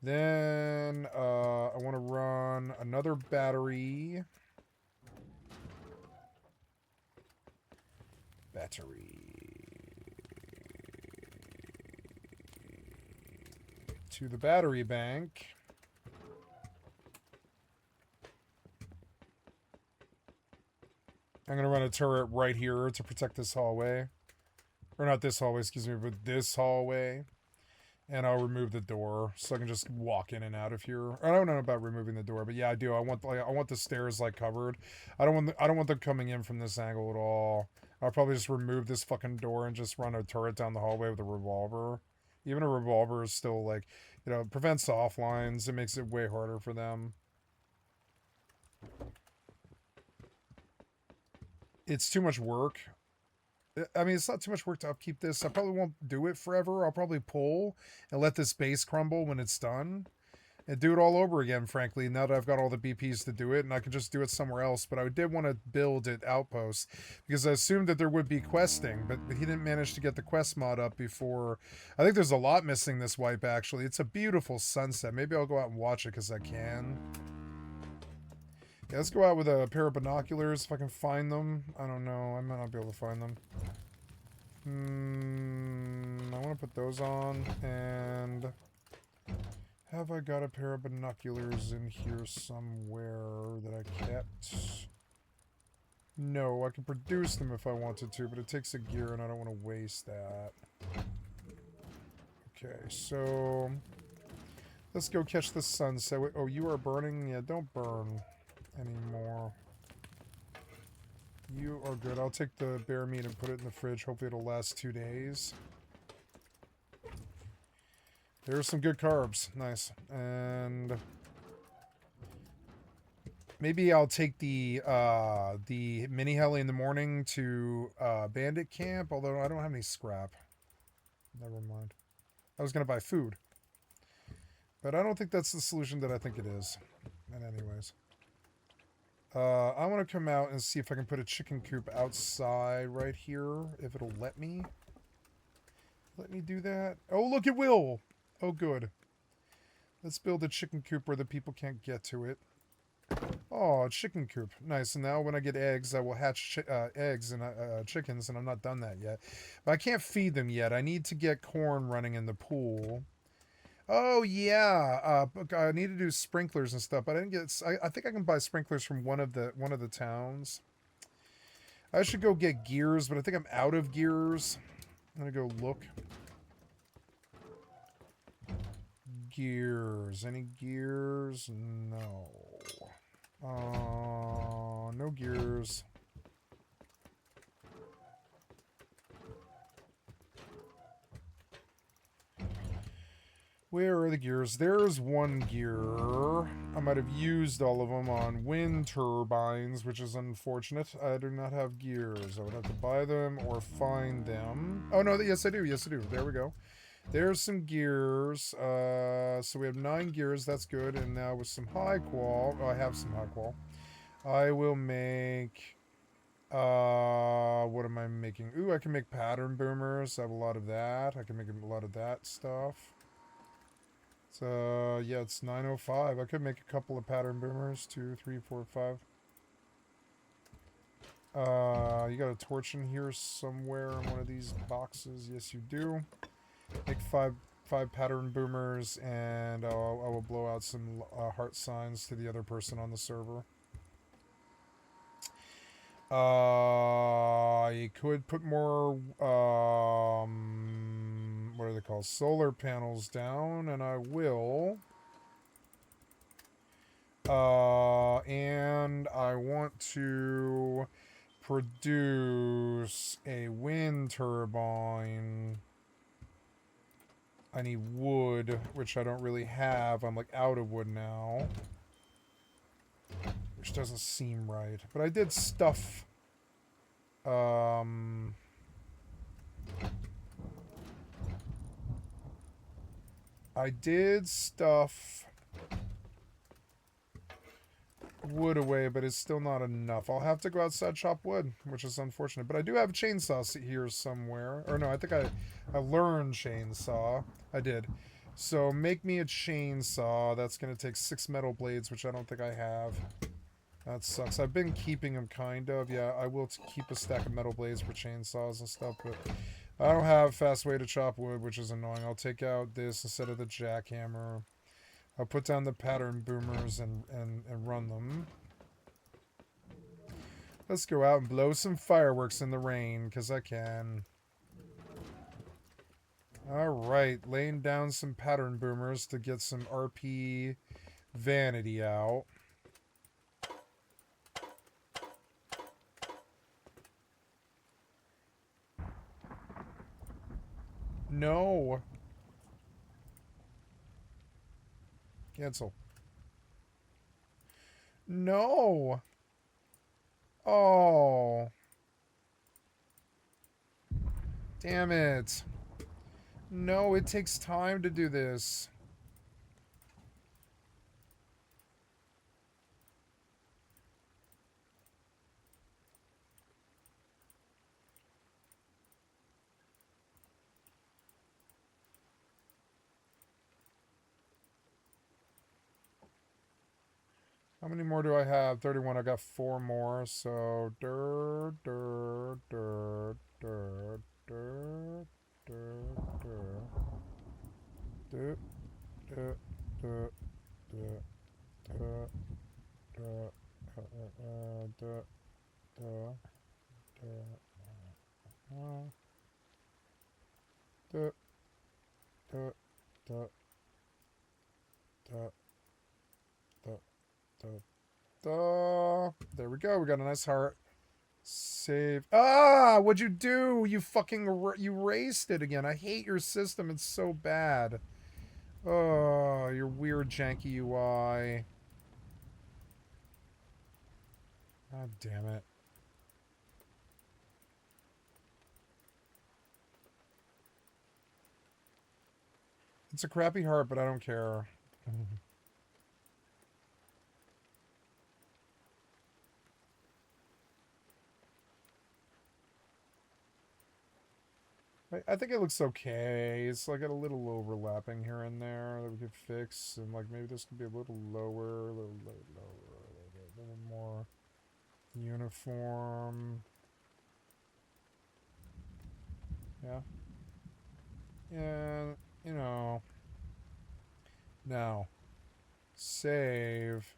Then I want to run another battery. To the battery bank. I'm going to run a turret right here to protect this hallway. Or not this hallway, excuse me, but this hallway. And I'll remove the door so I can just walk in and out of here. I don't know about removing the door, but yeah, I do. I want the stairs like covered. I don't want them coming in from this angle at all. I'll probably just remove this fucking door and just run a turret down the hallway with a revolver. Even a revolver is still like, you know, prevents offlines. It makes it way harder for them. It's too much work. I mean, it's not too much work to upkeep this. I probably won't do it forever. I'll probably pull and let this base crumble when it's done. And do it all over again, frankly, now that I've got all the BPs to do it. And I can just do it somewhere else. But I did want to build it outposts. Because I assumed that there would be questing. But he didn't manage to get the quest mod up before. I think there's a lot missing this wipe, actually. It's a beautiful sunset. Maybe I'll go out and watch it because I can. Yeah, let's go out with a pair of binoculars if I can find them. I don't know. I might not be able to find them. I want to put those on. And have I got a pair of binoculars in here somewhere that I kept? No, I can produce them if I wanted to, but it takes a gear and I don't want to waste that. Okay, so let's go catch the sunset. Wait, oh, you are burning? Yeah, don't burn anymore. You are good. I'll take the bear meat and put it in the fridge. Hopefully it'll last 2 days. There's some good carbs. Nice. And maybe I'll take the mini heli in the morning to bandit camp, although I don't have any scrap. Never mind. I was going to buy food. But I don't think that's the solution that I think it is. And anyways. I want to come out and see if I can put a chicken coop outside right here, if it'll let me. Let me do that. Oh, look, it will! Oh, good. Let's build a chicken coop where the people can't get to it. Oh, a chicken coop. Nice. And now when I get eggs, I will hatch eggs and chickens, and I'm not done that yet. But I can't feed them yet. I need to get corn running in the pool. Oh, yeah. I need to do sprinklers and stuff, but I didn't get... I think I can buy sprinklers from one of the towns. I should go get gears, but I think I'm out of gears. I'm going to go look. Gears. Any gears? No. No gears. Where are the gears? There's one gear. I might have used all of them on wind turbines, which is unfortunate. I do not have gears. I would have to buy them or find them. Oh, no, yes, I do. Yes, I do. There we go. There's some gears. So we have 9 gears. That's good. And now with some high qual. Oh, I have some high qual. I will make... what am I making? Ooh, I can make pattern boomers. I have a lot of that. I can make a lot of that stuff. So, yeah, it's 9:05. I could make a couple of pattern boomers. 2, 3, 4, 5. You got a torch in here somewhere in one of these boxes. Yes, you do. Make five pattern boomers, and I will blow out some heart signs to the other person on the server. You could put more, what are they called? Solar panels down, and I will. And I want to produce a wind turbine. I need wood, which I don't really have. I'm like out of wood now. Which doesn't seem right. But I did stuff. I did stuff wood away, but it's still not enough. I'll have to go outside chop wood, which is unfortunate. But I do have a chainsaw here somewhere. Or no, I think I learned chainsaw. I did. So make me a chainsaw. That's going to take 6 metal blades, which I don't think I have. That sucks. I've been keeping them, kind of. Yeah, I will keep a stack of metal blades for chainsaws and stuff, but I don't have a fast way to chop wood, which is annoying. I'll take out this instead of the jackhammer. I'll put down the pattern boomers and run them. Let's go out and blow some fireworks in the rain, because I can. Alright, laying down some pattern boomers to get some RP vanity out. No. Cancel. No. Oh. Damn it. No, it takes time to do this. How many more do I have? 31. I got 4 more. So, dur, dur, dur, dur, dur, dur, dur. Du, du, du, du, du, du, du, du, du, du, du, du. There we go. We got a nice heart. Save. Ah! What'd you do? You fucking... You raced it again. I hate your system. It's so bad. Oh, your weird janky UI. God damn it. It's a crappy heart, but I don't care. I think it looks okay. It's like got a little overlapping here and there that we could fix, and like maybe this could be a little lower, a little lower, a little more uniform. Yeah. Yeah, you know. Now, save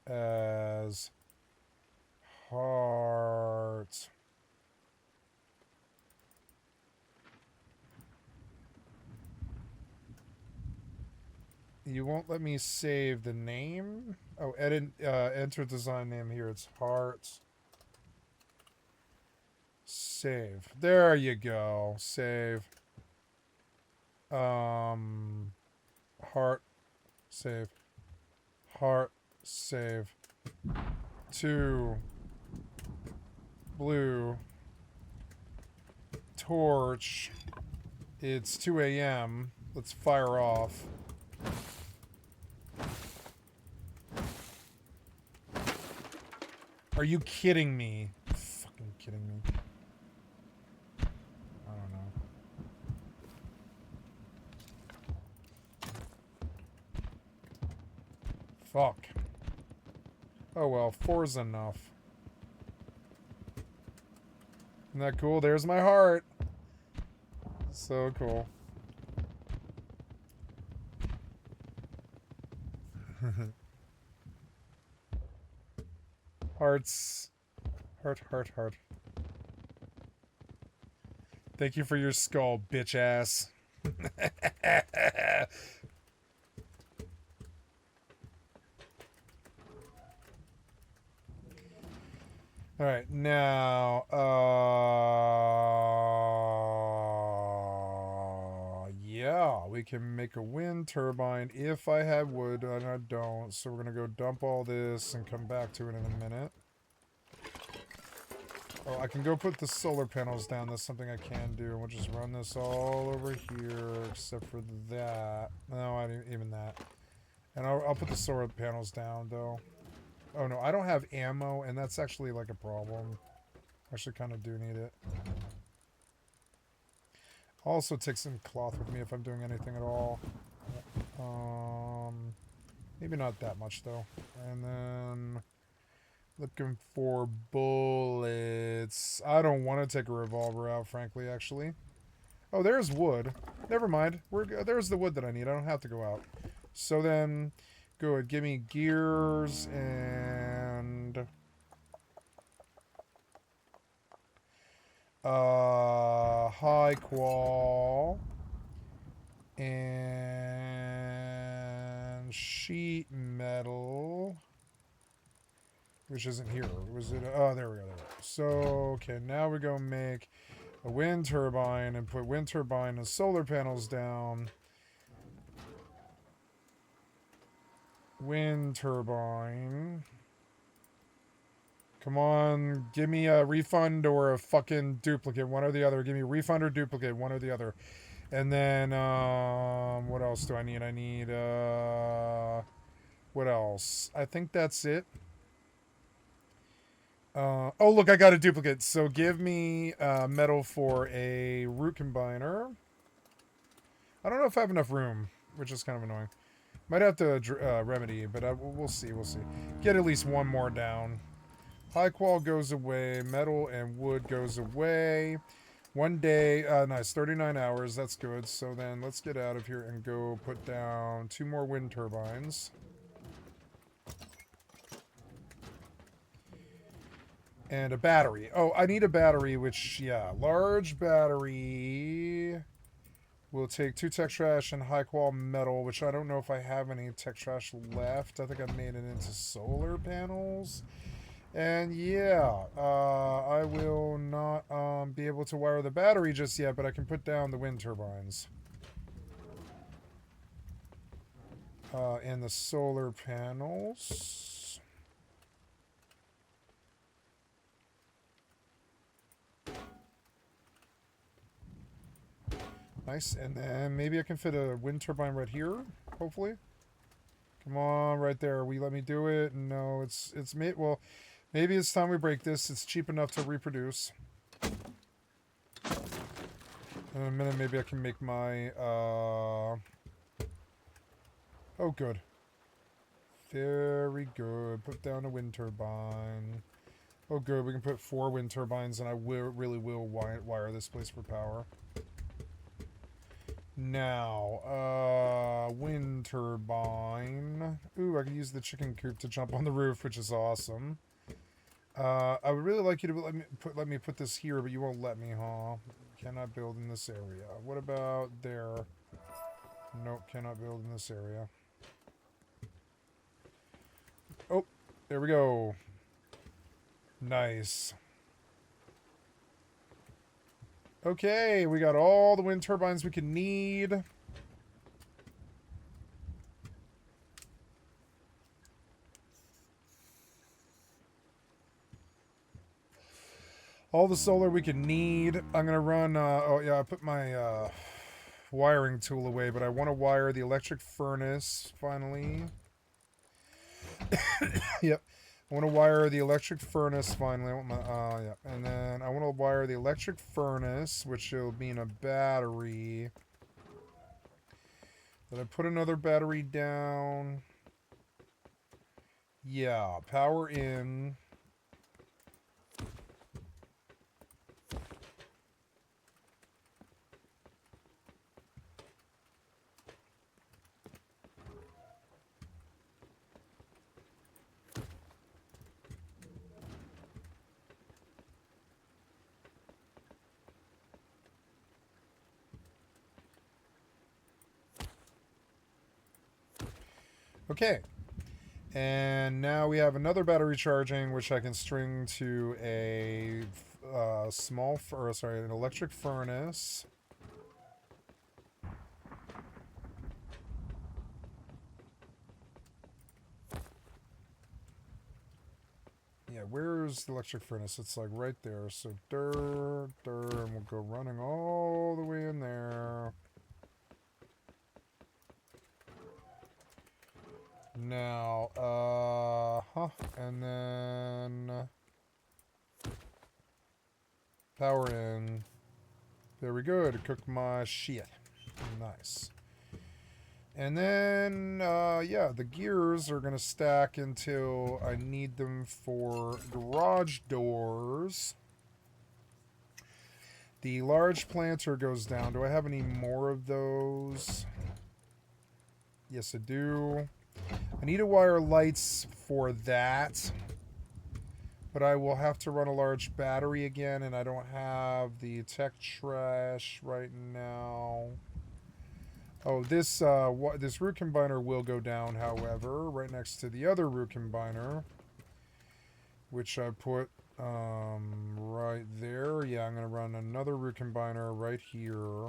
as heart. You won't let me save the name? Oh, edit, enter design name here. It's heart. Save. There you go. Save. Heart. Save. Heart. Save. 2. Blue. Torch It's 2 a.m. Let's fire off. Are you kidding me? Fucking kidding me. I don't know. Fuck. Oh well, 4's enough. Isn't that cool? There's my heart. So cool. Hearts. Heart, heart, heart. Thank you for your skull, bitch ass. Alright, now, yeah, we can make a wind turbine if I had wood, and I don't, so we're gonna go dump all this and come back to it in a minute. Oh, I can go put the solar panels down, that's something I can do, and we'll just run this all over here, except for that. No, I didn't even that. And I'll put the solar panels down, though. Oh no, I don't have ammo, and that's actually like a problem. I actually kind of do need it. I'll also take some cloth with me if I'm doing anything at all. Maybe not that much though. And then looking for bullets. I don't want to take a revolver out, frankly, actually. Oh, there's wood. Never mind. There's the wood that I need. I don't have to go out. So then, go ahead. Give me gears and high qual and sheet metal, which isn't here. Was it? Oh, there we go. There we go. So okay, now we go make a wind turbine and put wind turbine and solar panels down. Wind turbine. Come on, give me a refund or a fucking duplicate, one or the other. Give me a refund or duplicate, one or the other. And then, what else do I need? I need, what else? I think that's it. Oh, look, I got a duplicate. So give me metal for a root combiner. I don't know if I have enough room, which is kind of annoying. Might have to remedy, but we'll see, we'll see. Get at least one more down. High qual goes away. Metal and wood goes away. One day, nice, 39 hours, that's good. So then let's get out of here and go put down 2 more wind turbines. And a battery. Oh, I need a battery, which, yeah, large battery. We'll take 2 tech trash and high qual metal, which I don't know if I have any tech trash left. I think I made it into solar panels. And yeah, I will not be able to wire the battery just yet, but I can put down the wind turbines. And the solar panels. Nice, and then maybe I can fit a wind turbine right here, hopefully. Come on, right there. Will you let me do it? No, it's made, well, maybe it's time we break this. It's cheap enough to reproduce. In a minute, maybe I can make my, oh, good. Very good. Put down a wind turbine. Oh, good. We can put 4 wind turbines, and I really will wire this place for power. Now, wind turbine. Ooh, I can use the chicken coop to jump on the roof, which is awesome. I would really like you to let me put this here, but you won't let me, huh? Cannot build in this area. What about there? Nope, cannot build in this area. Oh, there we go. Nice. Okay, we got all the wind turbines we can need. All the solar we can need. I'm gonna run, oh yeah, I put my, wiring tool away, but I want to wire the electric furnace finally. Yep. I want to wire the electric furnace finally. I want my, yeah. And then I want to wire the electric furnace, which will be in a battery. Did I put another battery down? Yeah, power in. Okay. And now we have another battery charging, which I can string to a an electric furnace. Yeah, where's the electric furnace? It's like right there. So and we'll go running all the way in there. Now, and then power in. There we go, to cook my shit. Nice. And then, yeah, the gears are gonna stack until I need them for garage doors. The large planter goes down. Do I have any more of those? Yes, I do. I need to wire lights for that, but I will have to run a large battery again, and I don't have the tech trash right now. Oh, this root combiner will go down, however, right next to the other root combiner, which I put right there. Yeah, I'm going to run another root combiner right here.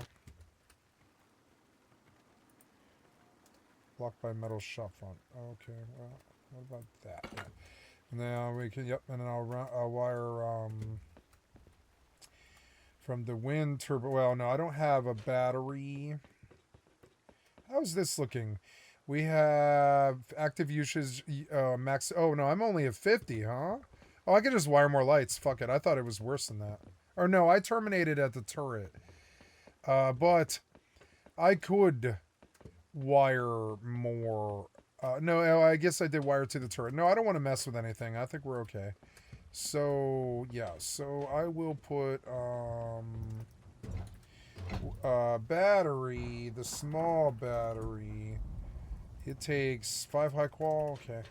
Blocked by metal shop front. Okay, well, what about that? Yeah. And then we can, yep, and then I'll wire from the wind turbo. Well, no, I don't have a battery. How's this looking? We have active usage max. Oh, no, I'm only at 50, huh? Oh, I could just wire more lights. Fuck it. I thought it was worse than that. Or no, I terminated at the turret. But I could wire more. No, I guess I did wire to the turret. No, I don't want to mess with anything. I think we're okay. So, yeah. So I will put battery, the small battery. It takes 5 high qual. Okay.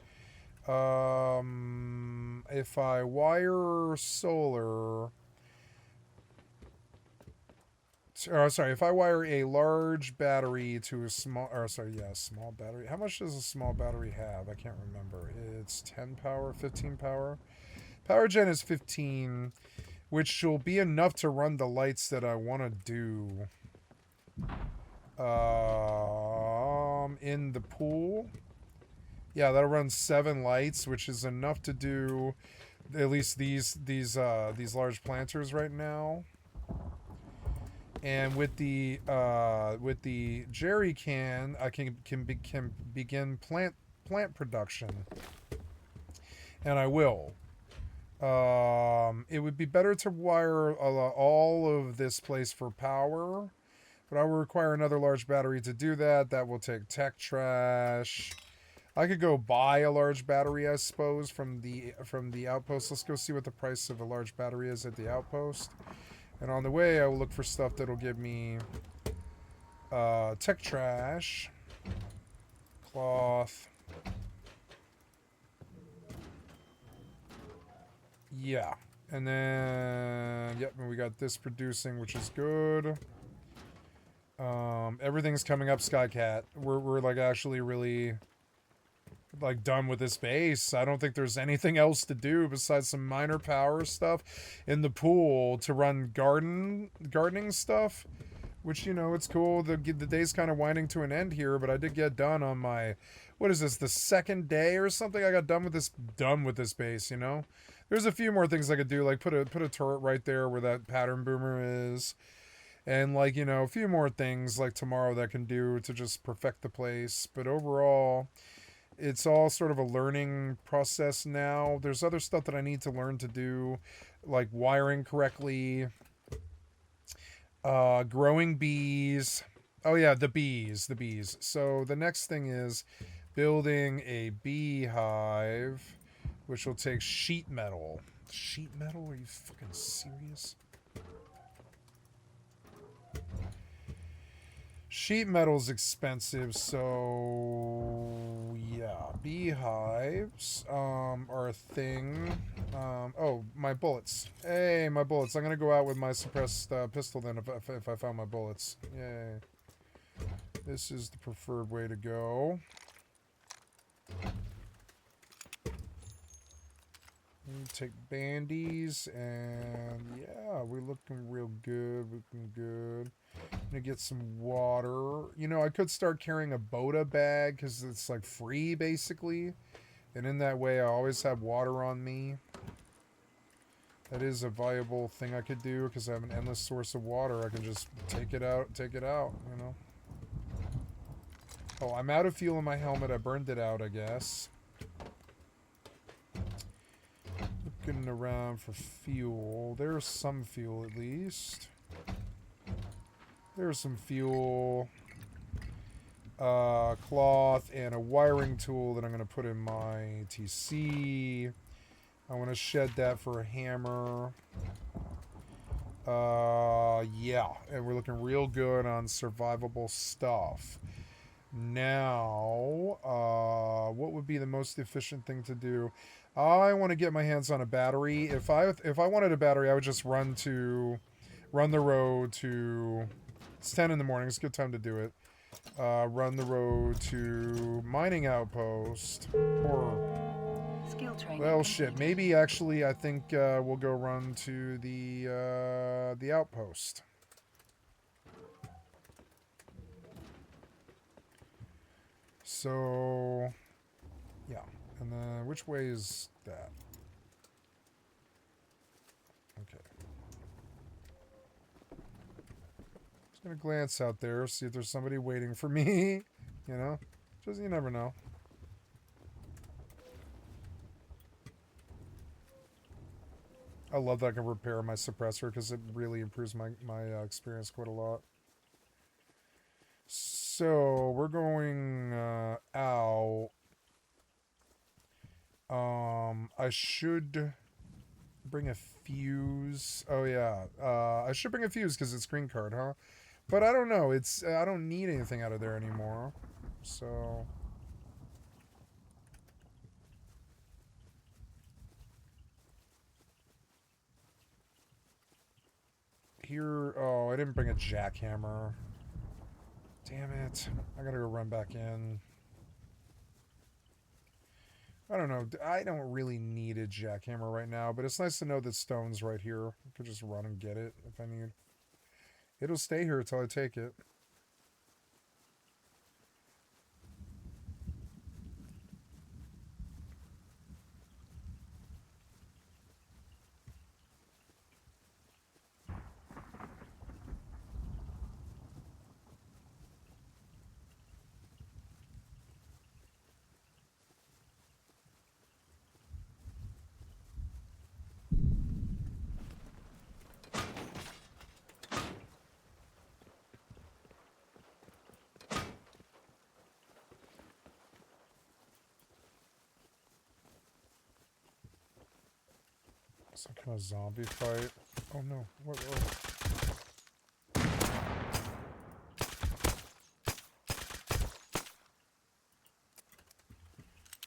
If I wire solar, sorry, if I wire a large battery to a small, or sorry, yeah, small battery. How much does a small battery have? I can't remember. It's 10 power, 15 power. Power gen is 15, which will be enough to run the lights that I want to do. In the pool. Yeah, that'll run 7 lights, which is enough to do at least these large planters right now. And with the jerry can, I can begin plant production, and I will. It would be better to wire all of this place for power, but I will require another large battery to do that. That will take tech trash. I could go buy a large battery, I suppose, from the outpost. Let's go see what the price of a large battery is at the outpost. And on the way, I will look for stuff that'll give me tech trash, cloth. Yeah. And then, yep, and we got this producing, which is good. Everything's coming up Skycat. We're like actually really like done with this base. I don't think there's anything else to do besides some minor power stuff in the pool to run gardening stuff, which, you know, it's cool. The day's kind of winding to an end here, but I did get done on my, what is this, the second day or something? I got done with this base, you know. There's a few more things I could do, like put a turret right there where that pattern boomer is. And like, you know, a few more things like tomorrow that I can do to just perfect the place. But overall, it's all sort of a learning process now. There's other stuff that I need to learn to do, like wiring correctly, growing bees. Oh yeah, the bees. So the next thing is building a beehive, which will take sheet metal. Sheet metal? Are you fucking serious? Sheet metal's expensive, so yeah, beehives are a thing. Oh, my bullets. Hey, my bullets. I'm gonna go out with my suppressed pistol then if I found my bullets. Yay. This is the preferred way to go. Take bandies, and yeah, we're looking real good. Looking good. I'm gonna get some water. You know, I could start carrying a Boda bag because it's like free basically, and in that way, I always have water on me. That is a viable thing I could do because I have an endless source of water. I can just take it out. You know. Oh, I'm out of fuel in my helmet. I burned it out, I guess. Looking around for fuel. There's some fuel at least. There's some fuel. Cloth and a wiring tool that I'm going to put in my TC. I want to shed that for a hammer. Yeah. And we're looking real good on survivable stuff. Now, what would be the most efficient thing to do? I want to get my hands on a battery. If I wanted a battery, I would just run the road to. It's 10 in the morning. It's a good time to do it. Run the road to mining outpost. Or Skill training. Well, shit. Maybe actually, I think we'll go run to the outpost. So, yeah. And then, which way is that? Okay. Just gonna glance out there, see if there's somebody waiting for me. You know? Just, you never know. I love that I can repair my suppressor because it really improves my experience quite a lot. So, we're going out. I should bring a fuse. Oh, yeah. I should bring a fuse because it's green card, huh? But I don't know. I don't need anything out of there anymore. So... Here... Oh, I didn't bring a jackhammer. Damn it. I gotta go run back in. I don't know. I don't really need a jackhammer right now, but it's nice to know that stone's right here. I could just run and get it if I need. It'll stay here until I take it. Some kind of zombie fight. Oh no. What? Oh.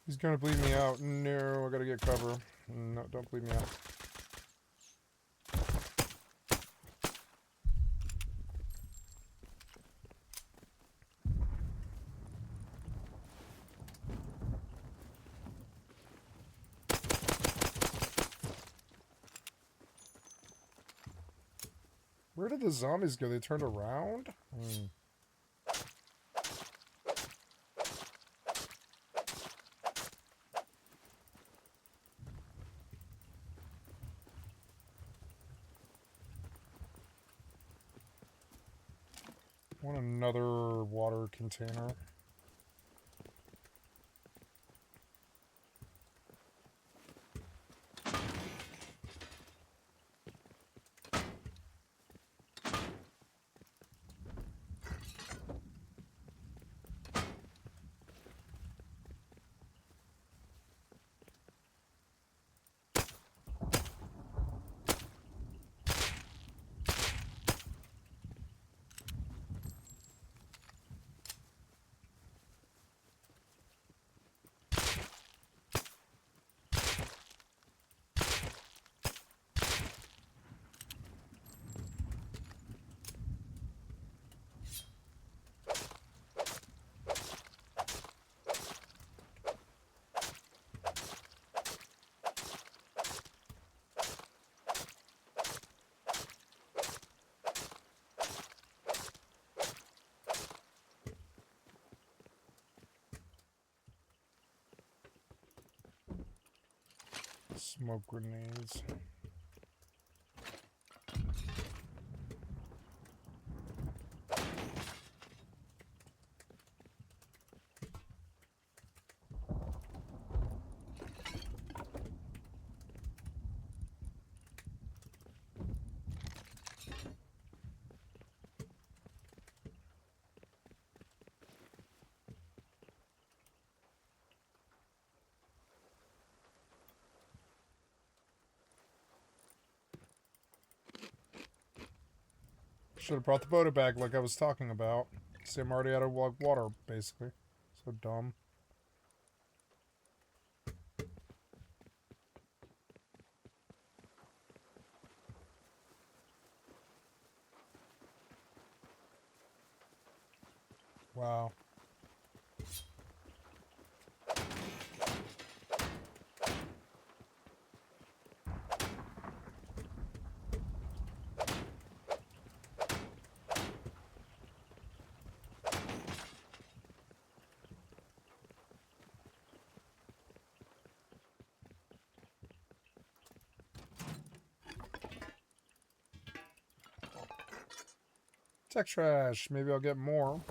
He's gonna bleed me out. No, I gotta get cover. No, don't bleed me out. Where did the zombies go? They turned around? Want another water container. Smoke grenades. Should have brought the Boda bag like I was talking about. See, I'm already out of water, basically. So dumb. Wow. Tech trash. Maybe I'll get more.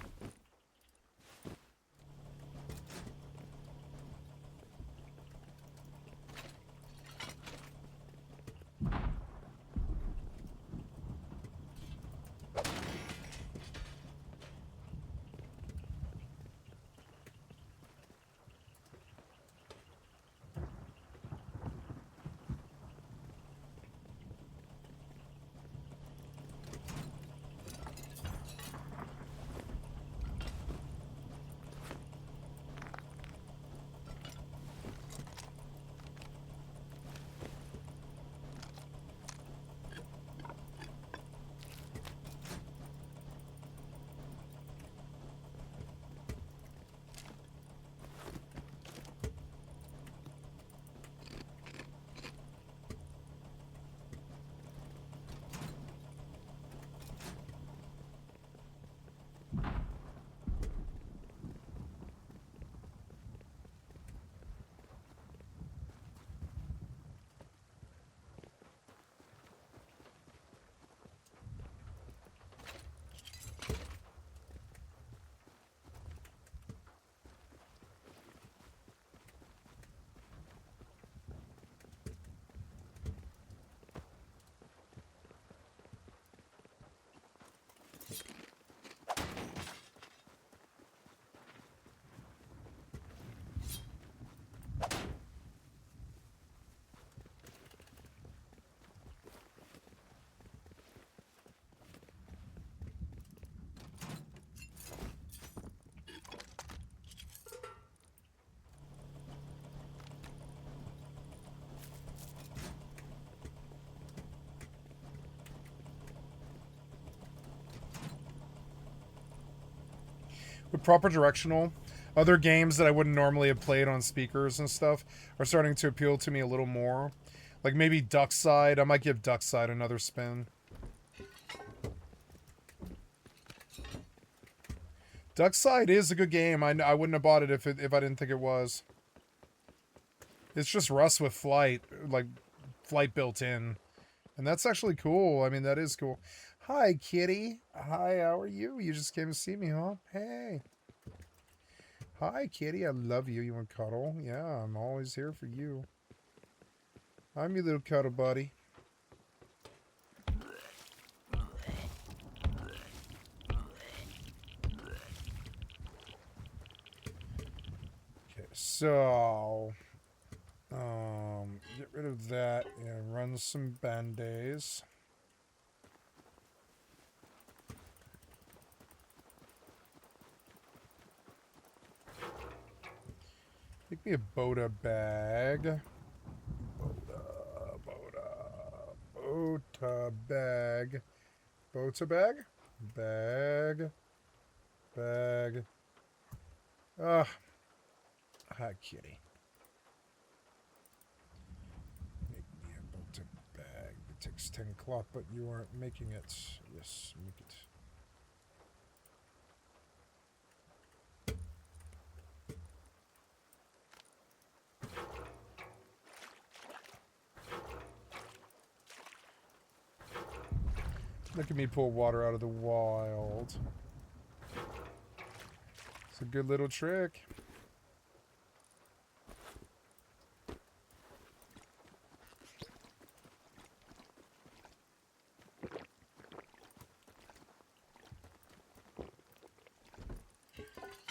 With proper directional, other games that I wouldn't normally have played on speakers and stuff are starting to appeal to me a little more. Like maybe Duckside. I might give Duckside another spin. Duckside is a good game. I wouldn't have bought it if I didn't think it was. It's just Rust with flight, like flight built in. And that's actually cool. I mean, that is cool. Hi, kitty. Hi, how are you? You just came to see me, huh? Hey. Hi, kitty. I love you. You want to cuddle? Yeah, I'm always here for you. I'm your little cuddle buddy. Okay, so get rid of that and run some band-aids. Make me a Boda bag. Bota bag. Bota bag? Bag. Bag. Ah. Hi, kitty. Make me a Bota bag. It takes 10 o'clock, but you aren't making it. Yes, make it. Look at me pull water out of the wild. It's a good little trick.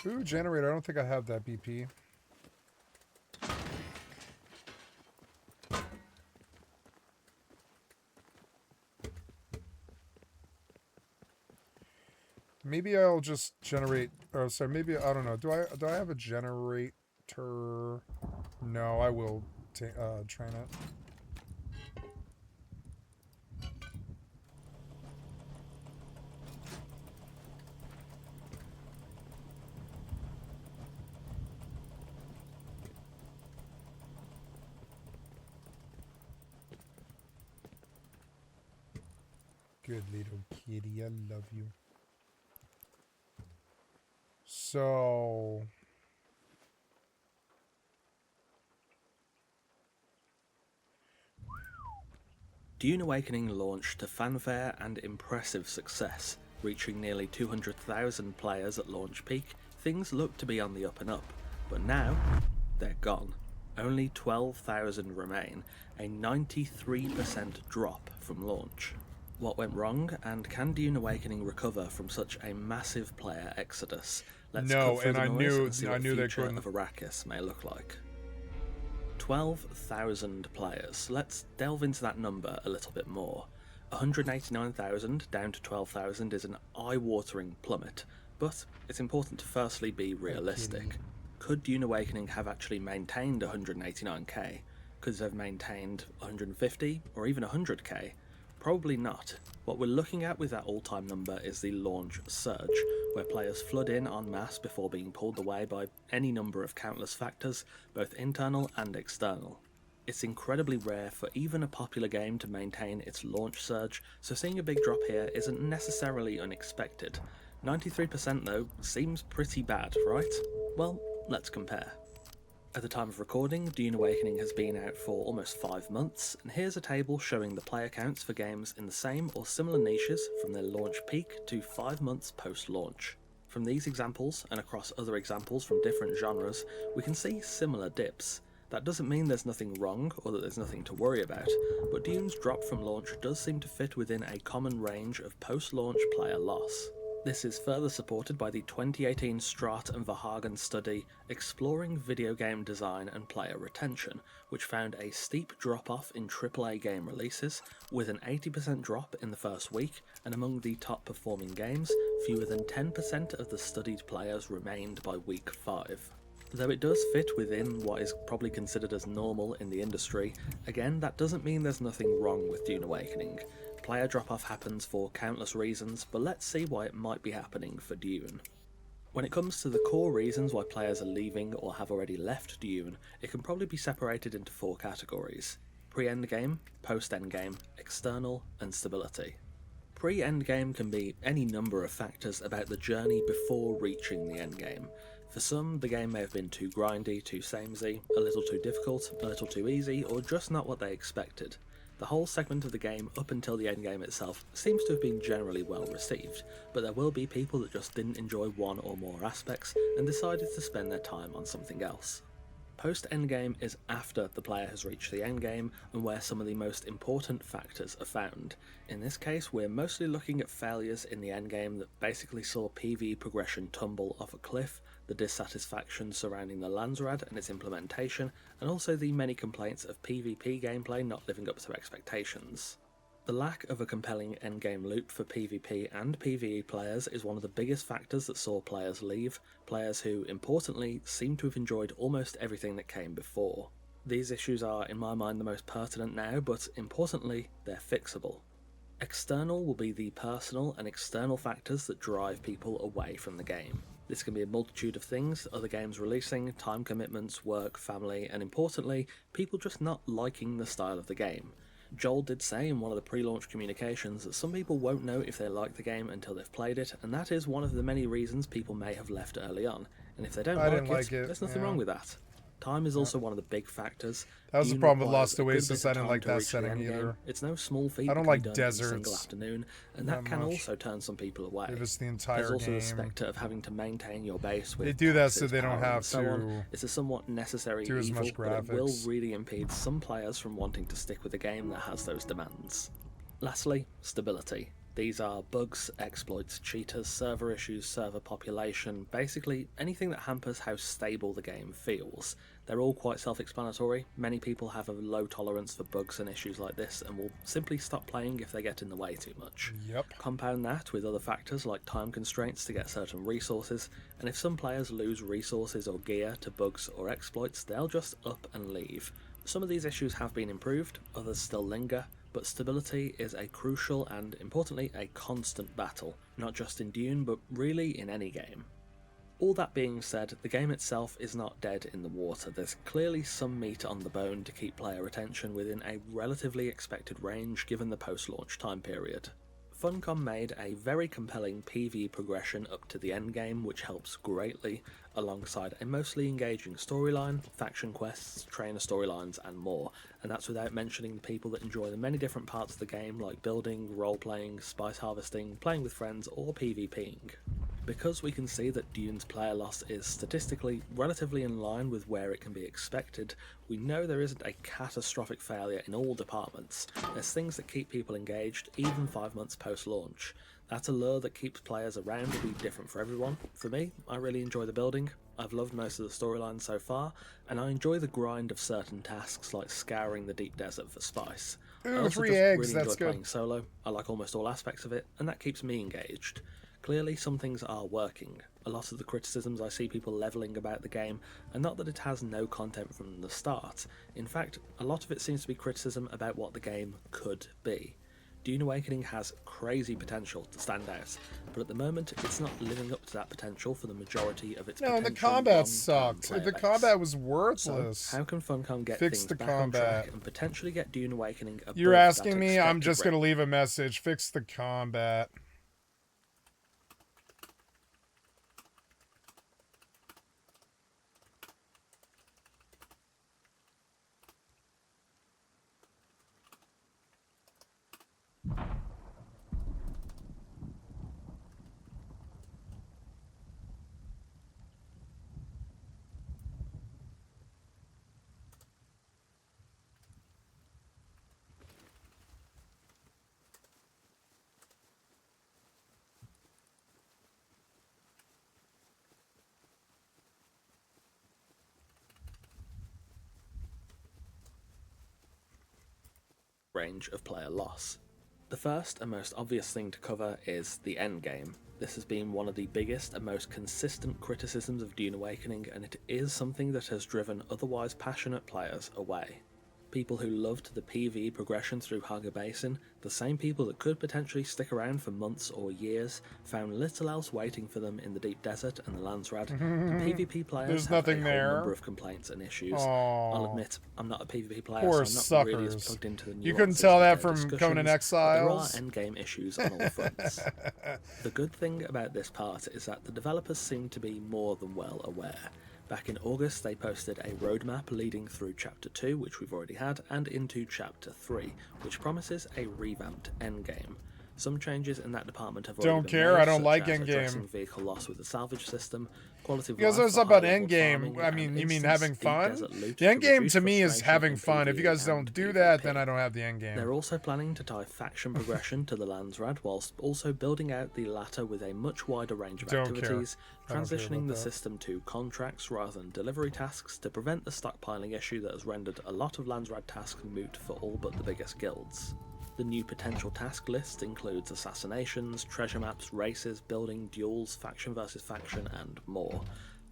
Ooh, generator. I don't think I have that BP. Maybe I'll just generate. Oh, sorry. Maybe I don't know. Do I have a generator? No, I will train it. Good little kitty. I love you. So Dune Awakening launched to fanfare and impressive success, reaching nearly 200,000 players at launch peak. Things looked to be on the up and up, but now they're gone. Only 12,000 remain, a 93% drop from launch. What went wrong, and can Dune Awakening recover from such a massive player exodus? Let's cut through the noise and see what the future of Arrakis may look like. 12,000 players. Let's delve into that number a little bit more. 189,000 down to 12,000 is an eye-watering plummet, but it's important to firstly be realistic. Could Dune Awakening have actually maintained 189k? Could it have maintained 150 or even 100k? Probably not. What we're looking at with that all-time number is the launch surge, where players flood in en masse before being pulled away by any number of countless factors, both internal and external. It's incredibly rare for even a popular game to maintain its launch surge, so seeing a big drop here isn't necessarily unexpected. 93% though seems pretty bad, right? Well, let's compare. At the time of recording, Dune Awakening has been out for almost 5 months, and here's a table showing the player counts for games in the same or similar niches from their launch peak to 5 months post-launch. From these examples, and across other examples from different genres, we can see similar dips. That doesn't mean there's nothing wrong or that there's nothing to worry about, but Dune's drop from launch does seem to fit within a common range of post-launch player loss. This is further supported by the 2018 Straat and Verhagen study exploring video game design and player retention, which found a steep drop-off in AAA game releases, with an 80% drop in the first week, and among the top performing games, fewer than 10% of the studied players remained by week 5. Though it does fit within what is probably considered as normal in the industry, again that doesn't mean there's nothing wrong with Dune Awakening. Player drop-off happens for countless reasons, but let's see why it might be happening for Dune. When it comes to the core reasons why players are leaving or have already left Dune, it can probably be separated into 4 categories: pre-endgame, post-endgame, external, and stability. Pre-endgame can be any number of factors about the journey before reaching the endgame. For some, the game may have been too grindy, too samey, a little too difficult, a little too easy, or just not what they expected. The whole segment of the game up until the endgame itself seems to have been generally well received, but there will be people that just didn't enjoy one or more aspects and decided to spend their time on something else. Post-endgame is after the player has reached the endgame and where some of the most important factors are found. In this case, we're mostly looking at failures in the endgame that basically saw PvE progression tumble off a cliff, the dissatisfaction surrounding the Landsrad and its implementation, and also the many complaints of PvP gameplay not living up to expectations. The lack of a compelling endgame loop for PvP and PvE players is one of the biggest factors that saw players leave, players who, importantly, seem to have enjoyed almost everything that came before. These issues are, in my mind, the most pertinent now, but importantly, they're fixable. External will be the personal and external factors that drive people away from the game. This can be a multitude of things, other games releasing, time commitments, work, family, and importantly, people just not liking the style of the game. Joel did say in one of the pre-launch communications that some people won't know if they like the game until they've played it, and that is one of the many reasons people may have left early on. And if they don't like it, there's nothing wrong with that. Time is also one of the big factors. That was the problem with Lost Oasis. I didn't like that setting either. It's no small feat. I don't like deserts. In a single afternoon, and that can also turn some people away. It was the entire There's also game. the spectre of having to maintain your base with they do that so taxes, they don't power, have and so to on. It's a somewhat necessary do as evil, much but it will graphics. really impede some players from wanting to stick with a game that has those demands. Lastly, stability. These are bugs, exploits, cheaters, server issues, server population, basically anything that hampers how stable the game feels. They're all quite self-explanatory. Many people have a low tolerance for bugs and issues like this and will simply stop playing if they get in the way too much. Yep. Compound that with other factors like time constraints to get certain resources, and if some players lose resources or gear to bugs or exploits, they'll just up and leave. Some of these issues have been improved, others still linger, but stability is a crucial and, importantly, a constant battle, not just in Dune, but really in any game. All that being said, the game itself is not dead in the water. There's clearly some meat on the bone to keep player attention within a relatively expected range given the post-launch time period. Funcom made a very compelling PvE progression up to the endgame, which helps greatly, alongside a mostly engaging storyline, faction quests, trainer storylines, and more, and that's without mentioning the people that enjoy the many different parts of the game like building, role-playing, spice harvesting, playing with friends, or PvPing. Because we can see that Dune's player loss is statistically relatively in line with where it can be expected, we know there isn't a catastrophic failure in all departments. There's things that keep people engaged, even 5 months post-launch. That allure that keeps players around will be different for everyone. For me, I really enjoy the building, I've loved most of the storylines so far, and I enjoy the grind of certain tasks like scouring the deep desert for spice. I Ooh, also 3 just eggs, really that's enjoy good. playing solo. I like almost all aspects of it, and that keeps me engaged. Clearly, some things are working. A lot of the criticisms I see people levelling about the game are not that it has no content from the start. In fact, a lot of it seems to be criticism about what the game could be. Dune Awakening has crazy potential to stand out, but at the moment it's not living up to that potential for the majority of its potential. No, the combat long-term sucked. player The base. combat was worthless. So, how can Funcom get Fix things the back on combat. track and potentially get Dune Awakening above You're that asking me? I'm expected just rate? going to leave a message. Fix the combat. Range of player loss. The first and most obvious thing to cover is the endgame. This has been one of the biggest and most consistent criticisms of Dune Awakening, and it is something that has driven otherwise passionate players away. People who loved the PvE progression through Haga Basin, the same people that could potentially stick around for months or years, found little else waiting for them in the deep desert and the Landsrad. And PvP players There's have nothing a there. whole number of complaints and issues. Aw. I'll admit, I'm not a PvP player, Poor so I'm not really as suckers. plugged into the You couldn't nuances tell of that their from Conan discussions, but there are Exiles? endgame issues on all fronts. The good thing about this part is that the developers seem to be more than well aware. Back in August, they posted a roadmap leading through Chapter 2, which we've already had, and into Chapter 3, which promises a revamped endgame. Some changes in that department have already been made, I don't such like as endgame. addressing vehicle loss with the salvage system, quality of You guys life know for about high-level endgame. farming, I mean, and you mean instant having deep fun? desert loot The to endgame reduce to me is frustration having in fun. If you PvE guys don't and do that, PvP. then I don't have the endgame. They're also planning to tie faction progression to the Landsrad, whilst also building out the latter with a much wider range of activities, transitioning the system to contracts rather than delivery tasks to prevent the stockpiling issue that has rendered a lot of Landsrad tasks moot for all but the biggest guilds. The new potential task list includes assassinations, treasure maps, races, building, duels, faction versus faction, and more.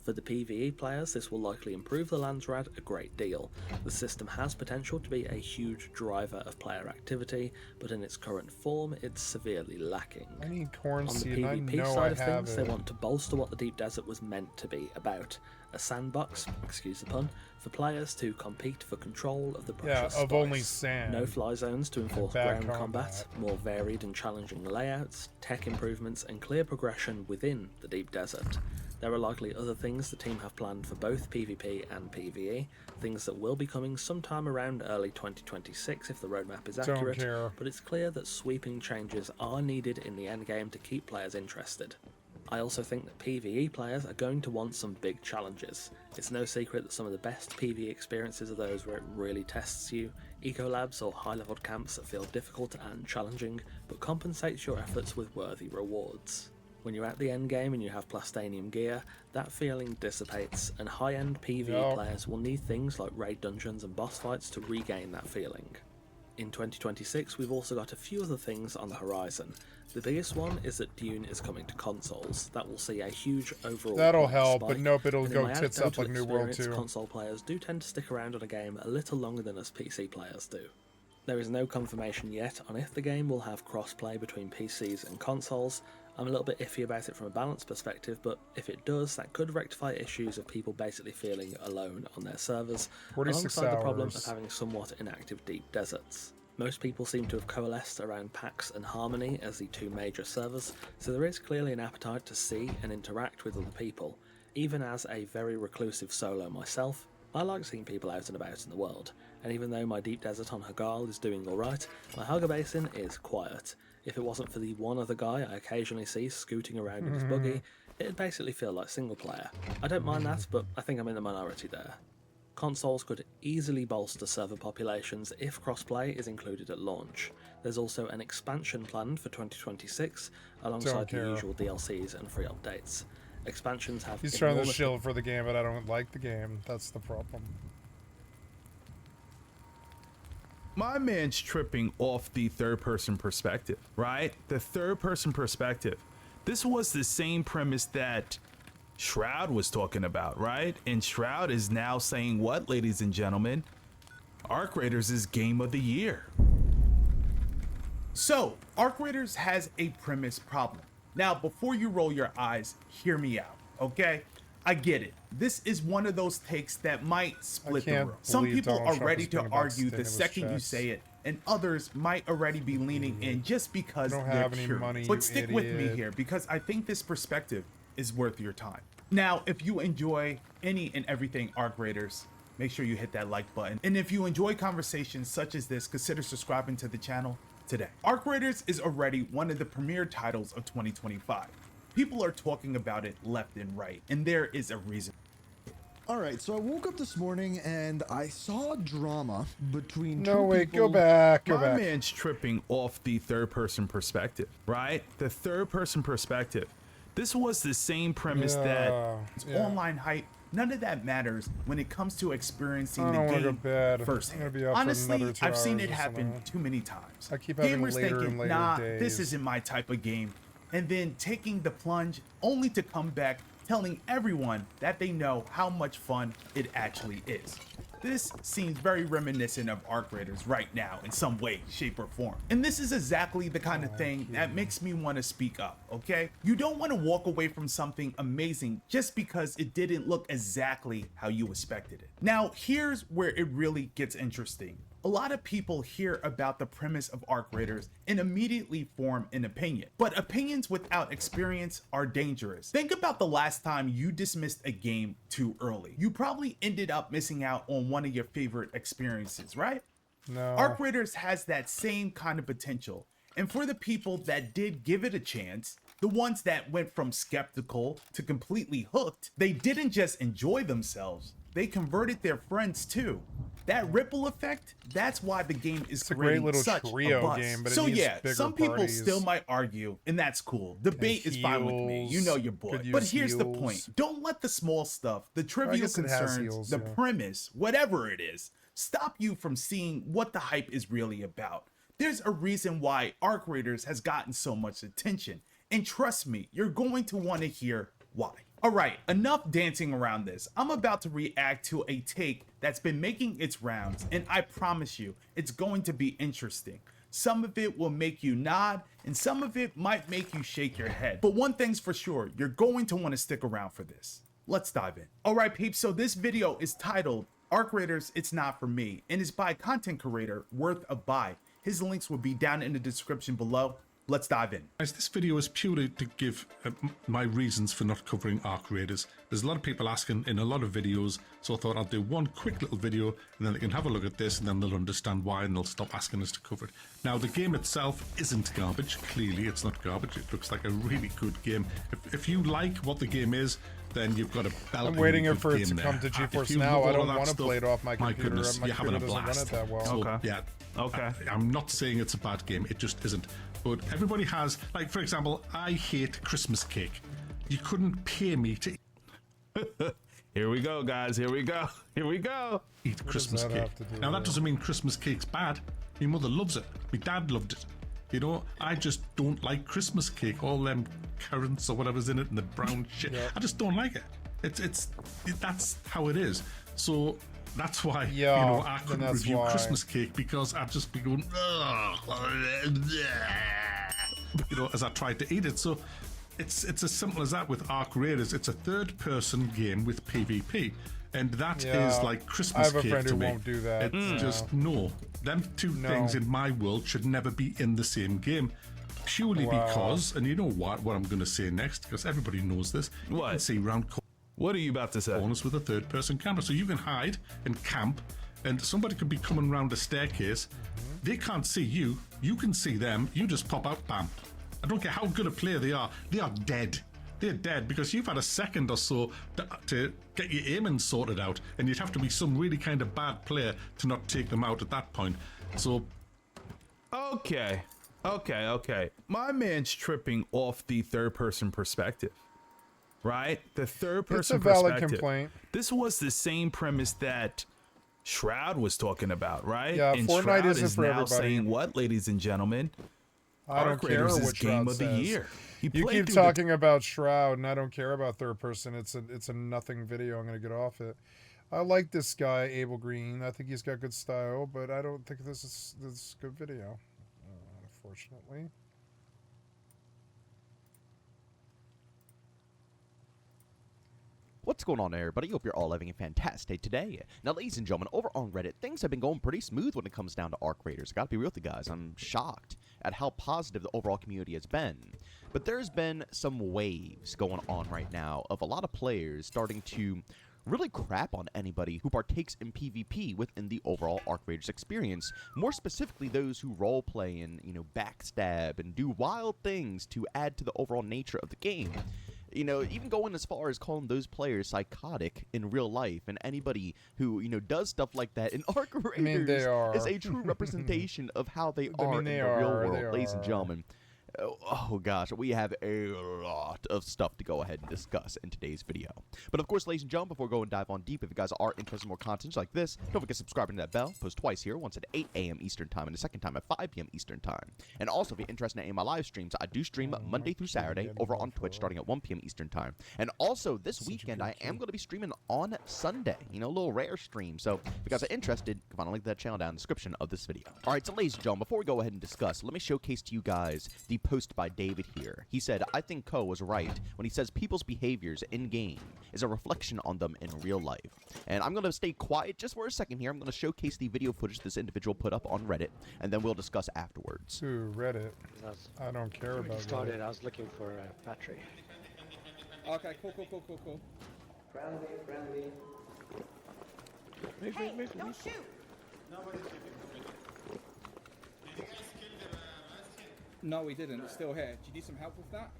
For the PvE players, this will likely improve the Landsrad a great deal. The system has potential to be a huge driver of player activity, but in its current form, it's severely lacking. I need corn On the seed, and I PvP know side I of have things, it. they want to bolster what the Deep Desert was meant to be about. A sandbox, excuse the pun, for players to compete for control of the precious of spice. only sand. No fly zones to enforce Bad ground combat, more varied and challenging layouts, tech improvements, and clear progression within the Deep Desert. There are likely other things the team have planned for both PvP and PvE, things that will be coming sometime around early 2026 if the roadmap is accurate, but it's clear that sweeping changes are needed in the endgame to keep players interested. I also think that PvE players are going to want some big challenges. It's no secret that some of the best PvE experiences are those where it really tests you, ecolabs or high-leveled camps that feel difficult and challenging, but compensates your efforts with worthy rewards. When you're at the endgame and you have Plastanium gear, that feeling dissipates, and high-end PvE players will need things like raid dungeons and boss fights to regain that feeling. In 2026, we've also got a few other things on the horizon. The biggest one is that Dune is coming to consoles. That will see a huge overall That'll point help, spike, but nope, it'll and in go my tits up anecdotal like New World experience, 2. Console players do tend to stick around on a game a little longer than us PC players do. There is no confirmation yet on if the game will have cross-play between PCs and consoles. I'm a little bit iffy about it from a balance perspective, but if it does, that could rectify issues of people basically feeling alone on their servers, 46 alongside the problem hours. of having somewhat inactive deep deserts. Most people seem to have coalesced around PAX and Harmony as the two major servers, so there is clearly an appetite to see and interact with other people. Even as a very reclusive solo myself, I like seeing people out and about in the world, and even though my deep desert on Hagal is doing alright, my Haga Basin is quiet. If it wasn't for the one other guy I occasionally see scooting around in his buggy, it'd basically feel like single player. I don't mind that, but I think I'm in the minority there. Consoles could easily bolster server populations if crossplay is included at launch. There's also an expansion planned for 2026, alongside the usual DLCs and free updates. Expansions have He's trying to shield for the game, but I don't like the game. That's the problem. My man's tripping off the third-person perspective, right? The third-person perspective. This was the same premise that Shroud was talking about, right? And Shroud is now saying what, ladies and gentlemen? Arc Raiders is game of the year. So, Arc Raiders has a premise problem. Now, before you roll your eyes, hear me out, okay? I get it. This is one of those takes that might split the room. Some people are ready to argue the second you say it, and others might already be leaning in just because they're curious. But stick with me here, because I think this perspective is worth your time. Now, if you enjoy any and everything Arc Raiders, make sure you hit that like button. And if you enjoy conversations such as this, consider subscribing to the channel today. Arc Raiders is already one of the premier titles of 2025. People are talking about it left and right, and there is a reason. All right, so I woke up this morning and I saw drama between two go people. back. My man's tripping off the third-person perspective, right? The third-person perspective. This was the same premise that online hype. None of that matters when it comes to experiencing the go game bed. firsthand. Honestly, I've seen it happen too many times. I keep having Gamers later thinking, and later nah, days. this isn't my type of game, and then taking the plunge only to come back telling everyone that they know how much fun it actually is. This seems very reminiscent of Arc Raiders right now in some way, shape, or form. And this is exactly the kind of thing that makes me want to speak up, okay? You don't want to walk away from something amazing just because it didn't look exactly how you expected it. Now, here's where it really gets interesting. A lot of people hear about the premise of Arc Raiders and immediately form an opinion. But opinions without experience are dangerous. Think about the last time you dismissed a game too early. You probably ended up missing out on one of your favorite experiences, right? No. Arc Raiders has that same kind of potential. And for the people that did give it a chance, the ones that went from skeptical to completely hooked, they didn't just enjoy themselves, they converted their friends too. That ripple effect, that's why the game is creating such a buzz. Game, but so it needs yeah, bigger some people parties. still might argue, and that's cool. Debate is fine with me. You know your boy. But here's the point. Don't let the small stuff, the trivial concerns, the premise, whatever it is, stop you from seeing what the hype is really about. There's a reason why Arc Raiders has gotten so much attention. And trust me, you're going to want to hear why. Alright, enough dancing around this. I'm about to react to a take that's been making its rounds, and I promise you, it's going to be interesting. Some of it will make you nod, and some of it might make you shake your head. But one thing's for sure, you're going to want to stick around for this. Let's dive in. Alright peeps, so this video is titled Arc Raiders It's Not For Me, and is by content creator Worth a Buy. His links will be down in the description below. Let's dive in. Guys, this video is purely to give my reasons for not covering Arc Raiders. There's a lot of people asking in a lot of videos, so I thought I'd do one quick little video and then they can have a look at this and then they'll understand why and they'll stop asking us to cover it. Now, the game itself isn't garbage. Clearly, it's not garbage. It looks like a really good game. If you like what the game is, then you've got a belt. I'm waiting for it to come to GeForce Now. I don't want to play it off my computer. My goodness, my you're having a computer doesn't blast. run it that well. So, Okay. yeah. Okay. I'm not saying it's a bad game. It just isn't. But everybody has, like, for example, I hate Christmas cake. You couldn't pay me to Here we go, guys. Here we go. Here we go. Eat Christmas cake. Now, that doesn't mean Christmas cake's bad. My mother loves it. My dad loved it. You know, I just don't like Christmas cake. All them currants or whatever's in it and the brown shit. Yep. I just don't like it. That's how it is. So that's why, you Yeah, know, I then couldn't that's review why. Christmas cake because I'd just be going, you know, as I tried to eat it. So it's as simple as that with Arc Raiders. It's a third-person game with PvP, and that is like Christmas cake to me. I have a friend who won't do that. It's just no. Them two things in my world should never be in the same game. Purely because, and you know what I'm going to say next, because everybody knows this. You can see round What are you about to say? corners with a third-person camera, so you can hide and camp, and somebody could be coming around a staircase. They can't see you. You can see them. You just pop out, bam. I don't care how good a player they are dead. They're dead because you've had a second or so to get your aiming sorted out, and you'd have to be some really kind of bad player to not take them out at that point. So, Okay. My man's tripping off the third-person perspective, right? The third-person It's a valid perspective. complaint. This was the same premise that Shroud was talking about, right? Yeah, and Fortnite Shroud isn't is for now everybody. saying what, ladies and gentlemen? I don't Arc care Raiders is what game Shroud of the says. year. He You played keep through talking about Shroud, and I don't care about third person. It's a nothing video. I'm gonna get off it. I like this guy, Abel Green. I think he's got good style, but I don't think this is a good video, unfortunately. What's going on, everybody? Hope you're all having a fantastic day today. Now, ladies and gentlemen, over on Reddit, things have been going pretty smooth when it comes down to Arc Raiders. I gotta be real with you guys. I'm shocked at how positive the overall community has been. But there's been some waves going on right now of a lot of players starting to really crap on anybody who partakes in PvP within the overall Arc Raiders experience. More specifically, those who roleplay and, you know, backstab and do wild things to add to the overall nature of the game. You know, even going as far as calling those players psychotic in real life, and anybody who, you know, does stuff like that in Arc Raiders is a true representation of how they are in the real world, ladies and gentlemen. Oh gosh, we have a lot of stuff to go ahead and discuss in today's video. But of course, ladies and gentlemen, before we go and dive on deep, if you guys are interested in more content like this, don't forget subscribing to that bell. Post twice here, once at 8 a.m. Eastern Time and the second time at 5 p.m. Eastern Time. And also, if you're interested in any of my live streams, I do stream Monday through Saturday over on Twitch starting at 1 p.m. Eastern Time. And also, this weekend, I am going to be streaming on Sunday. You know, a little rare stream. So if you guys are interested, come on, I'll link that channel down in the description of this video. All right, so ladies and gentlemen, before we go ahead and discuss, let me showcase to you guys the post by David here. He said, I think Ko was right when he says people's behaviors in-game is a reflection on them in real life. And I'm going to stay quiet just for a second here. I'm going to showcase the video footage this individual put up on Reddit, and then we'll discuss afterwards. To Reddit. I don't care about started, Reddit. I was looking for a battery. Okay, cool. Friendly. Move. Don't shoot. No, we didn't. It's still here. Do you need some help with that?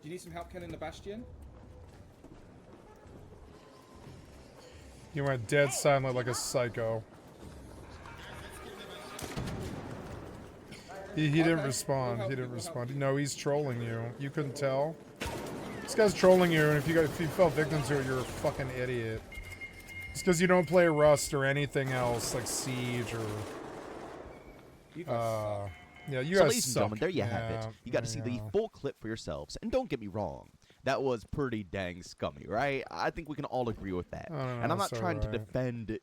Do you need some help killing the Bastion? He went dead silent like a psycho. He didn't respond. He didn't respond. No, he's trolling you. You couldn't tell. This guy's trolling you, and if you fell victim to it, you're a fucking idiot. It's because you don't play Rust or anything else like Siege or. Yeah, you so guys ladies and suck. gentlemen, there you have it. You got to see the full clip for yourselves. And don't get me wrong, that was pretty dang scummy, right? I think we can all agree with that. And I'm not trying to defend,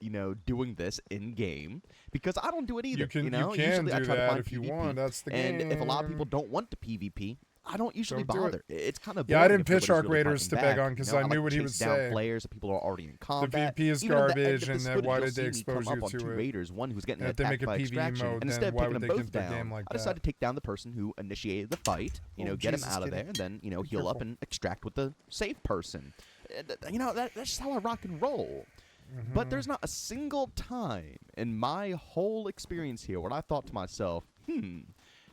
doing this in game because I don't do it either. You can Usually I do try to that find if you PvP. want. That's the and game. if a lot of people don't want to PvP, I don't usually Don't do bother. It's kind of I didn't pitch Arc really Raiders to beg on because I knew what he would chase down say. players that people are already in The combat. PvP is Even at the end garbage, of and this then footage, why you'll did they see me expose come you up on to two it? raiders, one who's getting And if they make attacked a by PvE extraction, mode, and then instead of why taking would them they both give the down, game like I decided to take down the person who initiated the fight, get him out of there, and then heal up and extract with the safe person. That's just how I rock and roll. But there's not a single time in my whole experience here where I thought to myself,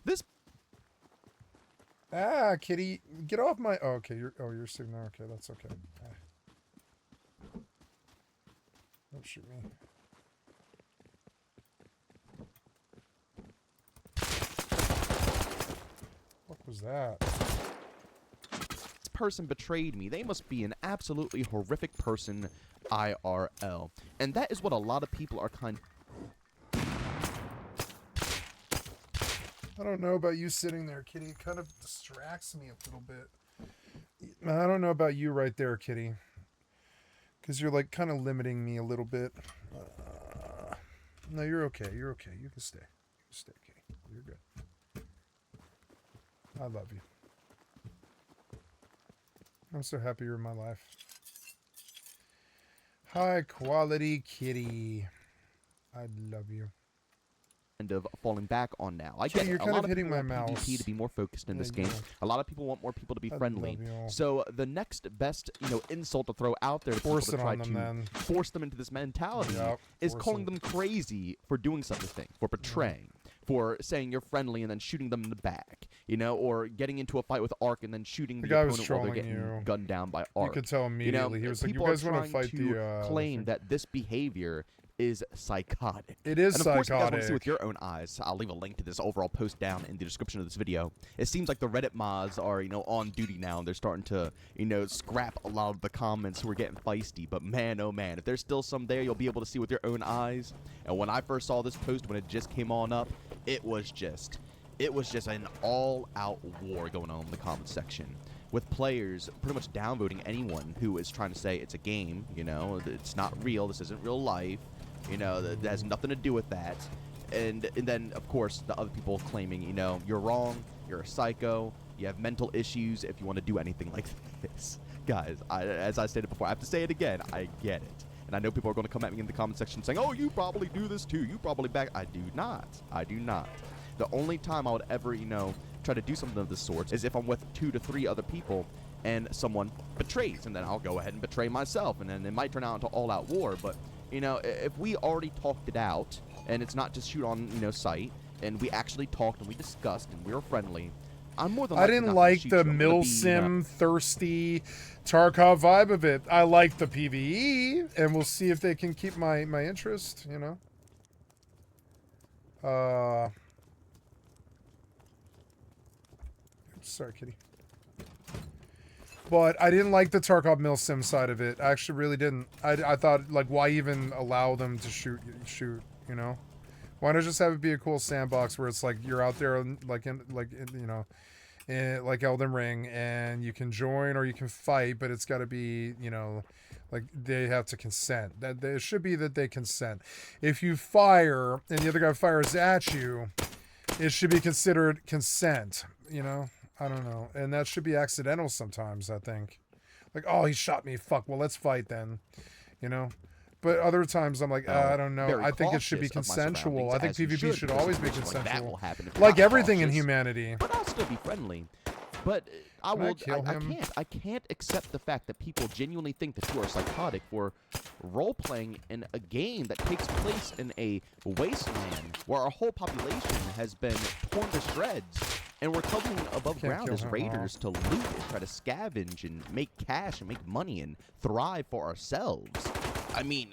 this. Ah, kitty, get off my. Oh, okay, you're sitting there. Okay, that's okay. Don't shoot me. What was that? This person betrayed me. They must be an absolutely horrific person, IRL. And that is what a lot of people are kind of. I don't know about you sitting there, kitty. It kind of distracts me a little bit. I don't know about you right there, kitty. Because you're like kind of limiting me a little bit. No, you're okay. You're okay. You can stay. You can stay, kitty. You're good. I love you. I'm so happy you're in my life. High quality kitty. I love you. Of falling back on now. I Kitty, get you're a kind lot of of hitting people my want mouse. PvP to be more focused in this Yeah, game. you A lot of people want more people to be I friendly. love you. So the next best, insult to throw out there to Force people to it try on them, to then. force them into this mentality Yep, is force calling it. them crazy for doing such a thing, for betraying, for saying you're friendly and then shooting them in the back, or getting into a fight with Ark and then shooting The the guy was opponent while they're trolling getting you. gunned down by Ark. You could tell immediately. He was like, "You people guys are want to trying fight to the claim that this behavior is psychotic. It is and of course, if you guys want to see psychotic. with your own eyes, I'll leave a link to this overall post down in the description of this video. It seems like the Reddit mods are, on duty now, and they're starting to, scrap a lot of the comments who are getting feisty. But man, oh man, if there's still some there, you'll be able to see with your own eyes. And when I first saw this post, when it just came on up, it was just an all-out war going on in the comment section, with players pretty much downvoting anyone who is trying to say it's a game, it's not real, this isn't real life, that has nothing to do with that. And then, of course, the other people claiming, you're wrong, you're a psycho, you have mental issues if you want to do anything like this. Guys, as I stated before, I have to say it again, I get it. And I know people are going to come at me in the comment section saying, oh, you probably do this too, you probably back. I do not. The only time I would ever, try to do something of this sort is if I'm with 2 to 3 other people and someone betrays, and then I'll go ahead and betray myself, and then it might turn out into all-out war. But if we already talked it out, and it's not just shoot on sight, and we actually talked and we discussed and we were friendly, I'm more than I likely didn't not gonna like shoot the you. I'm gonna be, Milsim, thirsty, Tarkov vibe of it. I like the PvE, and we'll see if they can keep my interest, Sorry, kitty. But I didn't like the Tarkov Milsim side of it. I actually really didn't. I thought, like, why even allow them to shoot, Why not just have it be a cool sandbox where it's like you're out there, like Elden Ring, and you can join or you can fight, but it's got to be, like they have to consent. That it should be that they consent. If you fire and the other guy fires at you, it should be considered consent, you know? I don't know. And that should be accidental sometimes, I think. Like, oh, he shot me. Fuck. Well, let's fight then. You know? But other times I'm like, I don't know. I think it should be consensual. I think PvP should always be consensual. Like everything in humanity. But I'll still be friendly. But I can't accept the fact that people genuinely think that you are psychotic for role-playing in a game that takes place in a wasteland where our whole population has been torn to shreds, and we're coming above ground as raiders to loot and try to scavenge and make cash and make money and thrive for ourselves. I mean,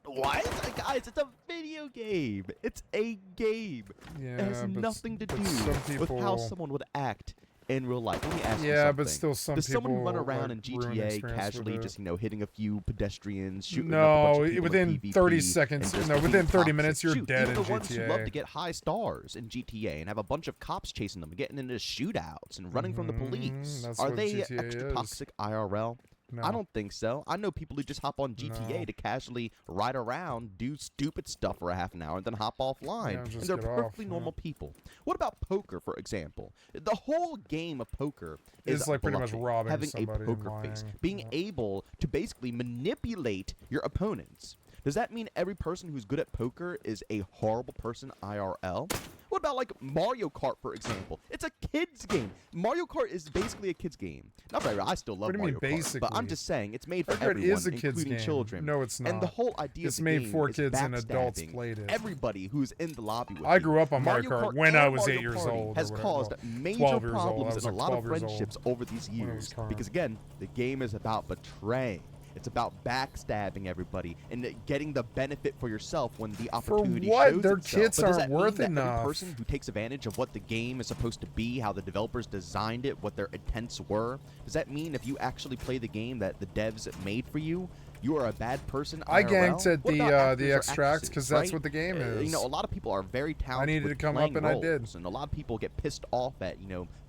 what? Guys, it's a video game. It's a game. Yeah, it has nothing to do with how someone would act in real life. Let me ask you something. But still some Does people someone run around in GTA casually just, hitting a few pedestrians, shooting up a bunch of people within PvP, 30 seconds, within 30 minutes, you're dead even in the ones who GTA. love to get high stars in GTA and have a bunch of cops chasing them, getting into shootouts and running from the police. Are they GTA extra toxic IRL? No. I don't think so. I know people who just hop on GTA to casually ride around, do stupid stuff for a half an hour, and then hop offline. And they're perfectly normal people. What about poker, for example? The whole game of poker is like pretty much robbing having somebody a poker and face, lying. being able to basically manipulate your opponents. Does that mean every person who's good at poker is a horrible person IRL? What about like Mario Kart, for example? It's a kid's game. Mario Kart is basically a kid's game. Not very. I still love Mario Kart, but I'm just saying it's made for everyone, is a kid's including game. children. No, it's not. And the whole idea it's of the made game for is kids and adults backstabbing played it. everybody who's in the lobby with I you. grew up on Mario Kart when I was 8 years Party old. Has caused major problems in a lot of friendships over these when it was years current. because again, the game is about betraying. It's about backstabbing everybody and getting the benefit for yourself when the opportunity shows Their itself. kits But does aren't that worth mean that enough. every person who takes advantage of what the game is supposed to be, how the developers designed it, what their intents were, does that mean if you actually play the game that the devs made for you, you are a bad person? I IRL? ganked at What about the actors or extract because that's actresses, what the game right? is. A lot of people are very talented. I needed with to come playing up and I roles, did. and a lot of people get pissed off at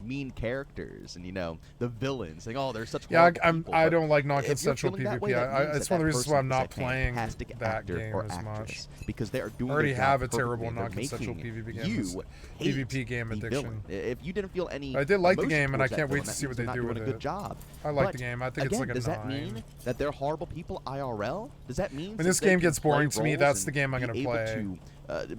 mean characters and the villains saying, oh, they're such horrible people. I But don't like if you're non-consensual feeling that PvP. way, that means It's that one of the reasons why I'm person not is a playing fantastic that actor game or as actress much. because they are doing I already their job have a perfectly terrible and they're non-consensual making PvP game. you PvP game the addiction. villain. If you didn't feel any I did like the emotion game, and I towards that can't wait villain, to that see what means they they're do not with doing a it. good job. I like But the game. I think it's again, like a does that 9. mean that they're horrible people IRL? Does that mean When this game gets boring to me, that's the game I'm gonna play.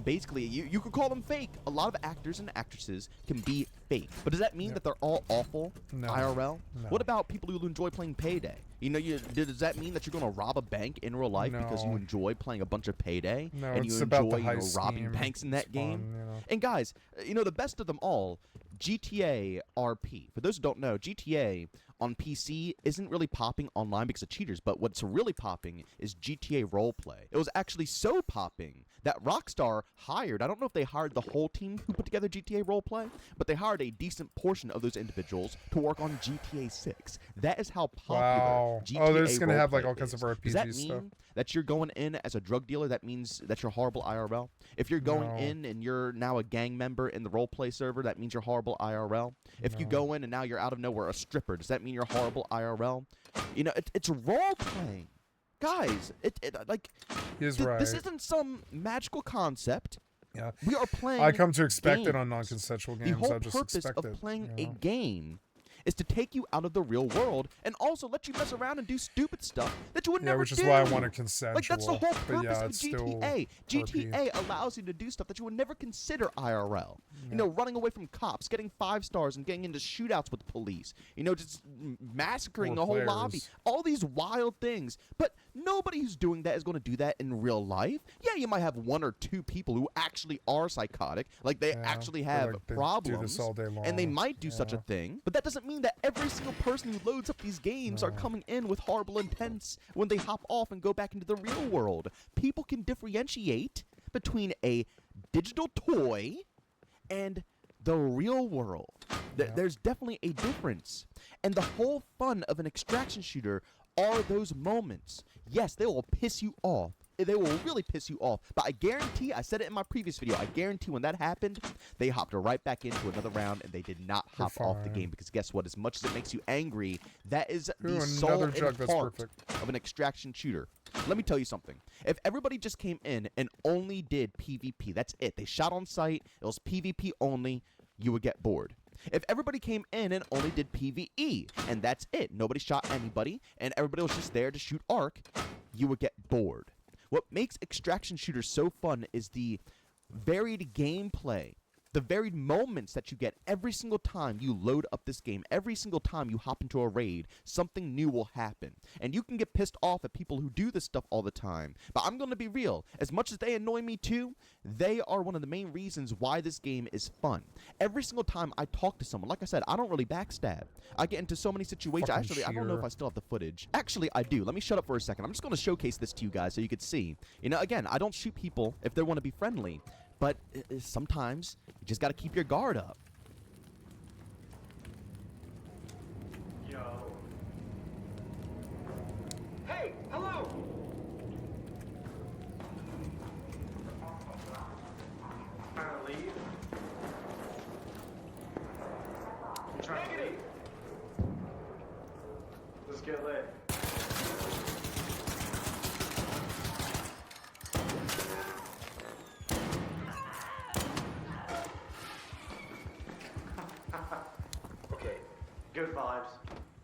Basically, you could call them fake. A lot of actors and actresses can be fake. But does that mean that they're all awful IRL? No. What about people who enjoy playing Payday? Does that mean that you're going to rob a bank in real life because you enjoy playing a bunch of Payday? No, and it's you about the enjoy heist robbing scheme. banks in that It's game? fun, And guys, the best of them all, GTA RP. For those who don't know, GTA on PC isn't really popping online because of cheaters, but what's really popping is GTA Roleplay. It was actually so popping that Rockstar hired, I don't know if they hired the whole team who put together GTA Roleplay, but they hired a decent portion of those individuals to work on GTA 6. That is how popular GTA they're just gonna have like Roleplay all kinds of is. RPG Does that stuff. mean that you're going in as a drug dealer? That means that you're horrible IRL? If you're going in and you're now a gang member in the roleplay server, that means you're horrible IRL? If you go in and now you're out of nowhere a stripper, does that mean you're horrible IRL? It's role playing. Guys, this isn't some magical concept. Yeah. We are playing I come to expect games. it on non-consensual games. The whole I just purpose expect of it, playing a game is to take you out of the real world and also let you mess around and do stupid stuff that you would never do. which is why I want a consensual. Like, that's the whole but purpose yeah, of it's still GTA. RP. GTA allows you to do stuff that you would never consider IRL. Running away from cops, getting 5 stars, and getting into shootouts with the police. Just massacring the whole lobby. All these wild things. But nobody who's doing that is going to do that in real life. Yeah, you might have 1 or 2 people who actually are psychotic. Like, they actually have they problems. do this all day long. And they might do such a thing. But that doesn't mean that every single person who loads up these games are coming in with horrible intents when they hop off and go back into the real world. People can differentiate between a digital toy and the real world. There's definitely a difference. And the whole fun of an extraction shooter are those moments. Yes, they will piss you off. they will really piss you off. But I guarantee, I said it in my previous video, I guarantee when that happened, they hopped right back into another round and they did not hop off the game, because guess what? As much as it makes you angry, that is the soul and heart of an extraction shooter. Let me tell you something. If everybody just came in and only did PvP, that's it. They shot on sight, it was PvP only, you would get bored. If everybody came in and only did PvE, and that's it, nobody shot anybody, and everybody was just there to shoot arc, you would get bored. What makes extraction shooters so fun is the varied gameplay, the varied moments that you get every single time you load up this game. Every single time you hop into a raid, something new will happen. And you can get pissed off at people who do this stuff all the time. But I'm going to be real. As much as they annoy me too, they are one of the main reasons why this game is fun. Every single time I talk to someone, like I said, I don't really backstab. I get into so many situations. Actually, I don't know if I still have the footage. Actually, I do. Let me shut up for a second. I'm just going to showcase this to you guys so you can see. You know, again, I don't shoot people if they want to be friendly. But sometimes you just got to keep your guard up. Yo. Hey, hello. Trying to leave? You trying to leave? Let's get lit. Good vibes.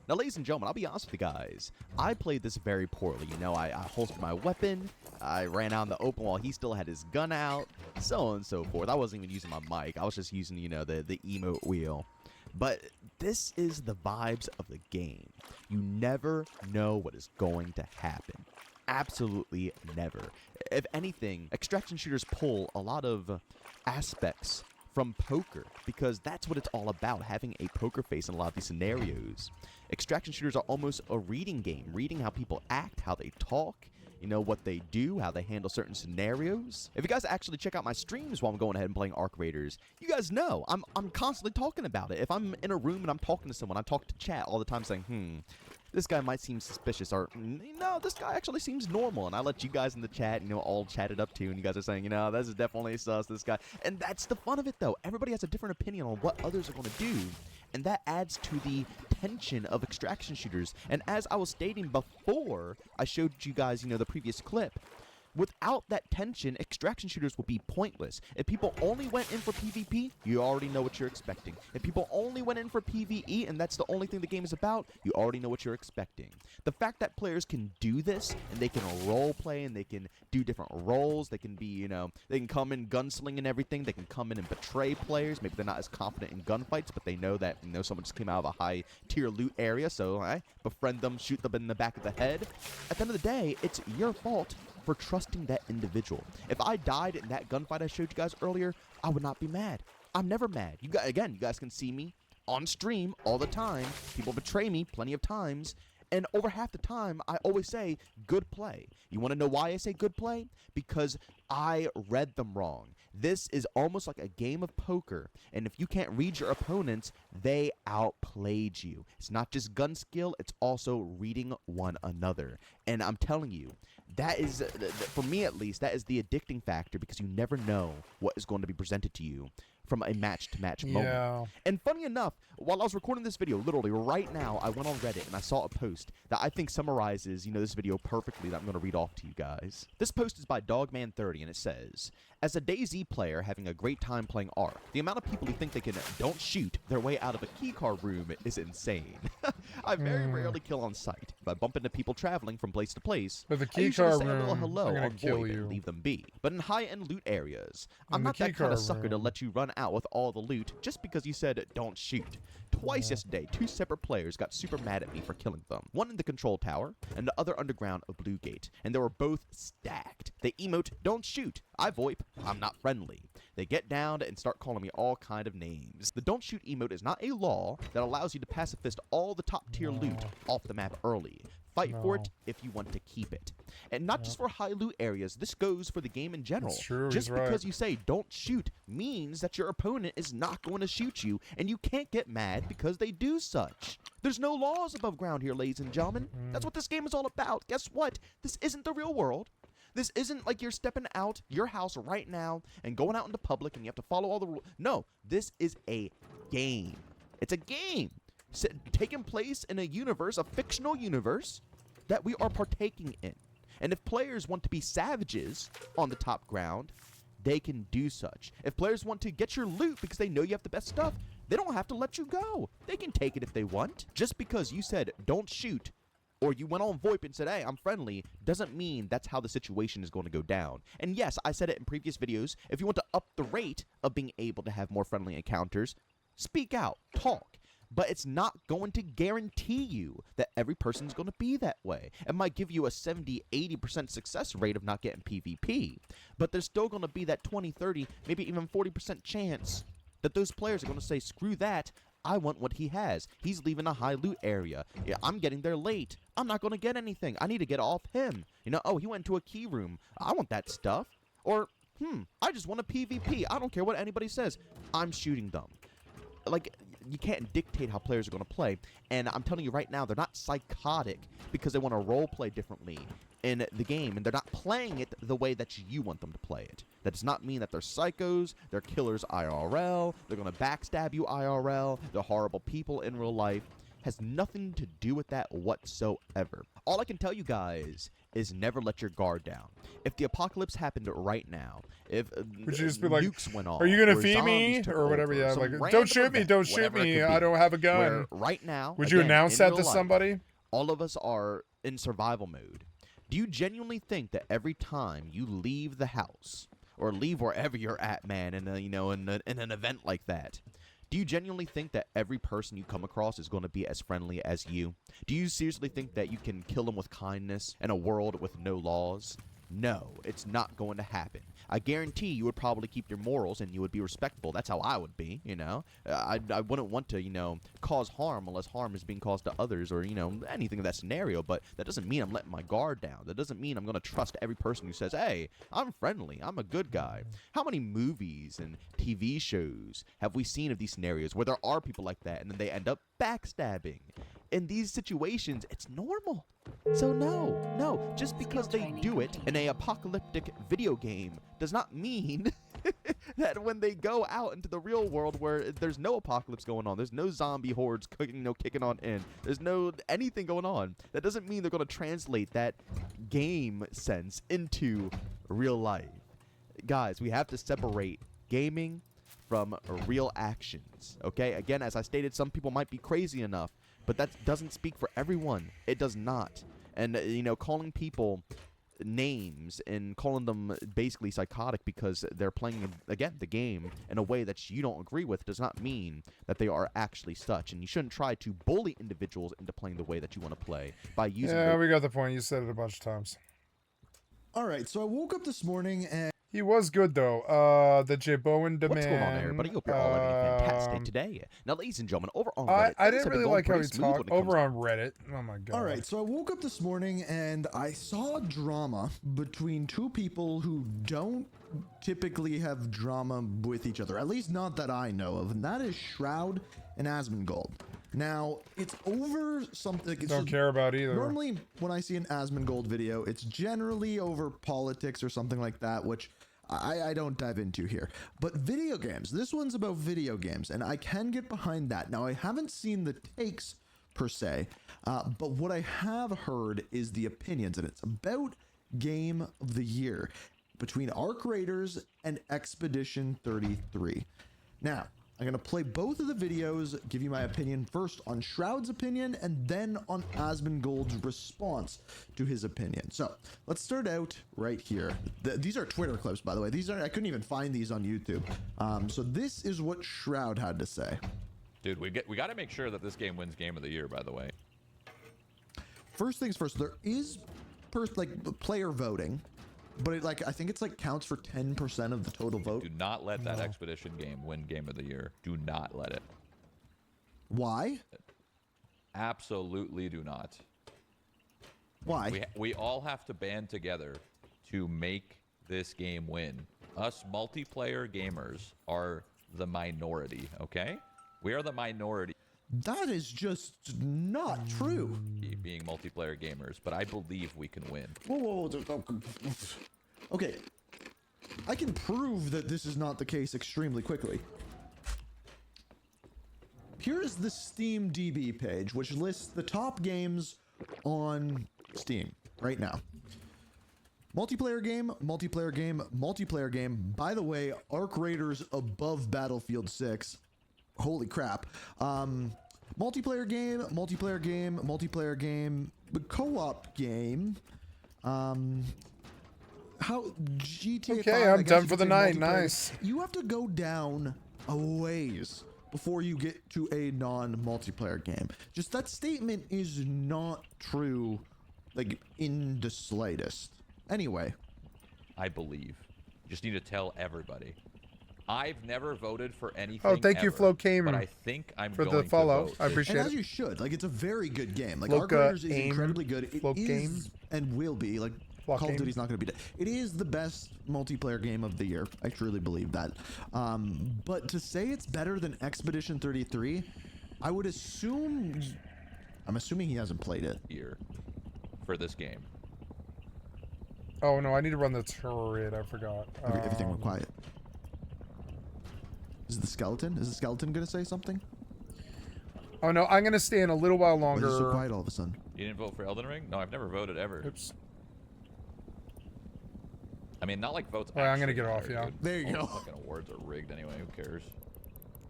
Now, ladies and gentlemen, I'll be honest with you guys. I played this very poorly. You know, I holstered my weapon. I ran out in the open while he still had his gun out. So on and so forth. I wasn't even using my mic. I was just using, you know, the emote wheel. But this is the vibes of the game. You never know what is going to happen. Absolutely never. If anything, extraction shooters pull a lot of aspects from poker, because that's what it's all about, having a poker face in a lot of these scenarios. Extraction shooters are almost a reading game, reading how people act, how they talk, you know, what they do, how they handle certain scenarios. If you guys actually check out my streams while I'm going ahead and playing Arc Raiders, you guys know I'm constantly talking about it. If I'm in a room and I'm talking to someone, I talk to chat all the time saying, this guy might seem suspicious, or no, this guy actually seems normal. And I let you guys in the chat, you know, all chat it up too, and you guys are saying, you know, this is definitely sus, this guy. And that's the fun of it, though. Everybody has a different opinion on what others are going to do, and that adds to the tension of extraction shooters. And as I was stating before I showed you guys, you know, the previous clip, without that tension, extraction shooters will be pointless. If people only went in for PvP, you already know what you're expecting. If people only went in for PvE, and that's the only thing the game is about, you already know what you're expecting. The fact that players can do this, and they can role play, and they can do different roles, they can be, you know, they can come in gunslinging and everything, they can come in and betray players. Maybe they're not as confident in gunfights, but they know that, you know, someone just came out of a high tier loot area, so I befriend them, shoot them in the back of the head. At the end of the day, it's your fault for trusting that individual. If I died in that gunfight I showed you guys earlier, I would not be mad. I'm never mad. You guys, again, you guys can see me on stream all the time. People betray me plenty of times. And over half the time, I always say, good play. You want to know why I say good play? Because I read them wrong. This is almost like a game of poker. And if you can't read your opponents, they outplayed you. It's not just gun skill, it's also reading one another. And I'm telling you, that is, for me at least, that is the addicting factor, because you never know what is going to be presented to you from a match-to-match moment. And funny enough, while I was recording this video, literally right now, I went on Reddit and I saw a post that I think summarizes, you know, this video perfectly, that I'm going to read off to you guys. This post is by Dogman30, and it says, as a DayZ player having a great time playing Ark, the amount of people who think they can don't shoot their way out of a keycard room is insane. I very rarely kill on sight. If I bump into people traveling from place to place, but the I usually keycard say a little room, hello I'm gonna on kill void you. and leave them be. But in high-end loot areas, I'm In not the that kind of keycard sucker to room. let you run out with all the loot just because you said don't shoot. Twice yesterday, two separate players got super mad at me for killing them. One in the control tower, and the other underground of Blue Gate, and they were both stacked. They emote, don't shoot. I VoIP, I'm not friendly. They get down and start calling me all kind of names. The don't shoot emote is not a law that allows you to pacifist all the top tier loot off the map early. Fight for it if you want to keep it. And not just for high loot areas, this goes for the game in general. That's true, Just he's right. because you say don't shoot means that your opponent is not going to shoot you, and you can't get mad because they do such. There's no laws above ground here, ladies and gentlemen. That's what this game is all about. Guess what? This isn't the real world. This isn't like you're stepping out your house right now and going out into public and you have to follow all the rules. No, this is a game. It's a game taking place in a universe, a fictional universe that we are partaking in. And if players want to be savages on the top ground, they can do such. If players want to get your loot because they know you have the best stuff, they don't have to let you go. They can take it if they want. Just because you said don't shoot, or you went on VoIP and said, hey, I'm friendly, doesn't mean that's how the situation is going to go down. And yes, I said it in previous videos, if you want to up the rate of being able to have more friendly encounters, speak out, talk. But it's not going to guarantee you that every person's going to be that way. It might give you a 70-80% success rate of not getting PvP, but there's still going to be that 20, 30, maybe even 40% chance that those players are going to say, screw that, I want what he has. He's leaving a high loot area. Yeah, I'm getting there late. I'm not going to get anything. I need to get off him. You know, oh, he went to a key room. I want that stuff. Or, I just want a PvP. I don't care what anybody says. I'm shooting them. Like, you can't dictate how players are going to play. And I'm telling you right now, they're not psychotic because they want to role play differently in the game. And they're not playing it the way that you want them to play it. That does not mean that they're psychos, they're killers IRL, they're going to backstab you IRL, they're horrible people in real life. Has nothing to do with that whatsoever. All I can tell you guys is never let your guard down. If the apocalypse happened right now, if would you just be like, nukes went off, are you gonna feed me or whatever? Yeah, like, don't shoot me, don't shoot me. I don't have a gun. Right now, would you announce that to somebody? All of us are in survival mode. Do you genuinely think that every time you leave the house or leave wherever you're at, man, in an event like that, do you genuinely think that every person you come across is going to be as friendly as you? Do you seriously think that you can kill them with kindness in a world with no laws? No, it's not going to happen. I guarantee you would probably keep your morals and you would be respectful. That's how I would be, you know. I wouldn't want to, cause harm unless harm is being caused to others or, anything in that scenario. But that doesn't mean I'm letting my guard down. That doesn't mean I'm going to trust every person who says, hey, I'm friendly, I'm a good guy. How many movies and TV shows have we seen of these scenarios where there are people like that and then they end up backstabbing? In these situations, it's normal. So no, just because they do it in a apocalyptic video game does not mean that when they go out into the real world where there's no apocalypse going on, there's no zombie hordes kicking on in, there's no anything going on, that doesn't mean they're going to translate that game sense into real life. Guys, we have to separate gaming from real actions, okay? Again, as I stated, some people might be crazy enough, but that doesn't speak for everyone. It does not. And, calling people names and calling them basically psychotic because they're playing, again, the game in a way that you don't agree with does not mean that they are actually such. And you shouldn't try to bully individuals into playing the way that you want to play by using... Yeah, we got the point. You said it a bunch of times. All right, so I woke up this morning and... He was good, though. The Jiboan demand. What's going on, everybody? Hope you're all having a fantastic day. Now, ladies and gentlemen, over on Reddit... I didn't really like how he talked over on Reddit. Oh, my God. All right, so I woke up this morning and I saw drama between two people who don't typically have drama with each other. At least not that I know of. And that is Shroud and Asmongold. Now, it's over something... Don't care about either. Normally, when I see an Asmongold video, it's generally over politics or something like that, which I don't dive into here. But video games, this one's about video games, and I can get behind that. Now, I haven't seen the takes, per se, but what I have heard is the opinions, and it's about Game of the Year between Arc Raiders and Expedition 33. Now, I'm going to play both of the videos, give you my opinion first on Shroud's opinion, and then on Asmongold's response to his opinion. So let's start out right here. These are Twitter clips, by the way. I couldn't even find these on YouTube. So this is what Shroud had to say. Dude, we got to make sure that this game wins Game of the Year, by the way. First things first, there is player voting. But I think it's counts for 10% of the total vote. Do not let that Expedition game win Game of the Year. Do not let it. Why? Absolutely do not. Why? We all have to band together to make this game win. Us multiplayer gamers are the minority, okay? We are the minority. That is just not true. Being multiplayer gamers, but I believe we can win. Whoa. Okay. I can prove that this is not the case extremely quickly. Here is the Steam DB page, which lists the top games on Steam right now. Multiplayer game, multiplayer game, multiplayer game. By the way, Arc Raiders above Battlefield 6. Holy crap. Multiplayer game, multiplayer game, multiplayer game, the co-op game. How GTA Okay, 5, I'm done for the night. Nice. You have to go down a ways before you get to a non-multiplayer game. Just that statement is not true, like, in the slightest. Anyway. I believe. You just need to tell everybody. I've never voted for anything. Oh, thank you, Flo Came, but I think I'm for going the follow. to vote. I appreciate and it. as you should. Like, it's a very good game. Like, Floca Arc Raiders is aim. incredibly good. It Floca is game. and will be, like, Flock Call of game. Duty's not going to beat it. It is the best multiplayer game of the year. I truly believe that. But to say it's better than Expedition 33, I would assume... I'm assuming he hasn't played it. Here for this game. Oh, no, I need to run the turret. I forgot. Everything went quiet. Is it the skeleton? Is the skeleton going to say something? Oh, no, I'm going to stay in a little while Why is longer. it so quiet all of a sudden? You didn't vote for Elden Ring? No, I've never voted ever. Oops. I mean, not like votes. All right, I'm gonna actually get off, matter, yeah. dude. There you All go. Fucking awards are rigged anyway. Who cares?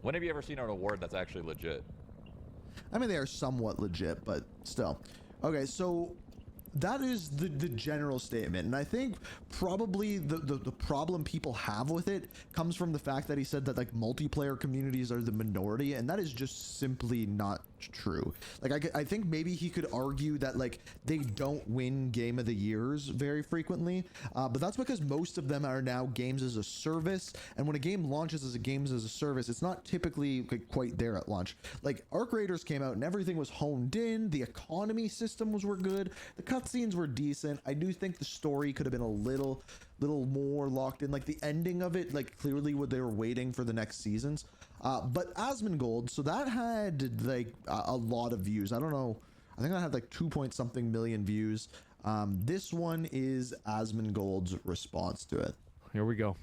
When have you ever seen an award that's actually legit? I mean, they are somewhat legit, but still. Okay, so that is the general statement, and I think probably the problem people have with it comes from the fact that he said that, like, multiplayer communities are the minority, and that is just simply not true. Like, I think maybe he could argue that, like, they don't win Game of the Years very frequently, but that's because most of them are now games as a service, and when a game launches as a games as a service, it's not typically, like, quite there at launch. Like, Arc Raiders came out and everything was honed in, the economy systems were good, the cutscenes were decent. I do think the story could have been a little more locked in, like the ending of it, like, clearly what they were waiting for the next seasons. But Asmongold, so that had, like, a lot of views. I don't know, I think I had like 2-point-something million views. This one is Asmongold's response to it. Here we go.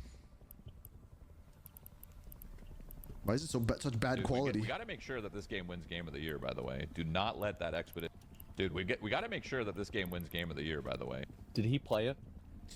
Why is it such bad Dude, quality? We got to make sure that this game wins Game of the Year, by the way. Do not let that expedition... Dude, we got to make sure that this game wins Game of the Year, by the way. Did he play it?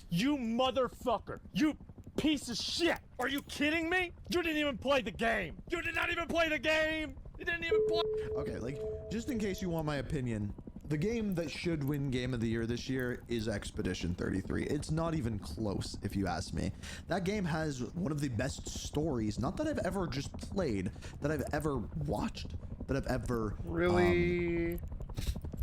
You motherfucker! You piece of shit! Are you kidding me? You didn't even play the game! You did not even play the game! You didn't even play. Okay, like, just in case you want my opinion, the game that should win Game of the Year this year is Expedition 33. It's not even close, if you ask me. That game has one of the best stories, not that I've ever just played, that I've ever watched, that I've ever really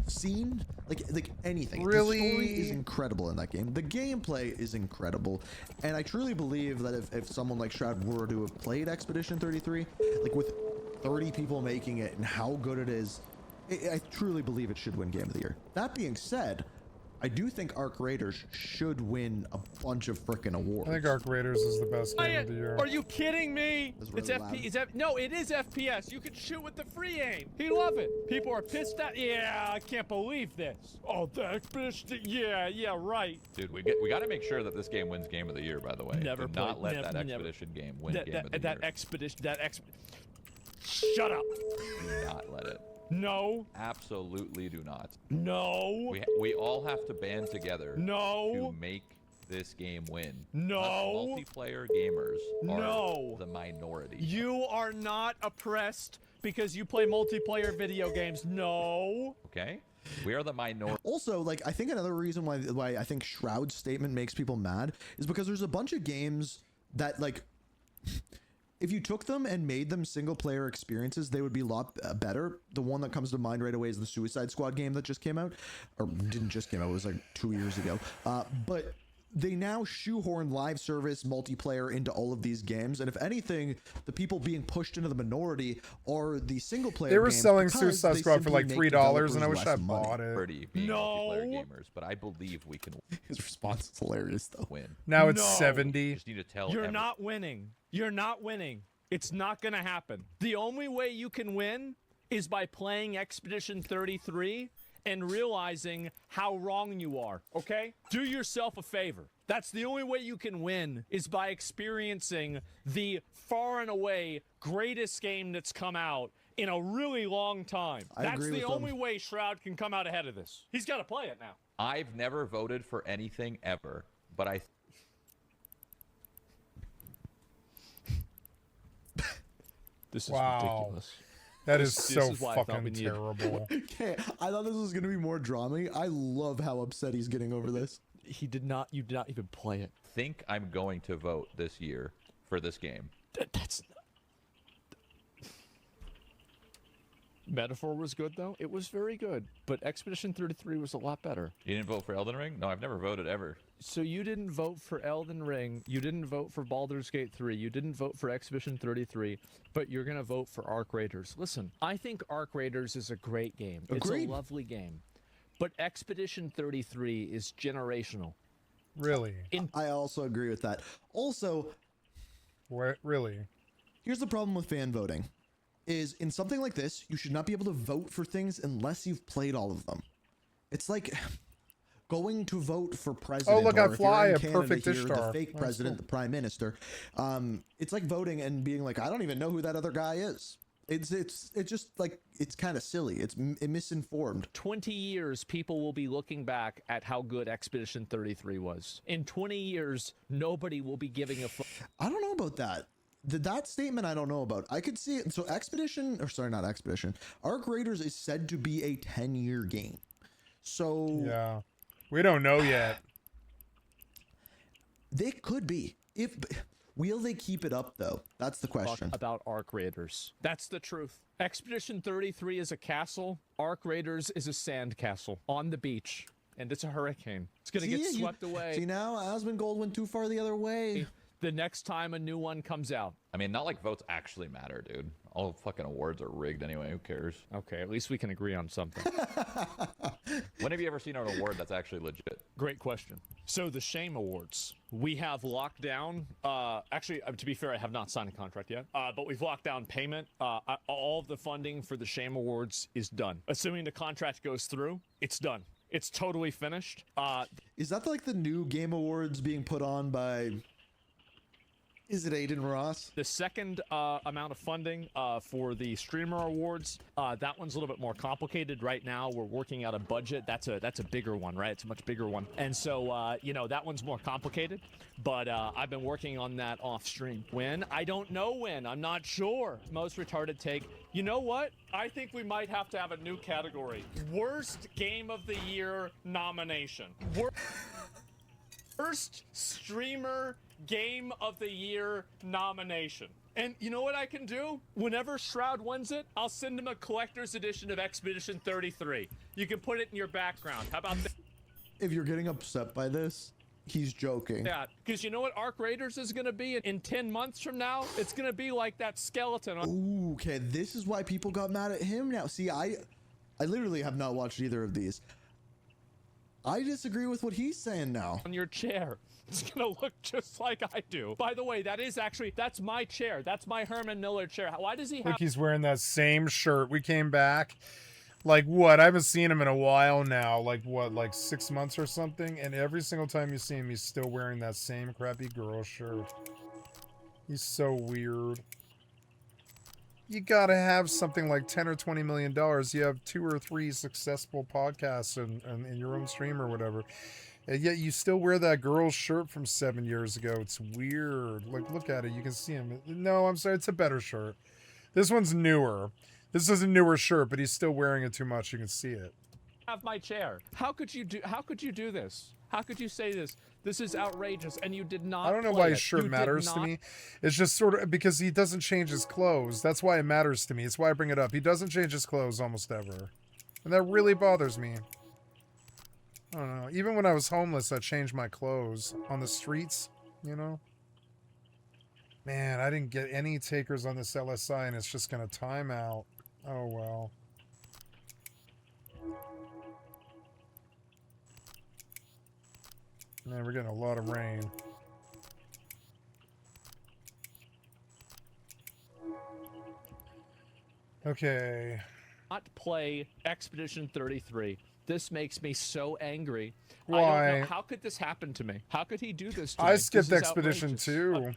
seen, like anything. Really? The story is incredible in that game. The gameplay is incredible, and I truly believe that if someone like Shroud were to have played Expedition 33, like with 30 people making it and how good it is, I truly believe it should win Game of the Year. That being said, I do think Arc Raiders should win a bunch of frickin' awards. I think Arc Raiders is the best game of the year. Are you kidding me? That's It's really loud. No, it is FPS. You can shoot with the free aim. He love it. People are pissed at. Yeah, I can't believe this. Oh, the Expedition. Yeah, right. Dude, we got to make sure that this game wins Game of the Year, by the way. Never Do not played- let never- that never. Expedition game win Game of the Year. That Expedition. Shut up. Do not let it. No. Absolutely do not. No. We all have to band together No. to make this game win. No. Us multiplayer gamers are No. the minority. You are not oppressed because you play multiplayer video games. No. Okay? We are the minority. Also, like, I think another reason why I think Shroud's statement makes people mad is because there's a bunch of games that, like, if you took them and made them single-player experiences, they would be a lot better. The one that comes to mind right away is the Suicide Squad game that just came out. Or didn't just came out, it was like 2 years ago. But they now shoehorn live service multiplayer into all of these games. And if anything, the people being pushed into the minority are the single-player They were games selling because Suicide they Squad for simply like make $3, and I developers wish I less money. bought it. Pretty being multiplayer gamers, but I believe we can His response is hilarious, though. win. Now it's No. 70. Just need to tell You're every- not winning. You're not winning. It's not going to happen. The only way you can win is by playing Expedition 33 and realizing how wrong you are, okay? Do yourself a favor. That's the only way you can win, is by experiencing the far and away greatest game that's come out in a really long time. That's the only way Shroud can come out ahead of this. He's got to play it now. I've never voted for anything ever, but I... This is ridiculous. That is so fucking terrible. Okay, I thought this was gonna be more drama. I love how upset he's getting over this. You did not even play it. Think I'm going to vote this year for this game. That's Metaphor was good though. It was very good, but Expedition 33 was a lot better. You didn't vote for Elden Ring? No, I've never voted ever. So you didn't vote for Elden Ring, you didn't vote for Baldur's Gate 3, you didn't vote for Expedition 33, but you're gonna vote for Arc Raiders. Listen, I think Arc Raiders is a great game. Agreed. It's a lovely game. But Expedition 33 is generational. Really? I also agree with that. Also, what? Really? Here's the problem with fan voting. Is in something like this, you should not be able to vote for things unless you've played all of them. It's like going to vote for president. Oh, look, or I if fly you're a in perfect Canada here, Ishtar. the fake That's president, cool. the prime minister. It's like voting and being like, I don't even know who that other guy is. It's just like, it's kind of silly. It's misinformed. 20 years, people will be looking back at how good Expedition 33 was. In 20 years, nobody will be giving a fuck. I don't know about that. That statement I don't know about. I could see it. So not Expedition. Arc Raiders is said to be a 10-year game. So yeah, we don't know yet. They could be. Will they keep it up though? That's the question. Talk about Arc Raiders. That's the truth. Expedition 33 is a castle. Arc Raiders is a sand castle on the beach, and it's a hurricane. It's gonna get swept away. See, now Asmongold went too far the other way. The next time a new one comes out. I mean, not like votes actually matter, dude. All fucking awards are rigged anyway. Who cares? Okay, at least we can agree on something. When have you ever seen an award that's actually legit? Great question. So the Shame Awards, we have locked down, actually, to be fair, I have not signed a contract yet, but we've locked down payment. All of the funding for the Shame Awards is done. Assuming the contract goes through, it's done. It's totally finished. Is that like the new Game Awards being put on by... Is it Aiden Ross? The second amount of funding for the Streamer Awards, that one's a little bit more complicated right now. We're working out a budget. That's a bigger one, right? It's a much bigger one. And so, you know, that one's more complicated, but I've been working on that off stream. When? I don't know when. I'm not sure. Most retarded take. You know what? I think we might have to have a new category. Worst Game of the Year nomination. Worst Streamer Game of the Year nomination. And you know what I can do? Whenever Shroud wins it, I'll send him a collector's edition of Expedition 33. You can put it in your background. How about that? If you're getting upset by this, he's joking. Yeah, because you know what Arc Raiders is going to be in 10 months from now? It's going to be like that skeleton. Ooh, okay, this is why people got mad at him now. See, I literally have not watched either of these. I disagree with what he's saying now. On your chair. It's gonna look just like I do. By the way, that's my chair. That's my Herman Miller chair. Why does he have... Look, he's wearing that same shirt. We came back, like what? I haven't seen him in a while now. Like what, like 6 months or something? And every single time you see him, he's still wearing that same crappy girl shirt. He's so weird. You gotta have something like 10 or 20 million dollars. You have 2 or 3 successful podcasts and your own stream or whatever. And yet you still wear that girl's shirt from 7 years ago. It's weird. Like, look at it. You can see him. No, I'm sorry. It's a better shirt. This one's newer. This is a newer shirt, but he's still wearing it too much. You can see it. Have my chair. How could you do this? How could you say this? This is outrageous, and you did not. I don't know why his shirt matters to me. It's just sort of because he doesn't change his clothes. That's why it matters to me. It's why I bring it up. He doesn't change his clothes almost ever. And that really bothers me. I don't know. Even when I was homeless, I changed my clothes on the streets, you know? Man, I didn't get any takers on this LSI, and it's just going to time out. Oh, well. Man, we're getting a lot of rain. Okay. not play Expedition 33. This makes me so angry. I Why? don't know. How could this happen to me? How could he do this to me? I This skipped is Expedition outrageous. 2.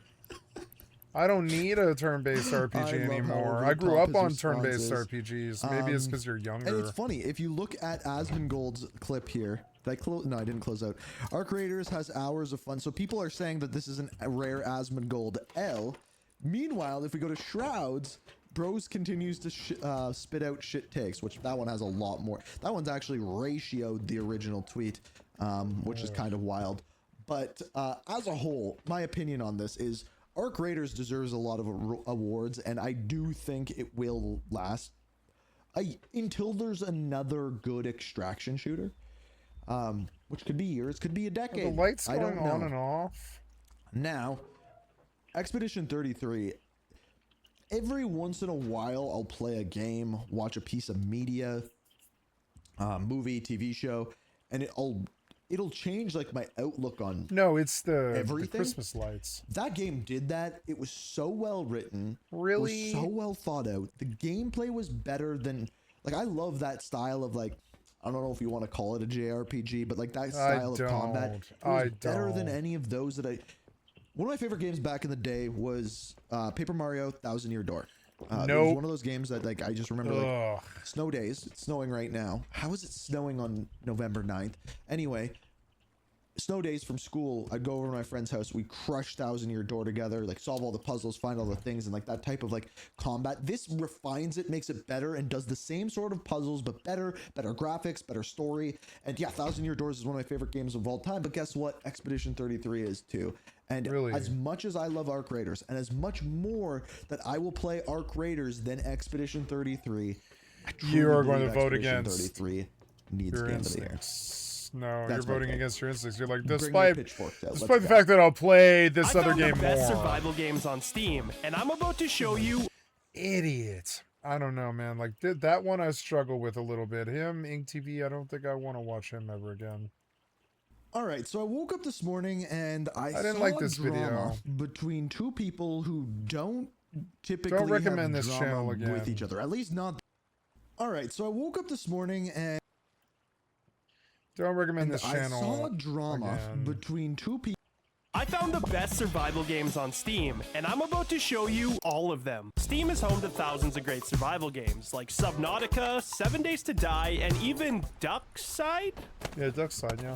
I don't need a turn-based RPG anymore. I grew up on turn-based RPGs. Maybe it's because you're younger. And it's funny, if you look at Asmongold's clip here, no, I didn't close out. Arc Raiders has hours of fun, so people are saying that this is a rare Asmongold L. Meanwhile, if we go to Shrouds, Bros continues to spit out shit takes, which that one has a lot more. That one's actually ratioed the original tweet, which is kind of wild. But as a whole, my opinion on this is Arc Raiders deserves a lot of awards, and I do think it will last until there's another good extraction shooter, which could be years, could be a decade. The lights I don't going know. on and off. Now, Expedition 33, every once in a while I'll play a game, watch a piece of media, movie, TV show, and it'll change like my outlook on it's the everything. Christmas lights. That game did that. It was so well written. Really? It was so well thought out. The gameplay was better than, like, I love that style of, like, I don't know if you want to call it a JRPG, but like that style of combat. It was better than any of those that one of my favorite games back in the day was Paper Mario Thousand Year Door. It was one of those games that, like, I just remember, like, snow days. It's snowing right now. How is it snowing on November 9th? Anyway, snow days from school, I'd go over to my friend's house. We crush Thousand Year Door together, like solve all the puzzles, find all the things, and like that type of like combat. This refines it, makes it better, and does the same sort of puzzles, but better graphics, better story. And yeah, Thousand Year Doors is one of my favorite games of all time. But guess what? Expedition 33 is too. And as much as I love Arc Raiders, and as much more that I will play Arc Raiders than Expedition 33, You are going to vote Expedition against 33 needs your Game of the Year. instincts. No, That's you're my voting take. against your instincts. You're like, Bring your despite pitchforks out. Let's the go. fact that I'll play this I other found game the best more. survival games on Steam, and I'm about to show you. Idiot. I don't know, man. Like, that one I struggle with a little bit. Him, Ink TV, I don't think I want to watch him ever again. All right, so I woke up this morning and I didn't saw like this drama video. between two people who don't typically Don't recommend have this drama channel with again. each other. At least not. All right, so I woke up this morning and Don't recommend this I channel saw drama again. between two people. I found the best survival games on Steam, and I'm about to show you all of them. Steam is home to thousands of great survival games, like Subnautica, 7 Days to Die, and even Duckside? Yeah, Duckside, yeah.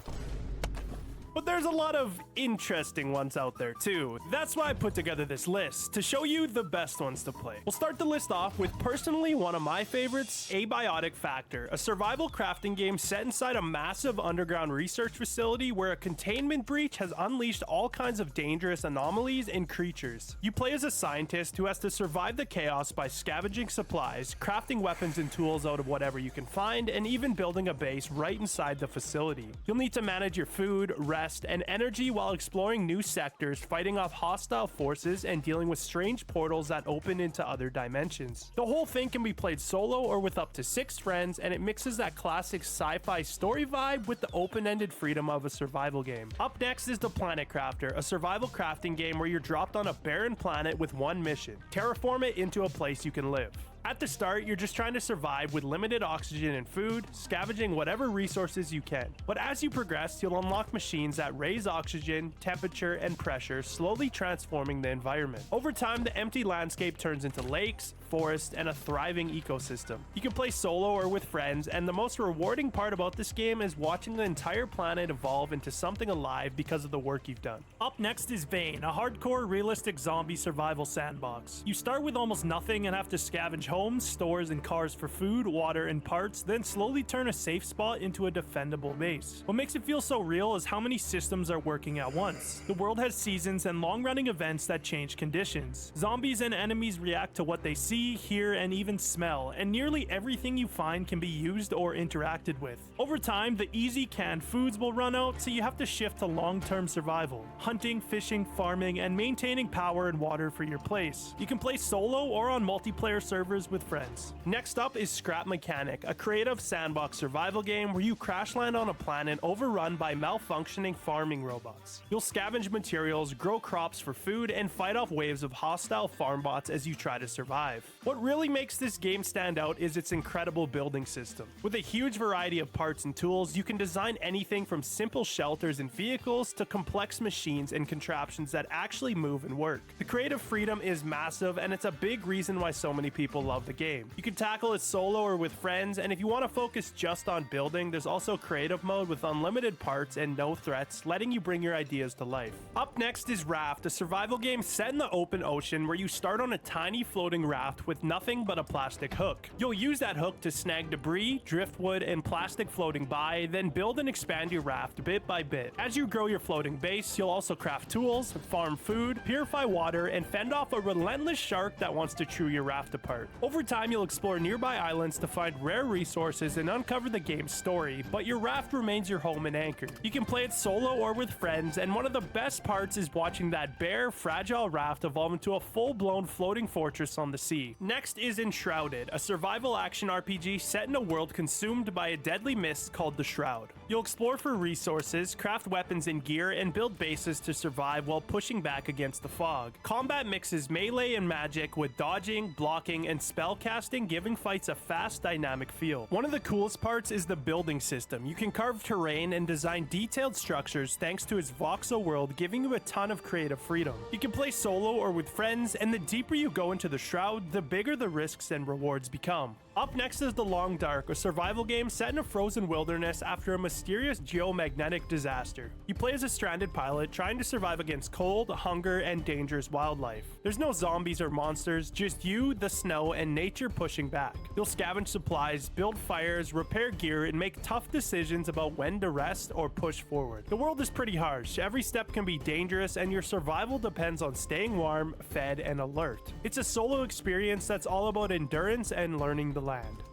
But there's a lot of interesting ones out there too. That's why I put together this list, to show you the best ones to play. We'll start the list off with personally one of my favorites, Abiotic Factor, a survival crafting game set inside a massive underground research facility where a containment breach has unleashed all kinds of dangerous anomalies and creatures. You play as a scientist who has to survive the chaos by scavenging supplies, crafting weapons and tools out of whatever you can find, and even building a base right inside the facility. You'll need to manage your food, rest, and energy while exploring new sectors, fighting off hostile forces, and dealing with strange portals that open into other dimensions. The whole thing can be played solo or with up to 6 friends, and it mixes that classic sci-fi story vibe with the open-ended freedom of a survival game. Up next is The Planet Crafter, a survival crafting game where you're dropped on a barren planet with one mission: terraform it into a place you can live. At the start, you're just trying to survive with limited oxygen and food, scavenging whatever resources you can. But as you progress, you'll unlock machines that raise oxygen, temperature, and pressure, slowly transforming the environment. Over time, the empty landscape turns into lakes, forests, and a thriving ecosystem. You can play solo or with friends, and the most rewarding part about this game is watching the entire planet evolve into something alive because of the work you've done. Up next is Vane, a hardcore, realistic zombie survival sandbox. You start with almost nothing and have to scavenge homes, stores, and cars for food, water, and parts, then slowly turn a safe spot into a defendable base. What makes it feel so real is how many systems are working at once. The world has seasons and long-running events that change conditions. Zombies and enemies react to what they see, hear, and even smell, and nearly everything you find can be used or interacted with. Over time, the easy canned foods will run out, so you have to shift to long-term survival, hunting, fishing, farming, and maintaining power and water for your place. You can play solo or on multiplayer servers with friends. Next up is Scrap Mechanic, a creative sandbox survival game where you crash land on a planet overrun by malfunctioning farming robots. You'll scavenge materials, grow crops for food, and fight off waves of hostile farm bots as you try to survive. What really makes this game stand out is its incredible building system. With a huge variety of parts and tools, you can design anything from simple shelters and vehicles to complex machines and contraptions that actually move and work. The creative freedom is massive, and it's a big reason why so many people love the game. You can tackle it solo or with friends, and if you want to focus just on building, there's also creative mode with unlimited parts and no threats, letting you bring your ideas to life. Up next is Raft, a survival game set in the open ocean where you start on a tiny floating raft with nothing but a plastic hook. You'll use that hook to snag debris, driftwood, and plastic floating by, then build and expand your raft bit by bit. As you grow your floating base, you'll also craft tools, farm food, purify water, and fend off a relentless shark that wants to chew your raft apart. Over time, you'll explore nearby islands to find rare resources and uncover the game's story, but your raft remains your home and anchor. You can play it solo or with friends, and one of the best parts is watching that bare, fragile raft evolve into a full-blown floating fortress on the sea. Next is Enshrouded, a survival action RPG set in a world consumed by a deadly mist called the Shroud. You'll explore for resources, craft weapons and gear, and build bases to survive while pushing back against the fog. Combat mixes melee and magic with dodging, blocking, and spellcasting, giving fights a fast, dynamic feel. One of the coolest parts is the building system. You can carve terrain and design detailed structures thanks to its voxel world, giving you a ton of creative freedom. You can play solo or with friends, and the deeper you go into the Shroud, the bigger the risks and rewards become. Up next is The Long Dark, a survival game set in a frozen wilderness after a mysterious geomagnetic disaster. You play as a stranded pilot trying to survive against cold, hunger, and dangerous wildlife. There's no zombies or monsters, just you, the snow, and nature pushing back. You'll scavenge supplies, build fires, repair gear, and make tough decisions about when to rest or push forward. The world is pretty harsh, every step can be dangerous, and your survival depends on staying warm, fed, and alert. It's a solo experience that's all about endurance and learning the land.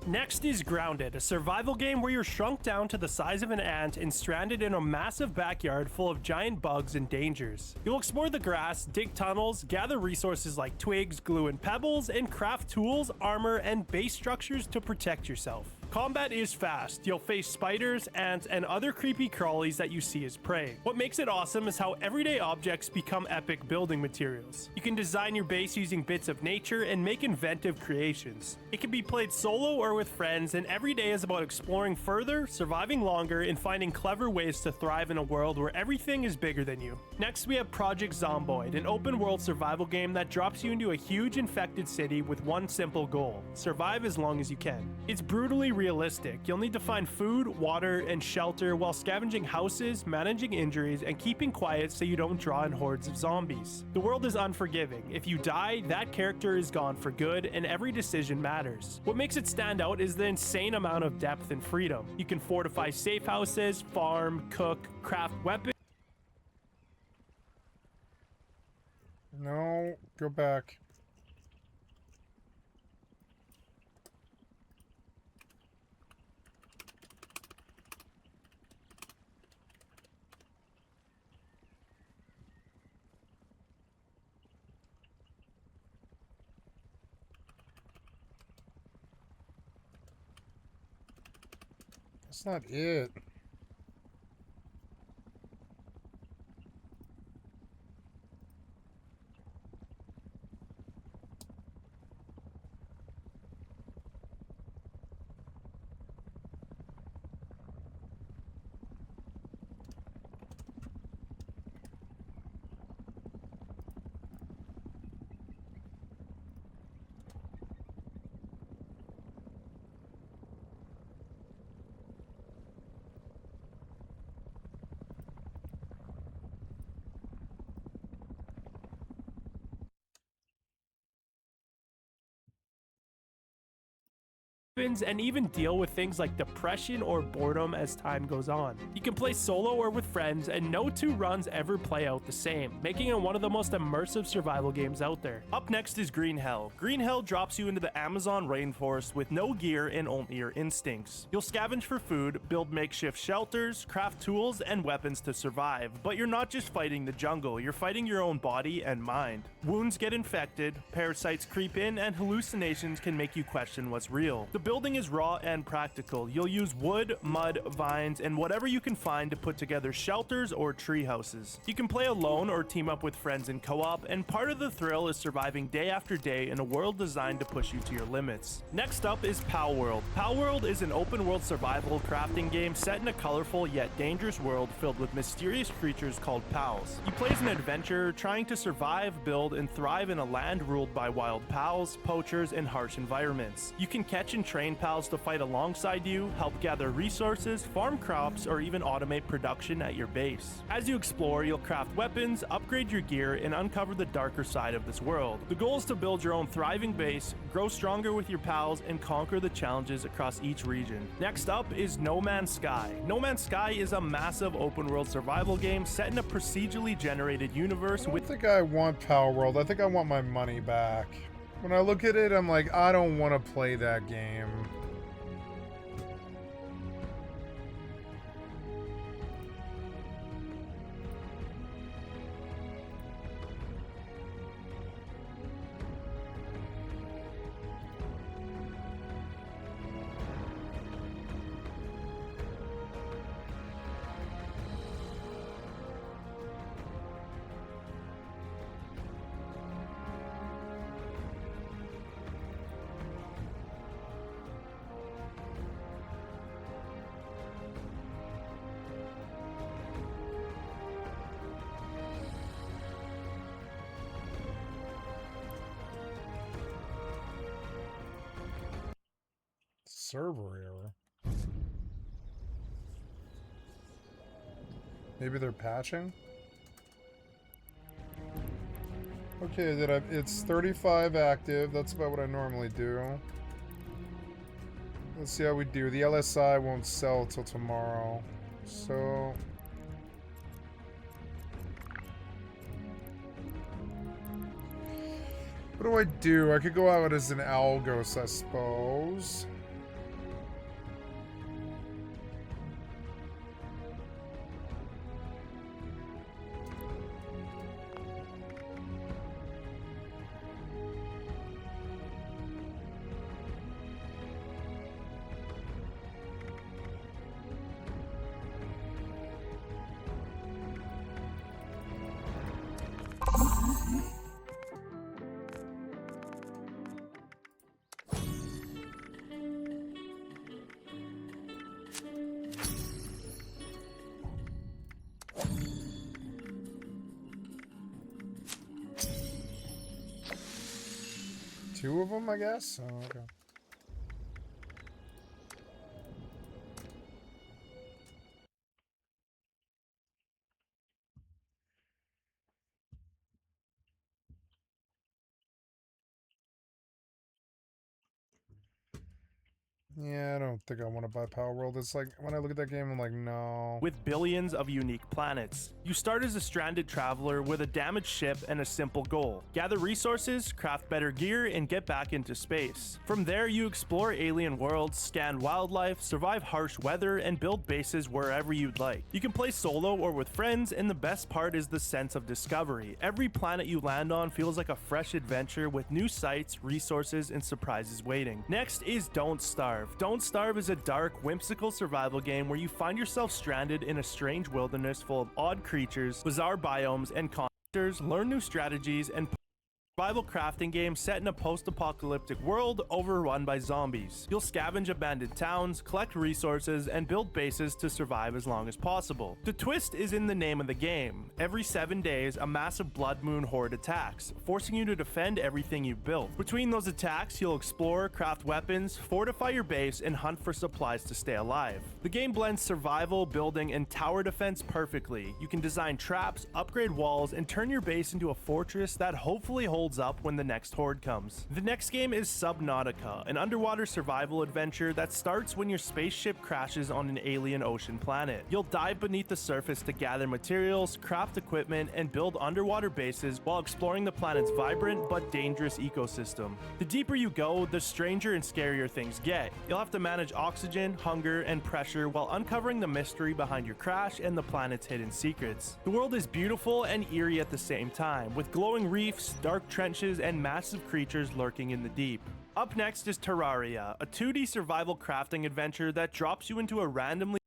Next is Grounded, a survival game where you're shrunk down to the size of an ant and stranded in a massive backyard full of giant bugs and dangers. You'll explore the grass, dig tunnels, gather resources like twigs, glue, and pebbles, and craft tools, armor, and base structures to protect yourself. Combat is fast. You'll face spiders, ants, and other creepy crawlies that you see as prey. What makes it awesome is how everyday objects become epic building materials. You can design your base using bits of nature and make inventive creations. It can be played solo or with friends, and every day is about exploring further, surviving longer, and finding clever ways to thrive in a world where everything is bigger than you. Next, we have Project Zomboid, an open-world survival game that drops you into a huge infected city with one simple goal: survive as long as you can. It's brutally realistic. You'll need to find food, water, and shelter while scavenging houses, managing injuries, and keeping quiet so you don't draw in hordes of zombies. The world is unforgiving. If you die, that character is gone for good, and every decision matters. What makes it stand out is the insane amount of depth and freedom. You can fortify safe houses, farm, cook, craft weapons. No, go back. That's not it. And even deal with things like depression or boredom as time goes on. You can play solo or with friends, and no two runs ever play out the same, making it one of the most immersive survival games out there. Up next is Green Hell. Green Hell drops you into the Amazon rainforest with no gear and only your instincts. You'll scavenge for food, build makeshift shelters, craft tools and weapons to survive, but you're not just fighting the jungle, you're fighting your own body and mind. Wounds get infected, parasites creep in, and hallucinations can make you question what's real. The building is raw and practical. You'll use wood, mud, vines, and whatever you can find to put together shelters or tree houses. You can play alone or team up with friends in co-op, and part of the thrill is surviving day after day in a world designed to push you to your limits. Next up is Pal World. Pal World is an open world survival crafting game set in a colorful yet dangerous world filled with mysterious creatures called pals. You play as an adventurer trying to survive, build, and thrive in a land ruled by wild pals, poachers, and harsh environments. You can catch and train pals to fight alongside you, help gather resources, farm crops, or even automate production at your base. As you explore, you'll craft weapons, upgrade your gear, and uncover the darker side of this world. The goal is to build your own thriving base, grow stronger with your pals, and conquer the challenges across each region. Next up is No Man's Sky. No Man's Sky is a massive open world survival game set in a procedurally generated universe with— I think I want Power World. I think I want my money back. When I look at it, I'm like, I don't want to play that game. Server error. Maybe they're patching? Okay, it's 35 active. That's about what I normally do. Let's see how we do. The LSI won't sell till tomorrow. So... what do I do? I could go out as an Algos, I suppose. Two of them, I guess? Oh, okay. Yeah, I don't think I want to buy Power World. It's like, when I look at that game, I'm like, no. With billions of unique planets. You start as a stranded traveler with a damaged ship and a simple goal. Gather resources, craft better gear, and get back into space. From there, you explore alien worlds, scan wildlife, survive harsh weather, and build bases wherever you'd like. You can play solo or with friends, and the best part is the sense of discovery. Every planet you land on feels like a fresh adventure with new sights, resources, and surprises waiting. Next is Don't Starve. Don't Starve is a dark, whimsical survival game where you find yourself stranded in a strange wilderness full of odd creatures, bizarre biomes, and monsters, learn new strategies, and survival crafting game set in a post-apocalyptic world overrun by zombies. You'll scavenge abandoned towns, collect resources, and build bases to survive as long as possible. The twist is in the name of the game. Every 7 days, a massive blood moon horde attacks, forcing you to defend everything you've built. Between those attacks, you'll explore, craft weapons, fortify your base, and hunt for supplies to stay alive. The game blends survival, building, and tower defense perfectly. You can design traps, upgrade walls, and turn your base into a fortress that hopefully holds up when the next horde comes. The next game is Subnautica, an underwater survival adventure that starts when your spaceship crashes on an alien ocean planet. You'll dive beneath the surface to gather materials, craft equipment, and build underwater bases while exploring the planet's vibrant but dangerous ecosystem. The deeper you go, the stranger and scarier things get. You'll have to manage oxygen, hunger, and pressure while uncovering the mystery behind your crash and the planet's hidden secrets. The world is beautiful and eerie at the same time, with glowing reefs, dark trenches, and massive creatures lurking in the deep. Up next is Terraria, a 2D survival crafting adventure that drops you into a randomly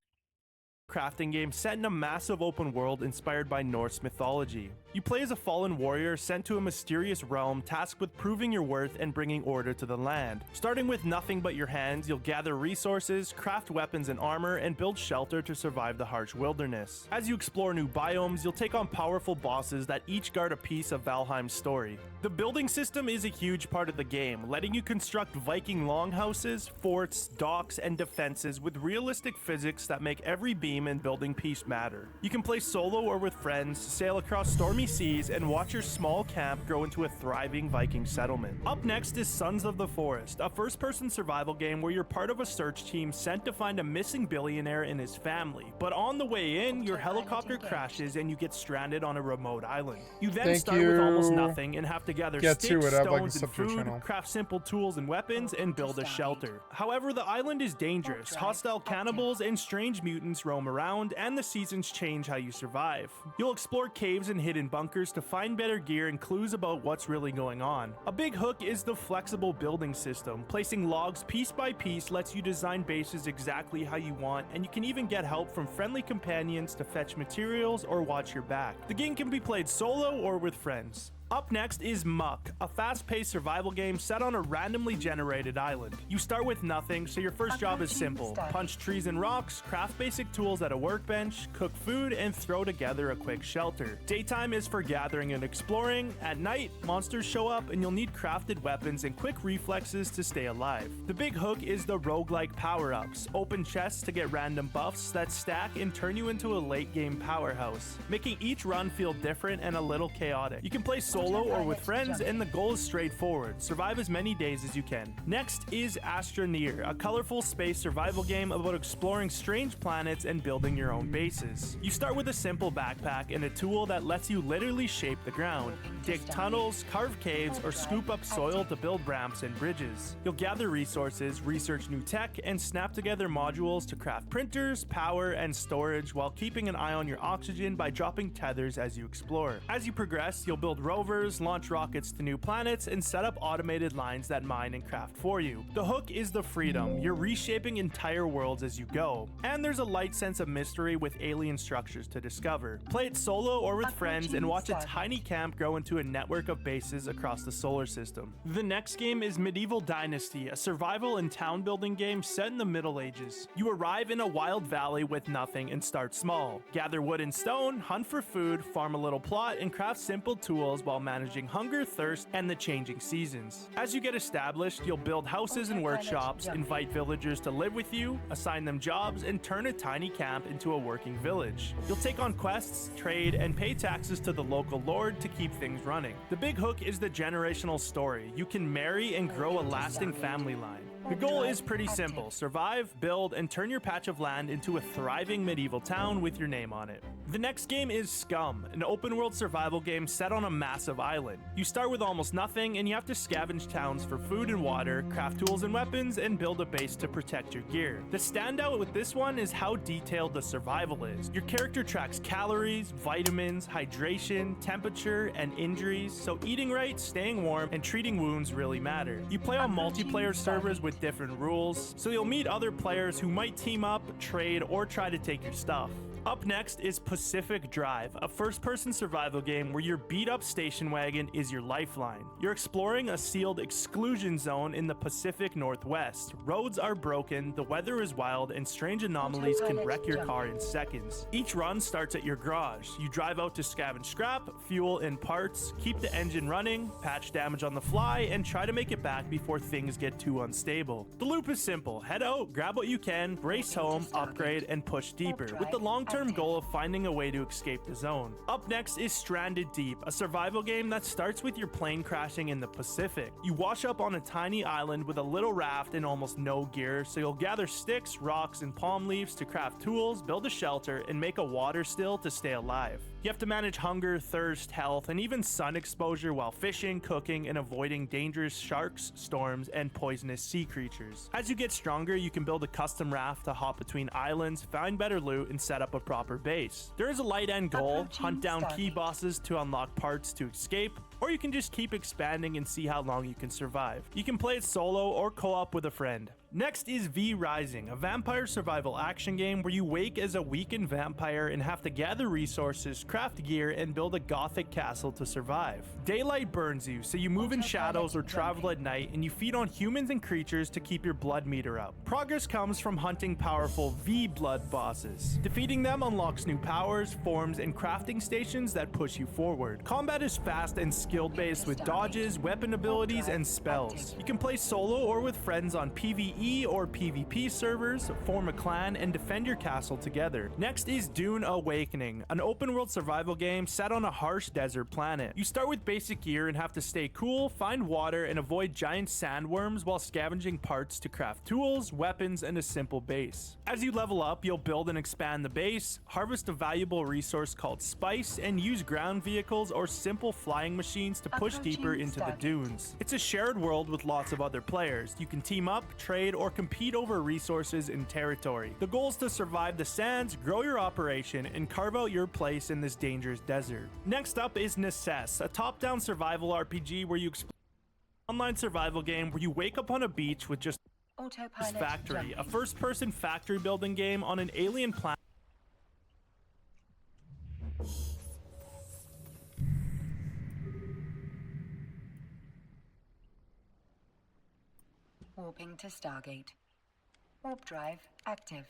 crafting game set in a massive open world inspired by Norse mythology. You play as a fallen warrior sent to a mysterious realm tasked with proving your worth and bringing order to the land. Starting with nothing but your hands, you'll gather resources, craft weapons and armor, and build shelter to survive the harsh wilderness. As you explore new biomes, you'll take on powerful bosses that each guard a piece of Valheim's story. The building system is a huge part of the game, letting you construct Viking longhouses, forts, docks, and defenses with realistic physics that make every beam and building piece matter. You can play solo or with friends, sail across stormy seas, and watch your small camp grow into a thriving Viking settlement. Up next is Sons of the Forest, a first-person survival game where you're part of a search team sent to find a missing billionaire and his family. But on the way in, your helicopter crashes and you get stranded on a remote island. You then start with almost nothing and have to gather sticks, stones, and food, craft simple tools and weapons, and build a shelter. However, the island is dangerous. Hostile cannibals and strange mutants roam around, and the seasons change how you survive. You'll explore caves and hidden bunkers to find better gear and clues about what's really going on. A big hook is the flexible building system. Placing logs piece by piece lets you design bases exactly how you want, and you can even get help from friendly companions to fetch materials or watch your back. The game can be played solo or with friends. Up next is Muck, a fast-paced survival game set on a randomly generated island. You start with nothing, so your first job is simple. Punch trees and rocks, craft basic tools at a workbench, cook food, and throw together a quick shelter. Daytime is for gathering and exploring. At night, monsters show up and you'll need crafted weapons and quick reflexes to stay alive. The big hook is the roguelike power-ups. Open chests to get random buffs that stack and turn you into a late-game powerhouse, making each run feel different and a little chaotic. You can play solo or with friends, and the goal is straightforward: survive as many days as you can. Next is Astroneer, a colorful space survival game about exploring strange planets and building your own bases. You start with a simple backpack and a tool that lets you literally shape the ground. Dig tunnels, carve caves, or scoop up soil to build ramps and bridges. You'll gather resources, research new tech, and snap together modules to craft printers, power, and storage, while keeping an eye on your oxygen by dropping tethers as you explore. As you progress, you'll build rovers, launch rockets to new planets, and set up automated lines that mine and craft for you. The hook is the freedom. You're reshaping entire worlds as you go. And there's a light sense of mystery with alien structures to discover. Play it solo or with friends and watch a tiny camp grow into a network of bases across the solar system. The next game is Medieval Dynasty, a survival and town building game set in the Middle Ages. You arrive in a wild valley with nothing and start small. Gather wood and stone, hunt for food, farm a little plot, and craft simple tools while managing hunger, thirst, and the changing seasons. As you get established, you'll build houses and workshops, invite villagers to live with you, assign them jobs, and turn a tiny camp into a working village. You'll take on quests, trade, and pay taxes to the local lord to keep things running. The big hook is the generational story. You can marry and grow a lasting family line. The goal is pretty simple: survive, build, and turn your patch of land into a thriving medieval town with your name on it. The next game is Scum, an open-world survival game set on a massive island. You start with almost nothing, and you have to scavenge towns for food and water, craft tools and weapons, and build a base to protect your gear. The standout with this one is how detailed the survival is. Your character tracks calories, vitamins, hydration, temperature, and injuries, so eating right, staying warm, and treating wounds really matter. You play on multiplayer servers with different rules, so you'll meet other players who might team up, trade, or try to take your stuff. Up next is Pacific Drive, a first-person survival game where your beat-up station wagon is your lifeline. You're exploring a sealed exclusion zone in the Pacific Northwest. Roads are broken, the weather is wild, and strange anomalies can wreck your car in seconds. Each run starts at your garage. You drive out to scavenge scrap, fuel, and parts, keep the engine running, patch damage on the fly, and try to make it back before things get too unstable. The loop is simple: head out, grab what you can, race home, upgrade, and push deeper, with the long-term goal of finding a way to escape the zone. Up next is Stranded Deep, a survival game that starts with your plane crashing in the Pacific. You wash up on a tiny island with a little raft and almost no gear, so you'll gather sticks, rocks, and palm leaves to craft tools, build a shelter, and make a water still to stay alive. You have to manage hunger, thirst, health, and even sun exposure while fishing, cooking, and avoiding dangerous sharks, storms, and poisonous sea creatures. As you get stronger, you can build a custom raft to hop between islands, find better loot, and set up a proper base. There is a light end goal: hunt down key bosses to unlock parts to escape, or you can just keep expanding and see how long you can survive. You can play it solo or co-op with a friend. Next is V Rising, a vampire survival action game where you wake as a weakened vampire and have to gather resources, craft gear, and build a gothic castle to survive. Daylight burns you, so you move in shadows or travel at night, and you feed on humans and creatures to keep your blood meter up. Progress comes from hunting powerful V-Blood bosses. Defeating them unlocks new powers, forms, and crafting stations that push you forward. Combat is fast and skill-based with dodges, weapon abilities, and spells. You can play solo or with friends on PvE or PvP servers, form a clan, and defend your castle together. Next is Dune Awakening, an open-world survival game set on a harsh desert planet. You start with basic gear and have to stay cool, find water, and avoid giant sandworms while scavenging parts to craft tools, weapons, and a simple base. As you level up, you'll build and expand the base, harvest a valuable resource called spice, and use ground vehicles or simple flying machines to push deeper into the dunes. It's a shared world with lots of other players. You can team up, trade, or compete over resources and territory. The goal is to survive the sands, grow your operation, and carve out your place in this dangerous desert. Next up is Necess, a top-down survival RPG where you explore an online survival game where you wake up on a beach with just Factory, a first-person factory building game on an alien planet. Warping to Stargate. Warp drive active.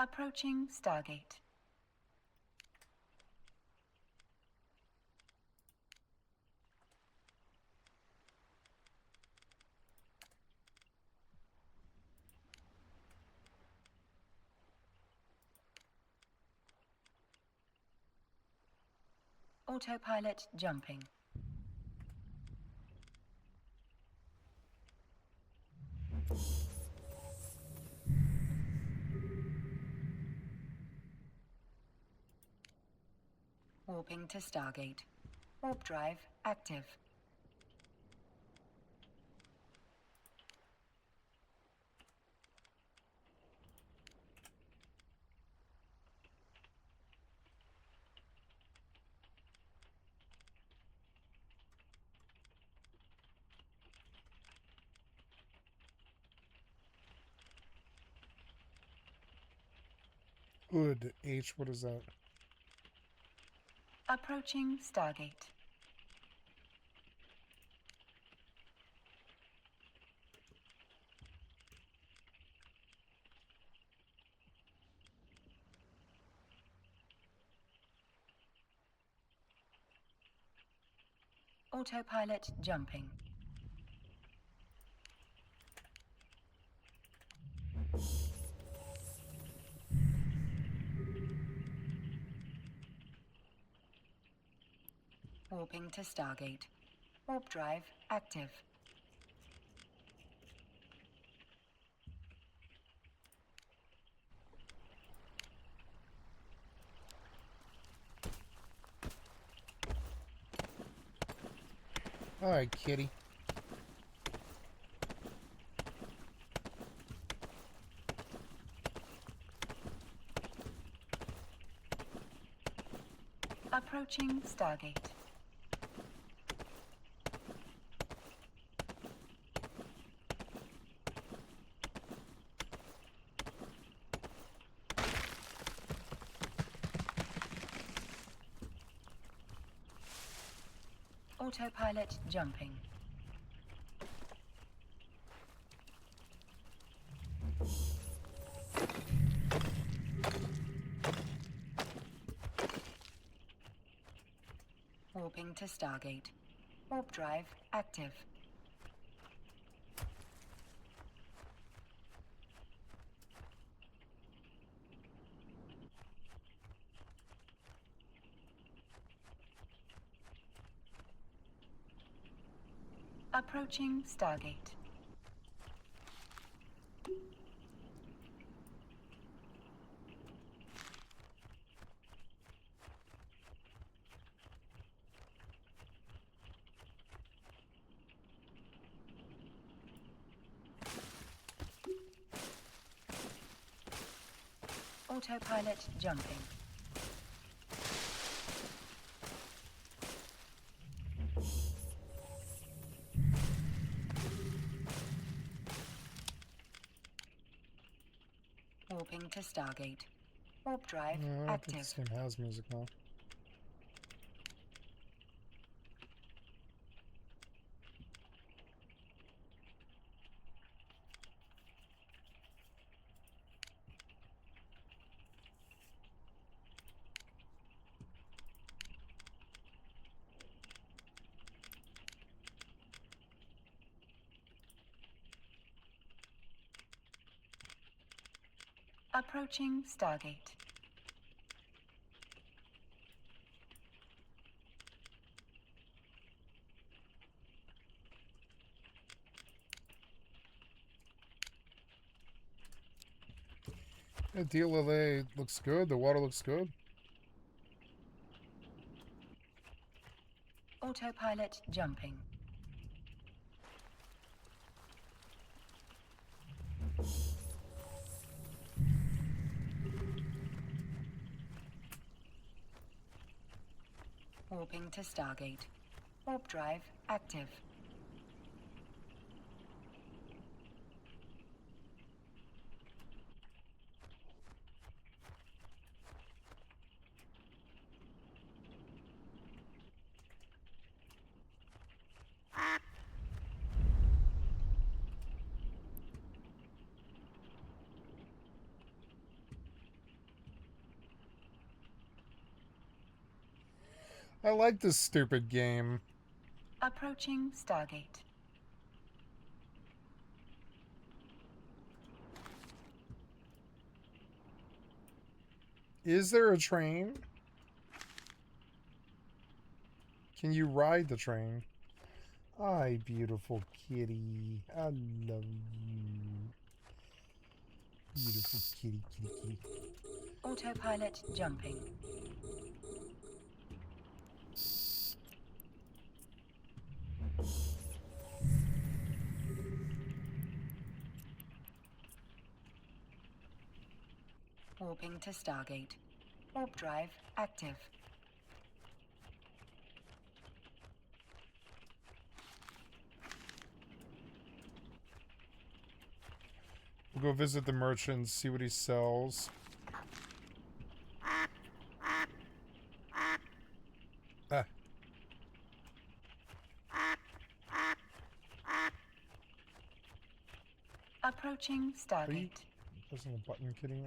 Approaching Stargate. Autopilot jumping. Warping to Stargate. Warp drive active. Good. H, what is that? Approaching Stargate. Autopilot jumping. Warping to Stargate. Warp drive active. Alright, kitty. Approaching Stargate. Autopilot jumping. Warping to Stargate. Warp drive active. Approaching Stargate. Autopilot jumping. Warping to Stargate. Warp drive No, I think active. this game has music now. Approaching Stargate. Yeah, DLLA looks good. The water looks good. Autopilot jumping. Warping to Stargate. Warp drive active. I like this stupid game. Approaching Stargate. Is there a train? Can you ride the train? Hi, beautiful kitty. I love you. Beautiful kitty, kitty, kitty. Autopilot jumping. Warping to Stargate. Warp drive active. We'll go visit the merchant, see what he sells. Ah. Approaching Stargate. Wasn't a button kidding?